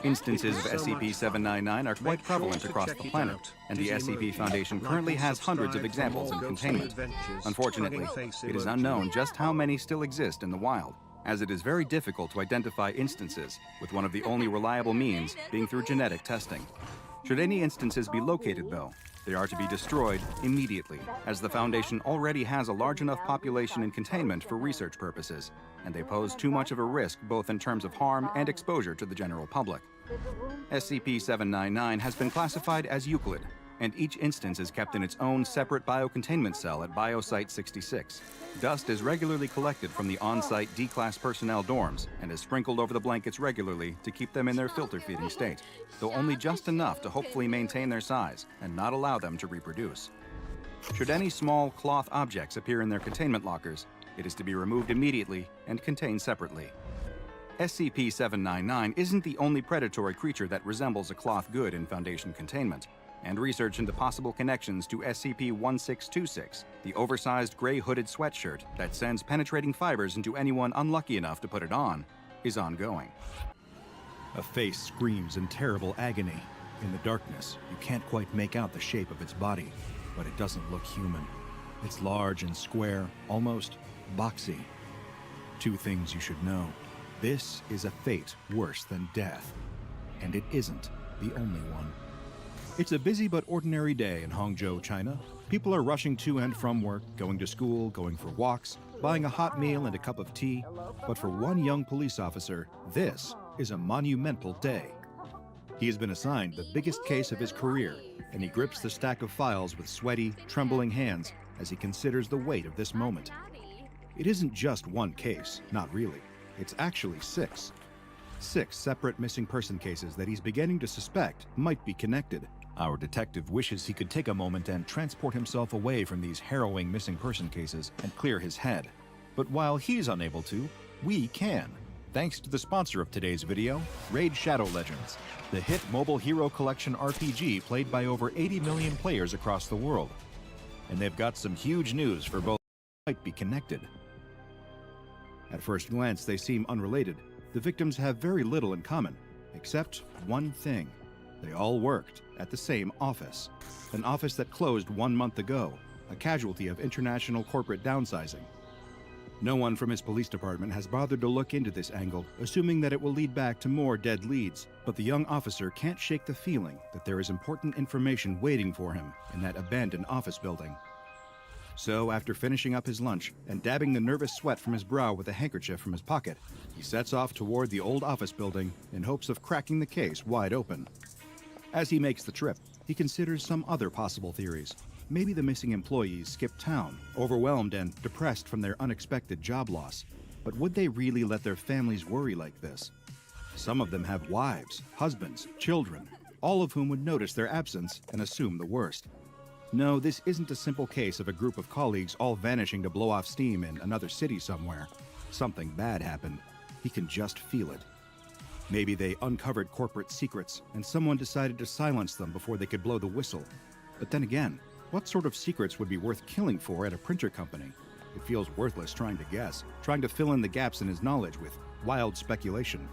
Instances of SCP-799 are quite prevalent across the planet, and the SCP Foundation currently has hundreds of examples in containment. Unfortunately, it is unknown just how many still exist in the wild, as it is very difficult to identify instances, with one of the only reliable means being through genetic testing. Should any instances be located, though, they are to be destroyed immediately, as the Foundation already has a large enough population in containment for research purposes, and they pose too much of a risk both in terms of harm and exposure to the general public. SCP-799 has been classified as Euclid, and each instance is kept in its own separate biocontainment cell at Biosite 66. Dust is regularly collected from the on-site D-class personnel dorms and is sprinkled over the blankets regularly to keep them in their filter-feeding state, though only just enough to hopefully maintain their size and not allow them to reproduce. Should any small cloth objects appear in their containment lockers, it is to be removed immediately and contained separately. SCP-799 isn't the only predatory creature that resembles a cloth good in Foundation containment, and research into possible connections to SCP-1626, the oversized gray-hooded sweatshirt that sends penetrating fibers into anyone unlucky enough to put it on, is ongoing. A face screams in terrible agony. In the darkness, you can't quite make out the shape of its body, but it doesn't look human. It's large and square, almost boxy. Two things you should know. This is a fate worse than death, and it isn't the only one. It's a busy but ordinary day in Hangzhou, China. People are rushing to and from work, going to school, going for walks, buying a hot meal and a cup of tea. But for one young police officer, this is a monumental day. He has been assigned the biggest case of his career, and he grips the stack of files with sweaty, trembling hands as he considers the weight of this moment. It isn't just one case, not really. It's actually six. 6 separate missing person cases that he's beginning to suspect might be connected. Our detective wishes he could take a moment and transport himself away from these harrowing missing person cases and clear his head. But while he's unable to, we can. Thanks to the sponsor of today's video, Raid Shadow Legends, the hit mobile hero collection RPG played by over 80 million players across the world. And they've got some huge news for both who might be connected. At first glance, they seem unrelated. The victims have very little in common, except one thing. They all worked at the same office. An office that closed 1 month ago, a casualty of international corporate downsizing. No one from his police department has bothered to look into this angle, assuming that it will lead back to more dead leads. But the young officer can't shake the feeling that there is important information waiting for him in that abandoned office building. So, after finishing up his lunch and dabbing the nervous sweat from his brow with a handkerchief from his pocket, he sets off toward the old office building in hopes of cracking the case wide open. As he makes the trip, he considers some other possible theories. Maybe the missing employees skipped town, overwhelmed and depressed from their unexpected job loss. But would they really let their families worry like this? Some of them have wives, husbands, children, all of whom would notice their absence and assume the worst. No, this isn't a simple case of a group of colleagues all vanishing to blow off steam in another city somewhere. Something bad happened. He can just feel it. Maybe they uncovered corporate secrets, and someone decided to silence them before they could blow the whistle. But then again, what sort of secrets would be worth killing for at a printer company? It feels worthless trying to guess, trying to fill in the gaps in his knowledge with wild speculation.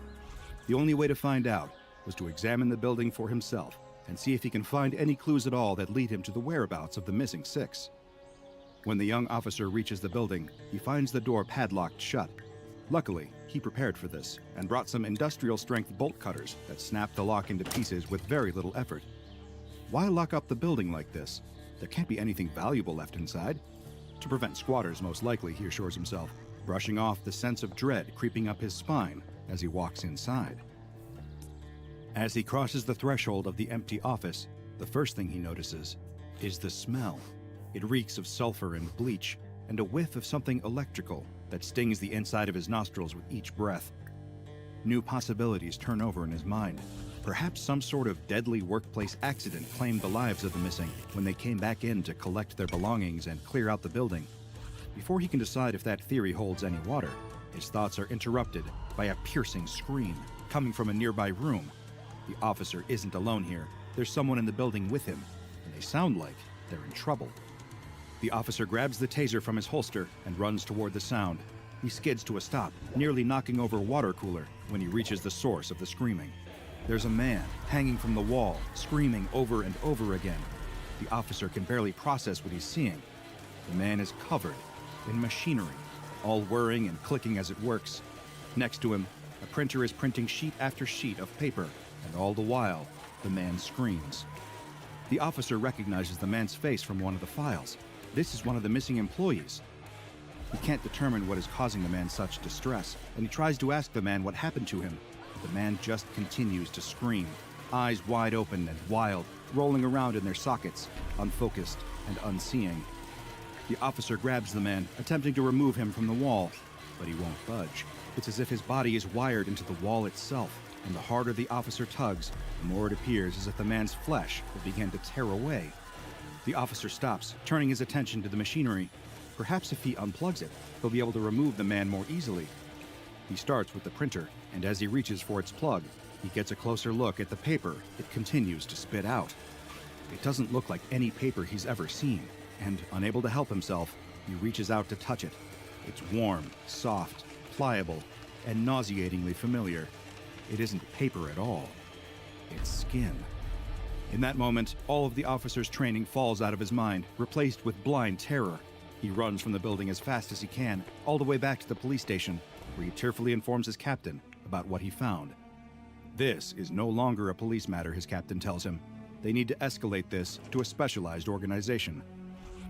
The only way to find out was to examine the building for himself and see if he can find any clues at all that lead him to the whereabouts of the missing 6. When the young officer reaches the building, he finds the door padlocked shut. Luckily, he prepared for this and brought some industrial-strength bolt cutters that snap the lock into pieces with very little effort. Why lock up the building like this? There can't be anything valuable left inside. To prevent squatters, most likely, he assures himself, brushing off the sense of dread creeping up his spine as he walks inside. As he crosses the threshold of the empty office, the first thing he notices is the smell. It reeks of sulfur and bleach, and a whiff of something electrical that stings the inside of his nostrils with each breath. New possibilities turn over in his mind. Perhaps some sort of deadly workplace accident claimed the lives of the missing when they came back in to collect their belongings and clear out the building. Before he can decide if that theory holds any water, his thoughts are interrupted by a piercing scream coming from a nearby room. The officer isn't alone here. There's someone in the building with him, and they sound like they're in trouble. The officer grabs the taser from his holster and runs toward the sound. He skids to a stop, nearly knocking over a water cooler when he reaches the source of the screaming. There's a man hanging from the wall, screaming over and over again. The officer can barely process what he's seeing. The man is covered in machinery, all whirring and clicking as it works. Next to him, a printer is printing sheet after sheet of paper, and all the while, the man screams. The officer recognizes the man's face from one of the files. This is one of the missing employees. He can't determine what is causing the man such distress, and he tries to ask the man what happened to him. But the man just continues to scream. eyes wide open and wild, rolling around in their sockets, unfocused and unseeing. The officer grabs the man, attempting to remove him from the wall, but he won't budge. It's as if his body is wired into the wall itself, and the harder the officer tugs, the more it appears as if the man's flesh will begin to tear away. The officer stops, turning his attention to the machinery. Perhaps if he unplugs it, he'll be able to remove the man more easily. He starts with the printer, and as he reaches for its plug, he gets a closer look at the paper it continues to spit out. It doesn't look like any paper he's ever seen, and unable to help himself, he reaches out to touch it. It's warm, soft, pliable, and nauseatingly familiar. It isn't paper at all. It's skin. In that moment, all of the officer's training falls out of his mind, replaced with blind terror. He runs from the building as fast as he can, all the way back to the police station, where he tearfully informs his captain about what he found. This is no longer a police matter, his captain tells him. They need to escalate this to a specialized organization.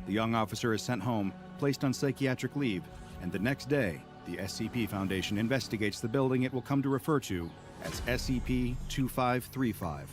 The young officer is sent home, placed on psychiatric leave, and the next day, the SCP Foundation investigates the building it will come to refer to as SCP-2535.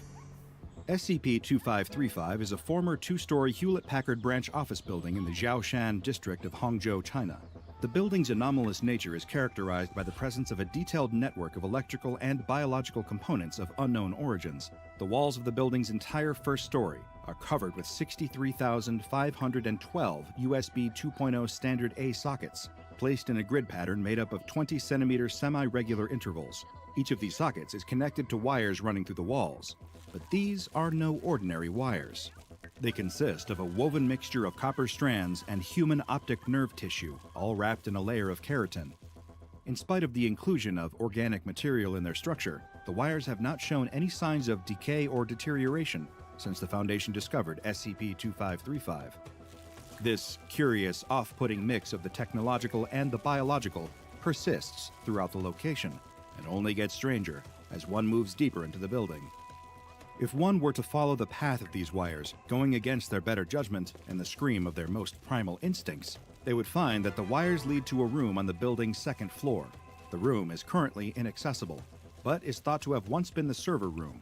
SCP-2535 is a former two-story Hewlett-Packard branch office building in the Jiaoshan district of Hangzhou, China. The building's anomalous nature is characterized by the presence of a detailed network of electrical and biological components of unknown origins. The walls of the building's entire first story are covered with 63,512 USB 2.0 standard A sockets, placed in a grid pattern made up of 20-centimeter semi-regular intervals. Each of these sockets is connected to wires running through the walls, but these are no ordinary wires. They consist of a woven mixture of copper strands and human optic nerve tissue, all wrapped in a layer of keratin. In spite of the inclusion of organic material in their structure, the wires have not shown any signs of decay or deterioration since the Foundation discovered SCP-2535. This curious, off-putting mix of the technological and the biological persists throughout the location, and only gets stranger as one moves deeper into the building. If one were to follow the path of these wires, going against their better judgment and the scream of their most primal instincts, they would find that the wires lead to a room on the building's second floor. The room is currently inaccessible, but is thought to have once been the server room.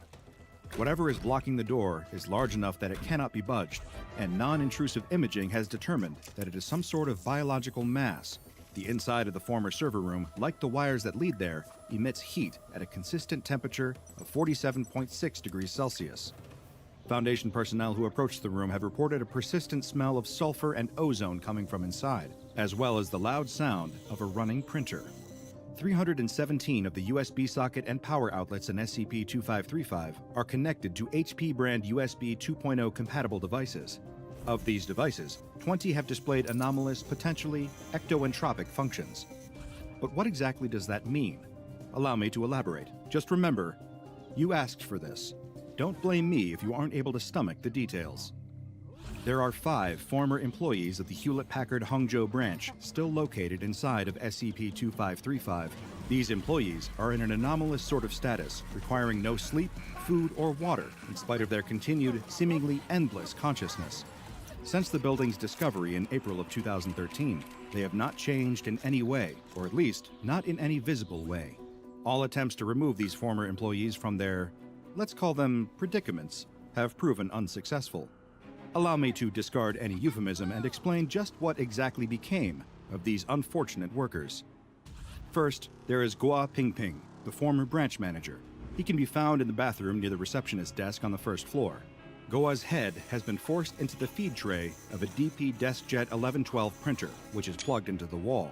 Whatever is blocking the door is large enough that it cannot be budged, and non-intrusive imaging has determined that it is some sort of biological mass. The inside of the former server room, like the wires that lead there, emits heat at a consistent temperature of 47.6 degrees Celsius. Foundation personnel who approached the room have reported a persistent smell of sulfur and ozone coming from inside, as well as the loud sound of a running printer. 317 of the USB socket and power outlets in SCP-2535 are connected to HP brand USB 2.0 compatible devices. Of these devices, 20 have displayed anomalous, potentially ectoentropic functions. But what exactly does that mean? Allow me to elaborate. Just remember, you asked for this. Don't blame me if you aren't able to stomach the details. There are 5 former employees of the Hewlett-Packard Hangzhou branch still located inside of SCP-2535. These employees are in an anomalous sort of status, requiring no sleep, food, or water, in spite of their continued, seemingly endless consciousness. Since the building's discovery in April of 2013, they have not changed in any way, or at least not in any visible way. All attempts to remove these former employees from their, let's call them predicaments, have proven unsuccessful. Allow me to discard any euphemism and explain just what exactly became of these unfortunate workers. First, there is Gua Pingping, the former branch manager. He can be found in the bathroom near the receptionist desk on the first floor. Goa's head has been forced into the feed tray of a DP DeskJet 1112 printer, which is plugged into the wall.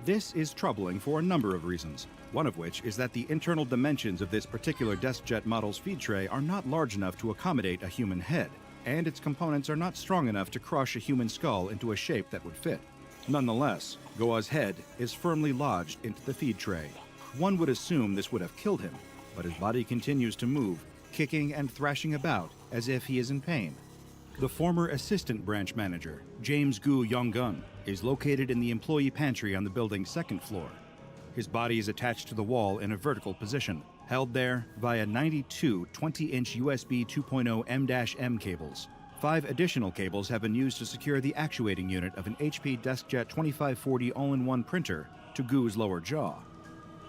This is troubling for a number of reasons, one of which is that the internal dimensions of this particular DeskJet model's feed tray are not large enough to accommodate a human head, and its components are not strong enough to crush a human skull into a shape that would fit. Nonetheless, Goa's head is firmly lodged into the feed tray. One would assume this would have killed him, but his body continues to move, kicking and thrashing about as if he is in pain. The former assistant branch manager, James Gu Yonggun, is located in the employee pantry on the building's second floor. His body is attached to the wall in a vertical position, held there via 92 20-inch USB 2.0 M-M cables. 5 additional cables have been used to secure the actuating unit of an HP DeskJet 2540 all-in-one printer to Gu's lower jaw.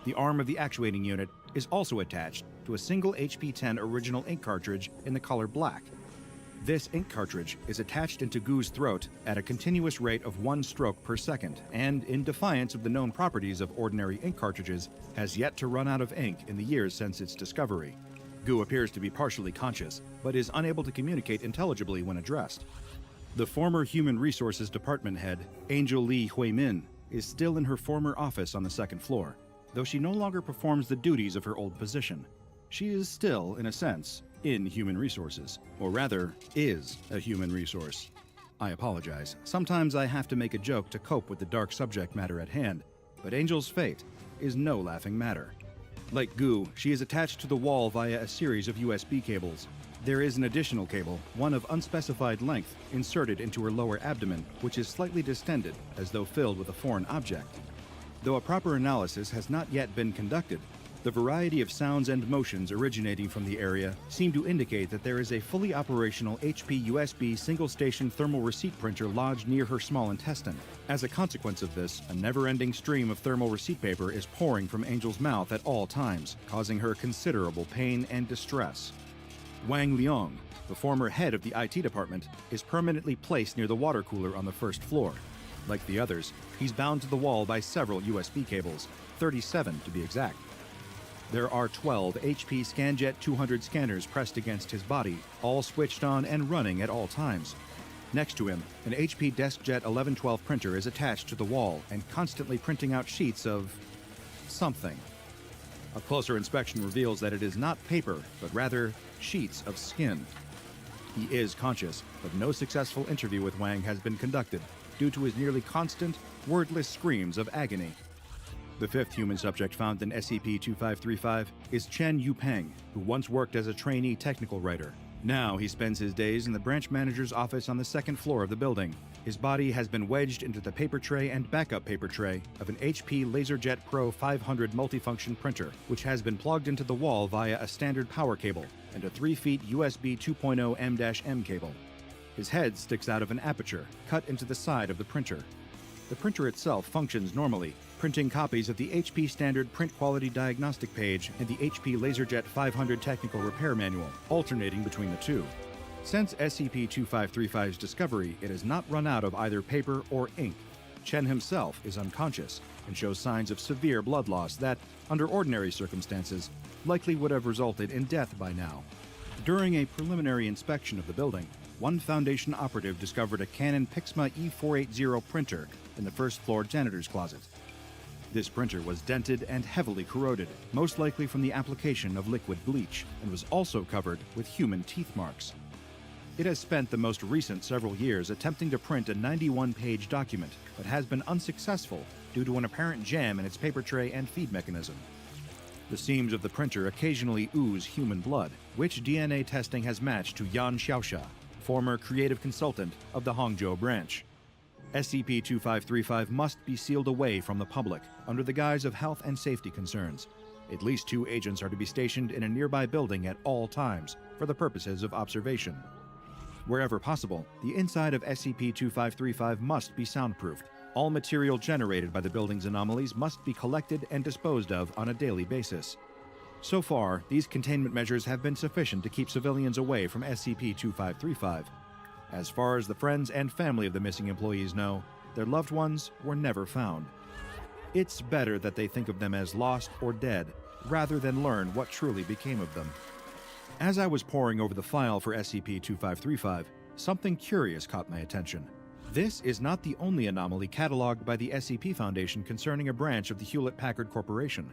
The arm of the actuating unit is also attached to a single HP-10 original ink cartridge in the color black. This ink cartridge is attached into Gu's throat at a continuous rate of 1 stroke per second, and in defiance of the known properties of ordinary ink cartridges, has yet to run out of ink in the years since its discovery. Gu appears to be partially conscious, but is unable to communicate intelligibly when addressed. The former Human Resources Department head, Angel Lee Hui-min, is still in her former office on the 2nd floor, though she no longer performs the duties of her old position. She is still, in a sense, in human resources, or rather, is a human resource. I apologize. Sometimes I have to make a joke to cope with the dark subject matter at hand, but Angel's fate is no laughing matter. Like Gu, she is attached to the wall via a series of USB cables. There is an additional cable, one of unspecified length, inserted into her lower abdomen, which is slightly distended, as though filled with a foreign object. Though a proper analysis has not yet been conducted, the variety of sounds and motions originating from the area seem to indicate that there is a fully operational HP USB single-station thermal receipt printer lodged near her small intestine. As a consequence of this, a never-ending stream of thermal receipt paper is pouring from Angel's mouth at all times, causing her considerable pain and distress. Wang Liang, the former head of the IT department, is permanently placed near the water cooler on the 1st floor. Like the others, he's bound to the wall by several USB cables, 37 to be exact. There are 12 HP ScanJet 200 scanners pressed against his body, all switched on and running at all times. Next to him, an HP DeskJet 1112 printer is attached to the wall and constantly printing out sheets of something. A closer inspection reveals that it is not paper, but rather sheets of skin. He is conscious, but no successful interview with Wang has been conducted due to his nearly constant, wordless screams of agony. The 5th human subject found in SCP-2535 is Chen Yupeng, who once worked as a trainee technical writer. Now he spends his days in the branch manager's office on the 2nd floor of the building. His body has been wedged into the paper tray and backup paper tray of an HP LaserJet Pro 500 multifunction printer, which has been plugged into the wall via a standard power cable and a 3 feet USB 2.0 M-M cable. His head sticks out of an aperture cut into the side of the printer. The printer itself functions normally, printing copies of the HP Standard Print Quality Diagnostic page and the HP LaserJet 500 Technical Repair Manual, alternating between the two. Since SCP-2535's discovery, it has not run out of either paper or ink. Chen himself is unconscious and shows signs of severe blood loss that, under ordinary circumstances, likely would have resulted in death by now. During a preliminary inspection of the building, one Foundation operative discovered a Canon Pixma E480 printer in the 1st floor janitor's closet. This printer was dented and heavily corroded, most likely from the application of liquid bleach, and was also covered with human teeth marks. It has spent the most recent several years attempting to print a 91-page document, but has been unsuccessful due to an apparent jam in its paper tray and feed mechanism. The seams of the printer occasionally ooze human blood, which DNA testing has matched to Yan Xiaoxia, former creative consultant of the Hangzhou branch. SCP-2535 must be sealed away from the public under the guise of health and safety concerns. At least 2 agents are to be stationed in a nearby building at all times for the purposes of observation. Wherever possible, the inside of SCP-2535 must be soundproofed. All material generated by the building's anomalies must be collected and disposed of on a daily basis. So far, these containment measures have been sufficient to keep civilians away from SCP-2535. As far as the friends and family of the missing employees know, their loved ones were never found. It's better that they think of them as lost or dead, rather than learn what truly became of them. As I was poring over the file for SCP-2535, something curious caught my attention. This is not the only anomaly cataloged by the SCP Foundation concerning a branch of the Hewlett-Packard Corporation.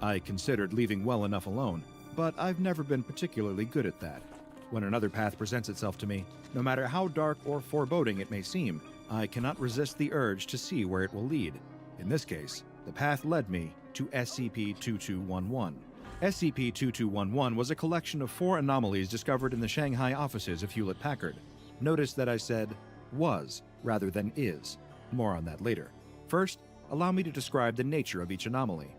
I considered leaving well enough alone, but I've never been particularly good at that. When another path presents itself to me, no matter how dark or foreboding it may seem, I cannot resist the urge to see where it will lead. In this case, the path led me to SCP-2211. SCP-2211 was a collection of 4 anomalies discovered in the Shanghai offices of Hewlett-Packard. Notice that I said was rather than is. More on that later. First, allow me to describe the nature of each anomaly.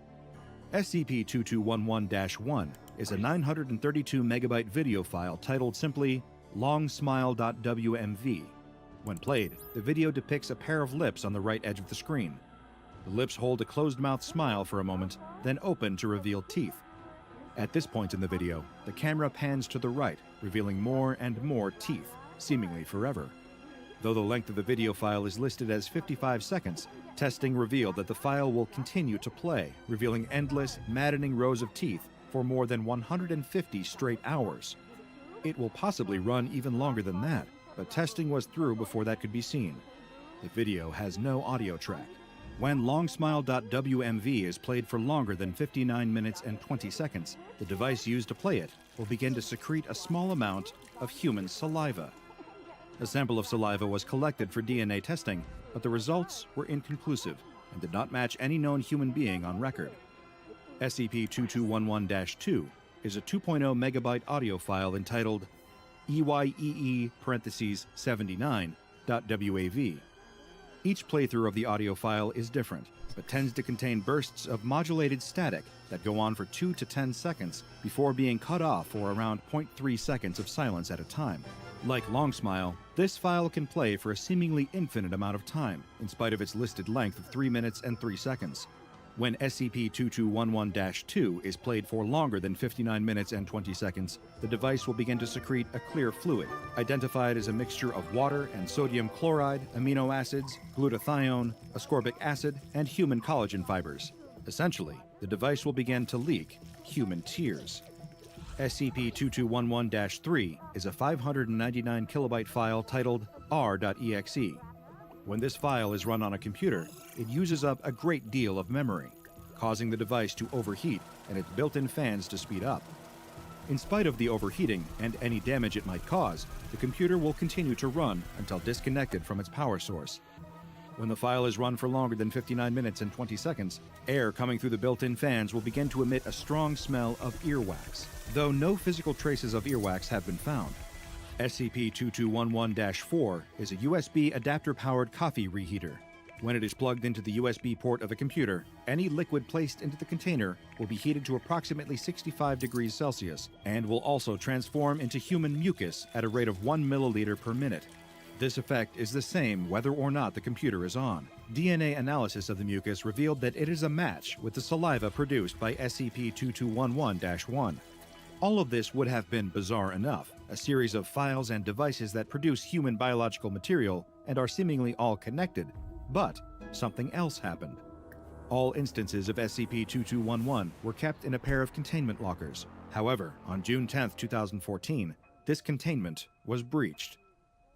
SCP-2211-1 is a 932-megabyte video file titled simply longsmile.wmv. When played, the video depicts a pair of lips on the right edge of the screen. The lips hold a closed-mouth smile for a moment, then open to reveal teeth. At this point in the video, the camera pans to the right, revealing more and more teeth, seemingly forever. Though the length of the video file is listed as 55 seconds, testing revealed that the file will continue to play, revealing endless, maddening rows of teeth for more than 150 straight hours. It will possibly run even longer than that, but testing was through before that could be seen. The video has no audio track. When longsmile.wmv is played for longer than 59 minutes and 20 seconds, the device used to play it will begin to secrete a small amount of human saliva. A sample of saliva was collected for DNA testing, but the results were inconclusive and did not match any known human being on record. SCP-2211-2 is a 2.0 megabyte audio file entitled EYEE-79.WAV. Each playthrough of the audio file is different, but tends to contain bursts of modulated static that go on for 2 to 10 seconds before being cut off for around 0.3 seconds of silence at a time. Like Longsmile, this file can play for a seemingly infinite amount of time, in spite of its listed length of 3 minutes and 3 seconds. When SCP-2211-2 is played for longer than 59 minutes and 20 seconds, the device will begin to secrete a clear fluid, identified as a mixture of water and sodium chloride, amino acids, glutathione, ascorbic acid, and human collagen fibers. Essentially, the device will begin to leak human tears. SCP-2211-3 is a 599 kilobyte file titled r.exe. When this file is run on a computer, it uses up a great deal of memory, causing the device to overheat and its built-in fans to speed up. In spite of the overheating and any damage it might cause, the computer will continue to run until disconnected from its power source. When the file is run for longer than 59 minutes and 20 seconds, air coming through the built-in fans will begin to emit a strong smell of earwax, though no physical traces of earwax have been found. SCP-2211-4 is a USB adapter-powered coffee reheater. When it is plugged into the USB port of a computer, any liquid placed into the container will be heated to approximately 65 degrees Celsius and will also transform into human mucus at a rate of 1 milliliter per minute. This effect is the same whether or not the computer is on. DNA analysis of the mucus revealed that it is a match with the saliva produced by SCP-2211-1. All of this would have been bizarre enough, a series of files and devices that produce human biological material and are seemingly all connected. But something else happened. All instances of SCP-2211 were kept in a pair of containment lockers. However, on June 10, 2014, this containment was breached.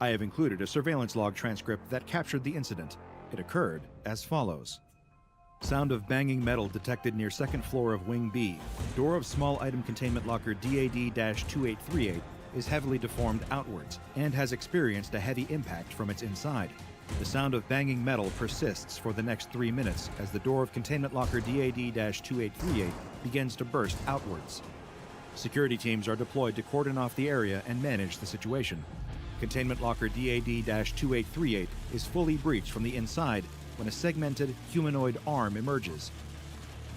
I have included a surveillance log transcript that captured the incident. It occurred as follows. Sound of banging metal detected near second floor of Wing B. Door of small item containment locker DAD-2838 is heavily deformed outwards and has experienced a heavy impact from its inside. The sound of banging metal persists for the next 3 minutes as the door of containment locker DAD-2838 begins to burst outwards. Security teams are deployed to cordon off the area and manage the situation. Containment locker DAD-2838 is fully breached from the inside when a segmented humanoid arm emerges,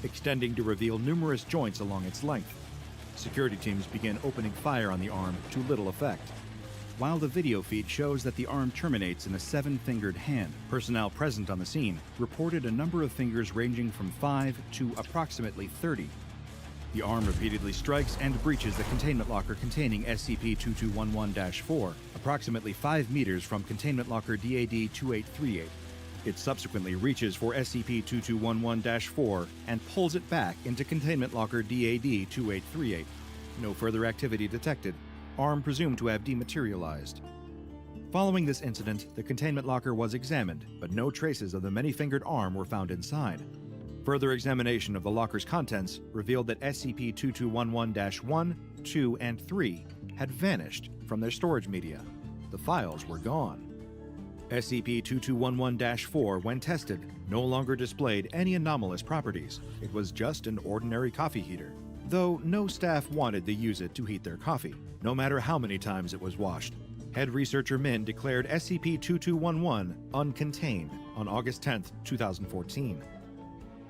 extending to reveal numerous joints along its length. Security teams begin opening fire on the arm to little effect. While the video feed shows that the arm terminates in a 7-fingered hand, personnel present on the scene reported a number of fingers ranging from 5 to approximately 30. The arm repeatedly strikes and breaches the containment locker containing SCP-2211-4, approximately 5 meters from containment locker DAD-2838. It subsequently reaches for SCP-2211-4 and pulls it back into containment locker DAD-2838. No further activity detected. Arm presumed to have dematerialized. Following this incident, the containment locker was examined, but no traces of the many-fingered arm were found inside. Further examination of the locker's contents revealed that SCP-2211-1, 2, and 3 had vanished from their storage media. The files were gone. SCP-2211-4, when tested, no longer displayed any anomalous properties. It was just an ordinary coffee heater, though no staff wanted to use it to heat their coffee, no matter how many times it was washed. Head researcher Min declared SCP-2211 uncontained on August 10, 2014.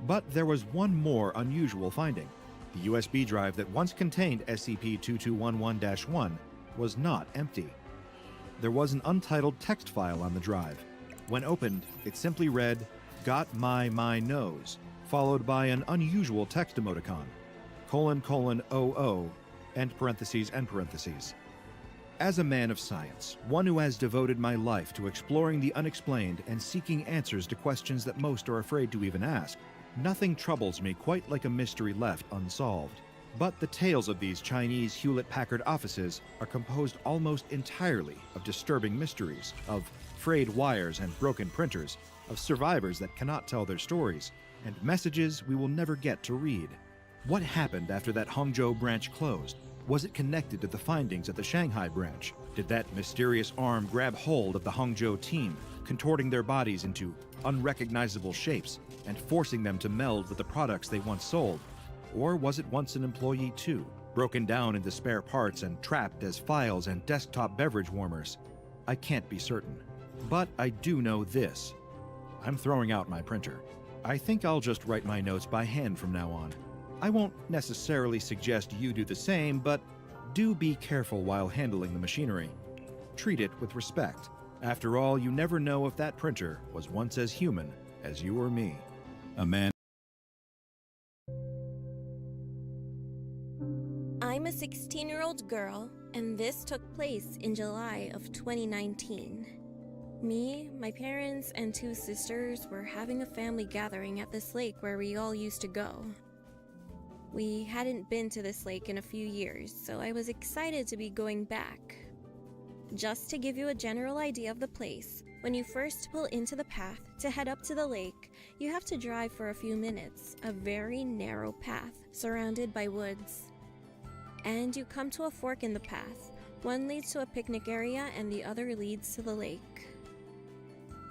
But there was one more unusual finding. The USB drive that once contained SCP-2211-1 was not empty. There was an untitled text file on the drive. When opened, it simply read, got my nose, followed by an unusual text emoticon, : :00, end parentheses, end parentheses. As a man of science, one who has devoted my life to exploring the unexplained and seeking answers to questions that most are afraid to even ask, nothing troubles me quite like a mystery left unsolved. But the tales of these Chinese Hewlett-Packard offices are composed almost entirely of disturbing mysteries, of frayed wires and broken printers, of survivors that cannot tell their stories, and messages we will never get to read. What happened after that Hangzhou branch closed? Was it connected to the findings at the Shanghai branch? Did that mysterious arm grab hold of the Hangzhou team, contorting their bodies into unrecognizable shapes and forcing them to meld with the products they once sold? Or was it once an employee too, broken down into spare parts and trapped as files and desktop beverage warmers? I can't be certain. But I do know this. I'm throwing out my printer. I think I'll just write my notes by hand from now on. I won't necessarily suggest you do the same, but do be careful while handling the machinery. Treat it with respect. After all, you never know if that printer was once as human as you or me. A man. I'm a 16-year-old girl, and this took place in July of 2019. Me, my parents, and 2 sisters were having a family gathering at this lake where we all used to go. We hadn't been to this lake in a few years, so I was excited to be going back. Just to give you a general idea of the place, when you first pull into the path to head up to the lake, you have to drive for a few minutes, a very narrow path surrounded by woods. And you come to a fork in the path. One leads to a picnic area and the other leads to the lake.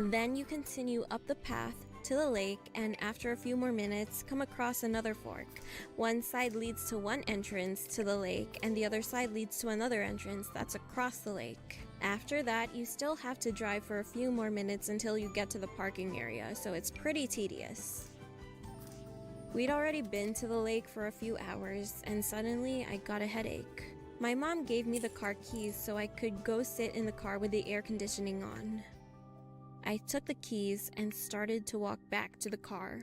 Then you continue up the path to the lake, and after a few more minutes, come across another fork. One side leads to one entrance to the lake, and the other side leads to another entrance that's across the lake. After that, you still have to drive for a few more minutes until you get to the parking area, so it's pretty tedious. We'd already been to the lake for a few hours, and suddenly I got a headache. My mom gave me the car keys so I could go sit in the car with the air conditioning on. I took the keys and started to walk back to the car.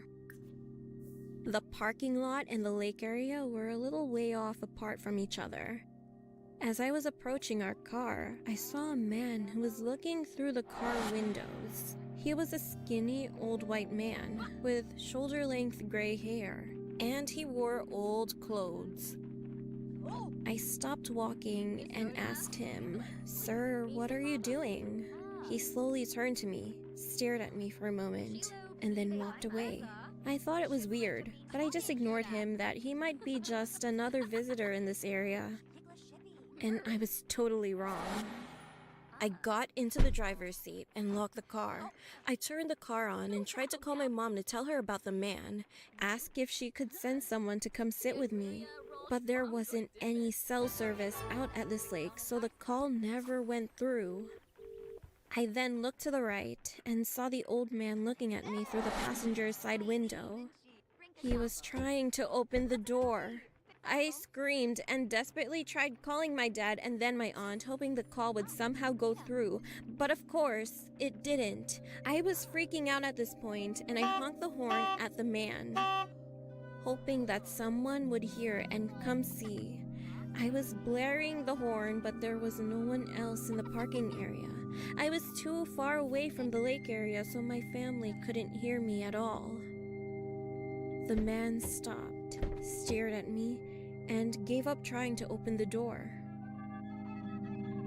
The parking lot and the lake area were a little way off apart from each other. As I was approaching our car, I saw a man who was looking through the car windows. He was a skinny, old white man with shoulder-length gray hair, and he wore old clothes. I stopped walking and asked him, "Sir, what are you doing?" He slowly turned to me, stared at me for a moment, and then walked away. I thought it was weird, but I just ignored him that he might be just another visitor in this area. And I was totally wrong. I got into the driver's seat and locked the car. I turned the car on and tried to call my mom to tell her about the man, ask if she could send someone to come sit with me. But there wasn't any cell service out at this lake, so the call never went through. I then looked to the right and saw the old man looking at me through the passenger's side window. He was trying to open the door. I screamed and desperately tried calling my dad and then my aunt, hoping the call would somehow go through, but of course, it didn't. I was freaking out at this point, and I honked the horn at the man, hoping that someone would hear and come see. I was blaring the horn, but there was no one else in the parking area. I was too far away from the lake area, so my family couldn't hear me at all. The man stopped, stared at me, and gave up trying to open the door.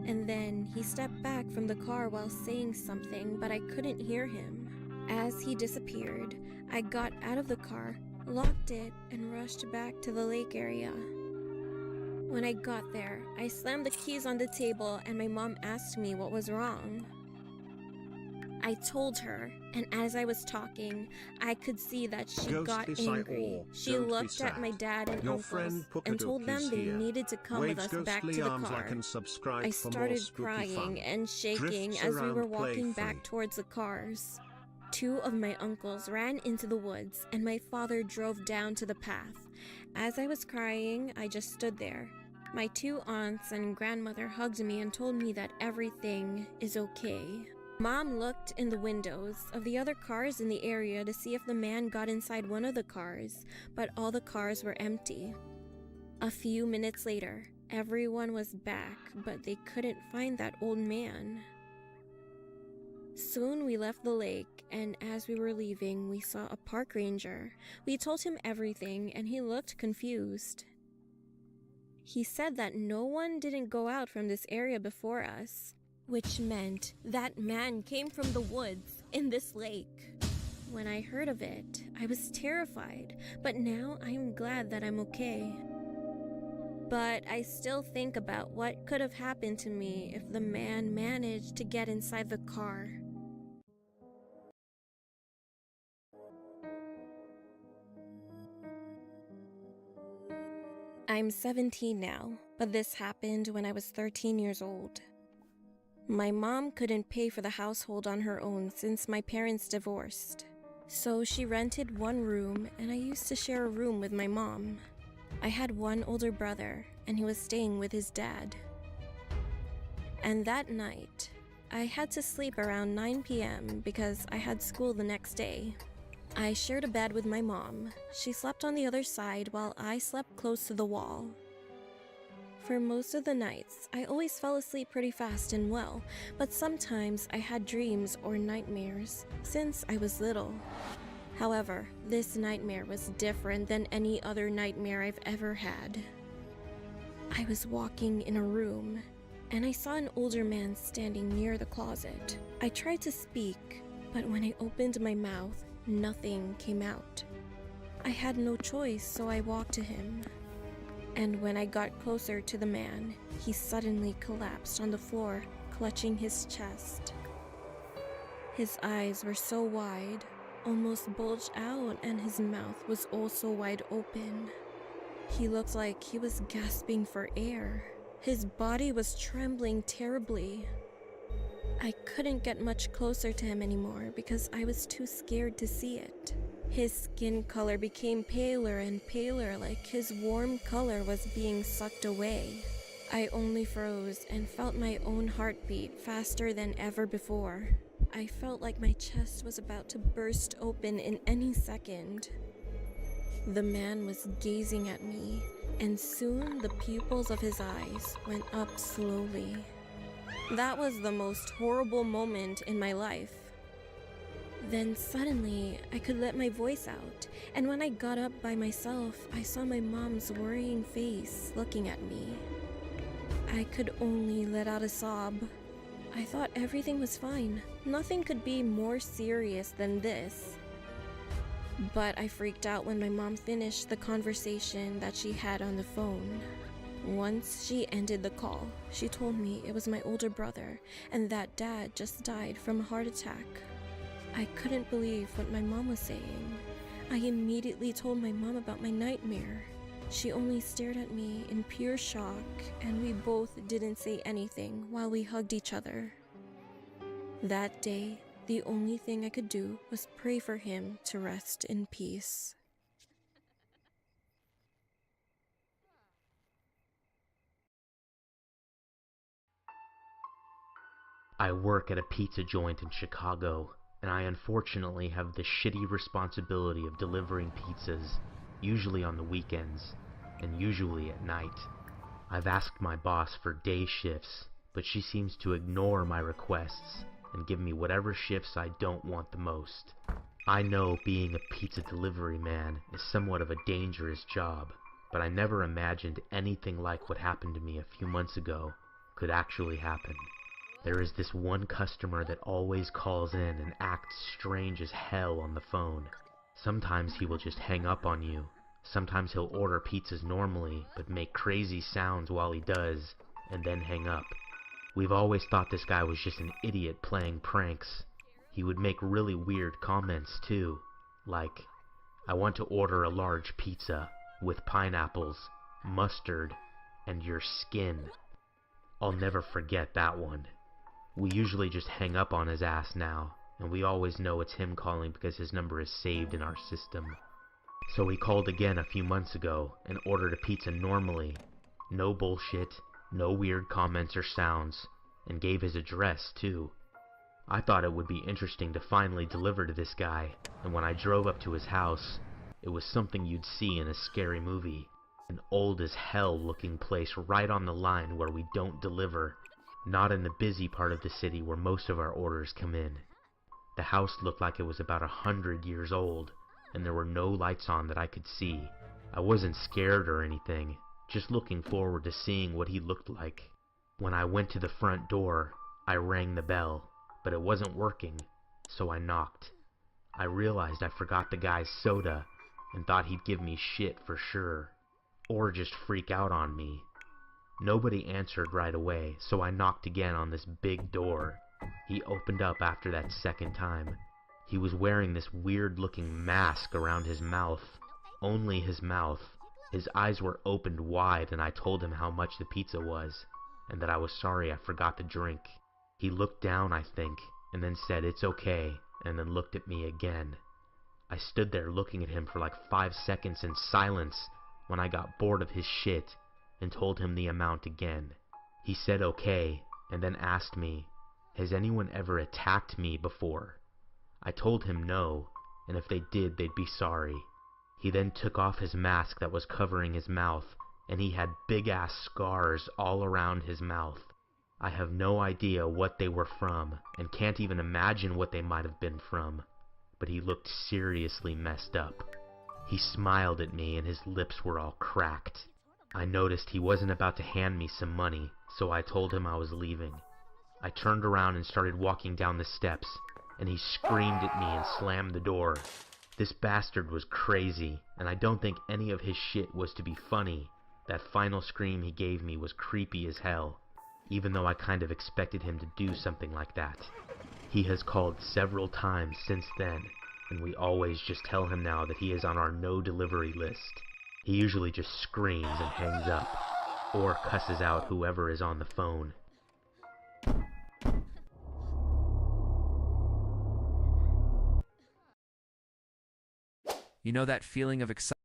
And then he stepped back from the car while saying something, but I couldn't hear him. As he disappeared, I got out of the car, locked it, and rushed back to the lake area. When I got there, I slammed the keys on the table and my mom asked me what was wrong. I told her, and as I was talking, I could see that she got angry. She looked at my dad and uncles and told them they needed to come with us back to the car. I started crying and shaking as we were walking back towards the cars. 2 of my uncles ran into the woods and my father drove down to the path. As I was crying, I just stood there. My 2 aunts and grandmother hugged me and told me that everything is okay. Mom looked in the windows of the other cars in the area to see if the man got inside one of the cars, but all the cars were empty. A few minutes later, everyone was back, but they couldn't find that old man. Soon we left the lake, and as we were leaving, we saw a park ranger. We told him everything, and he looked confused. He said that no one didn't go out from this area before us, which meant that man came from the woods in this lake. When I heard of it, I was terrified, but now I am glad that I'm okay. But I still think about what could have happened to me if the man managed to get inside the car. I'm 17 now, but this happened when I was 13 years old. My mom couldn't pay for the household on her own since my parents divorced. So she rented one room, and I used to share a room with my mom. I had one older brother, and he was staying with his dad. And that night, I had to sleep around 9 p.m. because I had school the next day. I shared a bed with my mom. She slept on the other side while I slept close to the wall. For most of the nights, I always fell asleep pretty fast and well, but sometimes I had dreams or nightmares since I was little. However, this nightmare was different than any other nightmare I've ever had. I was walking in a room, and I saw an older man standing near the closet. I tried to speak, but when I opened my mouth, nothing came out. I had no choice, so I walked to him. And when I got closer to the man, he suddenly collapsed on the floor, clutching his chest. His eyes were so wide, almost bulged out, and his mouth was also wide open. He looked like he was gasping for air. His body was trembling terribly. I couldn't get much closer to him anymore because I was too scared to see it. His skin color became paler and paler, like his warm color was being sucked away. I only froze and felt my own heartbeat faster than ever before. I felt like my chest was about to burst open in any second. The man was gazing at me, and soon the pupils of his eyes went up slowly. That was the most horrible moment in my life. Then suddenly, I could let my voice out, and when I got up by myself, I saw my mom's worrying face looking at me. I could only let out a sob. I thought everything was fine. Nothing could be more serious than this. But I freaked out when my mom finished the conversation that she had on the phone. Once she ended the call, she told me it was my older brother and that dad just died from a heart attack. I couldn't believe what my mom was saying. I immediately told my mom about my nightmare. She only stared at me in pure shock, and we both didn't say anything while we hugged each other. That day, the only thing I could do was pray for him to rest in peace. I work at a pizza joint in Chicago, and I unfortunately have the shitty responsibility of delivering pizzas, usually on the weekends, and usually at night. I've asked my boss for day shifts, but she seems to ignore my requests and give me whatever shifts I don't want the most. I know being a pizza delivery man is somewhat of a dangerous job, but I never imagined anything like what happened to me a few months ago could actually happen. There is this one customer that always calls in and acts strange as hell on the phone. Sometimes he will just hang up on you. Sometimes he'll order pizzas normally, but make crazy sounds while he does, and then hang up. We've always thought this guy was just an idiot playing pranks. He would make really weird comments too, like, "I want to order a large pizza with pineapples, mustard, and your skin." I'll never forget that one. We usually just hang up on his ass now, and we always know it's him calling because his number is saved in our system. So he called again a few months ago and ordered a pizza normally. No bullshit, no weird comments or sounds, and gave his address too. I thought it would be interesting to finally deliver to this guy, and when I drove up to his house, it was something you'd see in a scary movie. An old as hell looking place right on the line where we don't deliver, not in the busy part of the city where most of our orders come in. The house looked like it was about 100 years old, and there were no lights on that I could see. I wasn't scared or anything, just looking forward to seeing what he looked like. When I went to the front door, I rang the bell, but it wasn't working, so I knocked. I realized I forgot the guy's soda and thought he'd give me shit for sure, or just freak out on me. Nobody answered right away, so I knocked again on this big door. He opened up after that second time. He was wearing this weird-looking mask around his mouth. Only his mouth. His eyes were opened wide, and I told him how much the pizza was, and that I was sorry I forgot the drink. He looked down, I think, and then said, "It's okay," and then looked at me again. I stood there looking at him for like 5 seconds in silence when I got bored of his shit and told him the amount again. He said okay, and then asked me, "Has anyone ever attacked me before?" I told him no, and if they did, they'd be sorry. He then took off his mask that was covering his mouth, and he had big-ass scars all around his mouth. I have no idea what they were from, and can't even imagine what they might have been from, but he looked seriously messed up. He smiled at me, and his lips were all cracked. I noticed he wasn't about to hand me some money, so I told him I was leaving. I turned around and started walking down the steps, and he screamed at me and slammed the door. This bastard was crazy, and I don't think any of his shit was to be funny. That final scream he gave me was creepy as hell, even though I kind of expected him to do something like that. He has called several times since then, and we always just tell him now that he is on our no delivery list. He usually just screams and hangs up, or cusses out whoever is on the phone. You know that feeling of excitement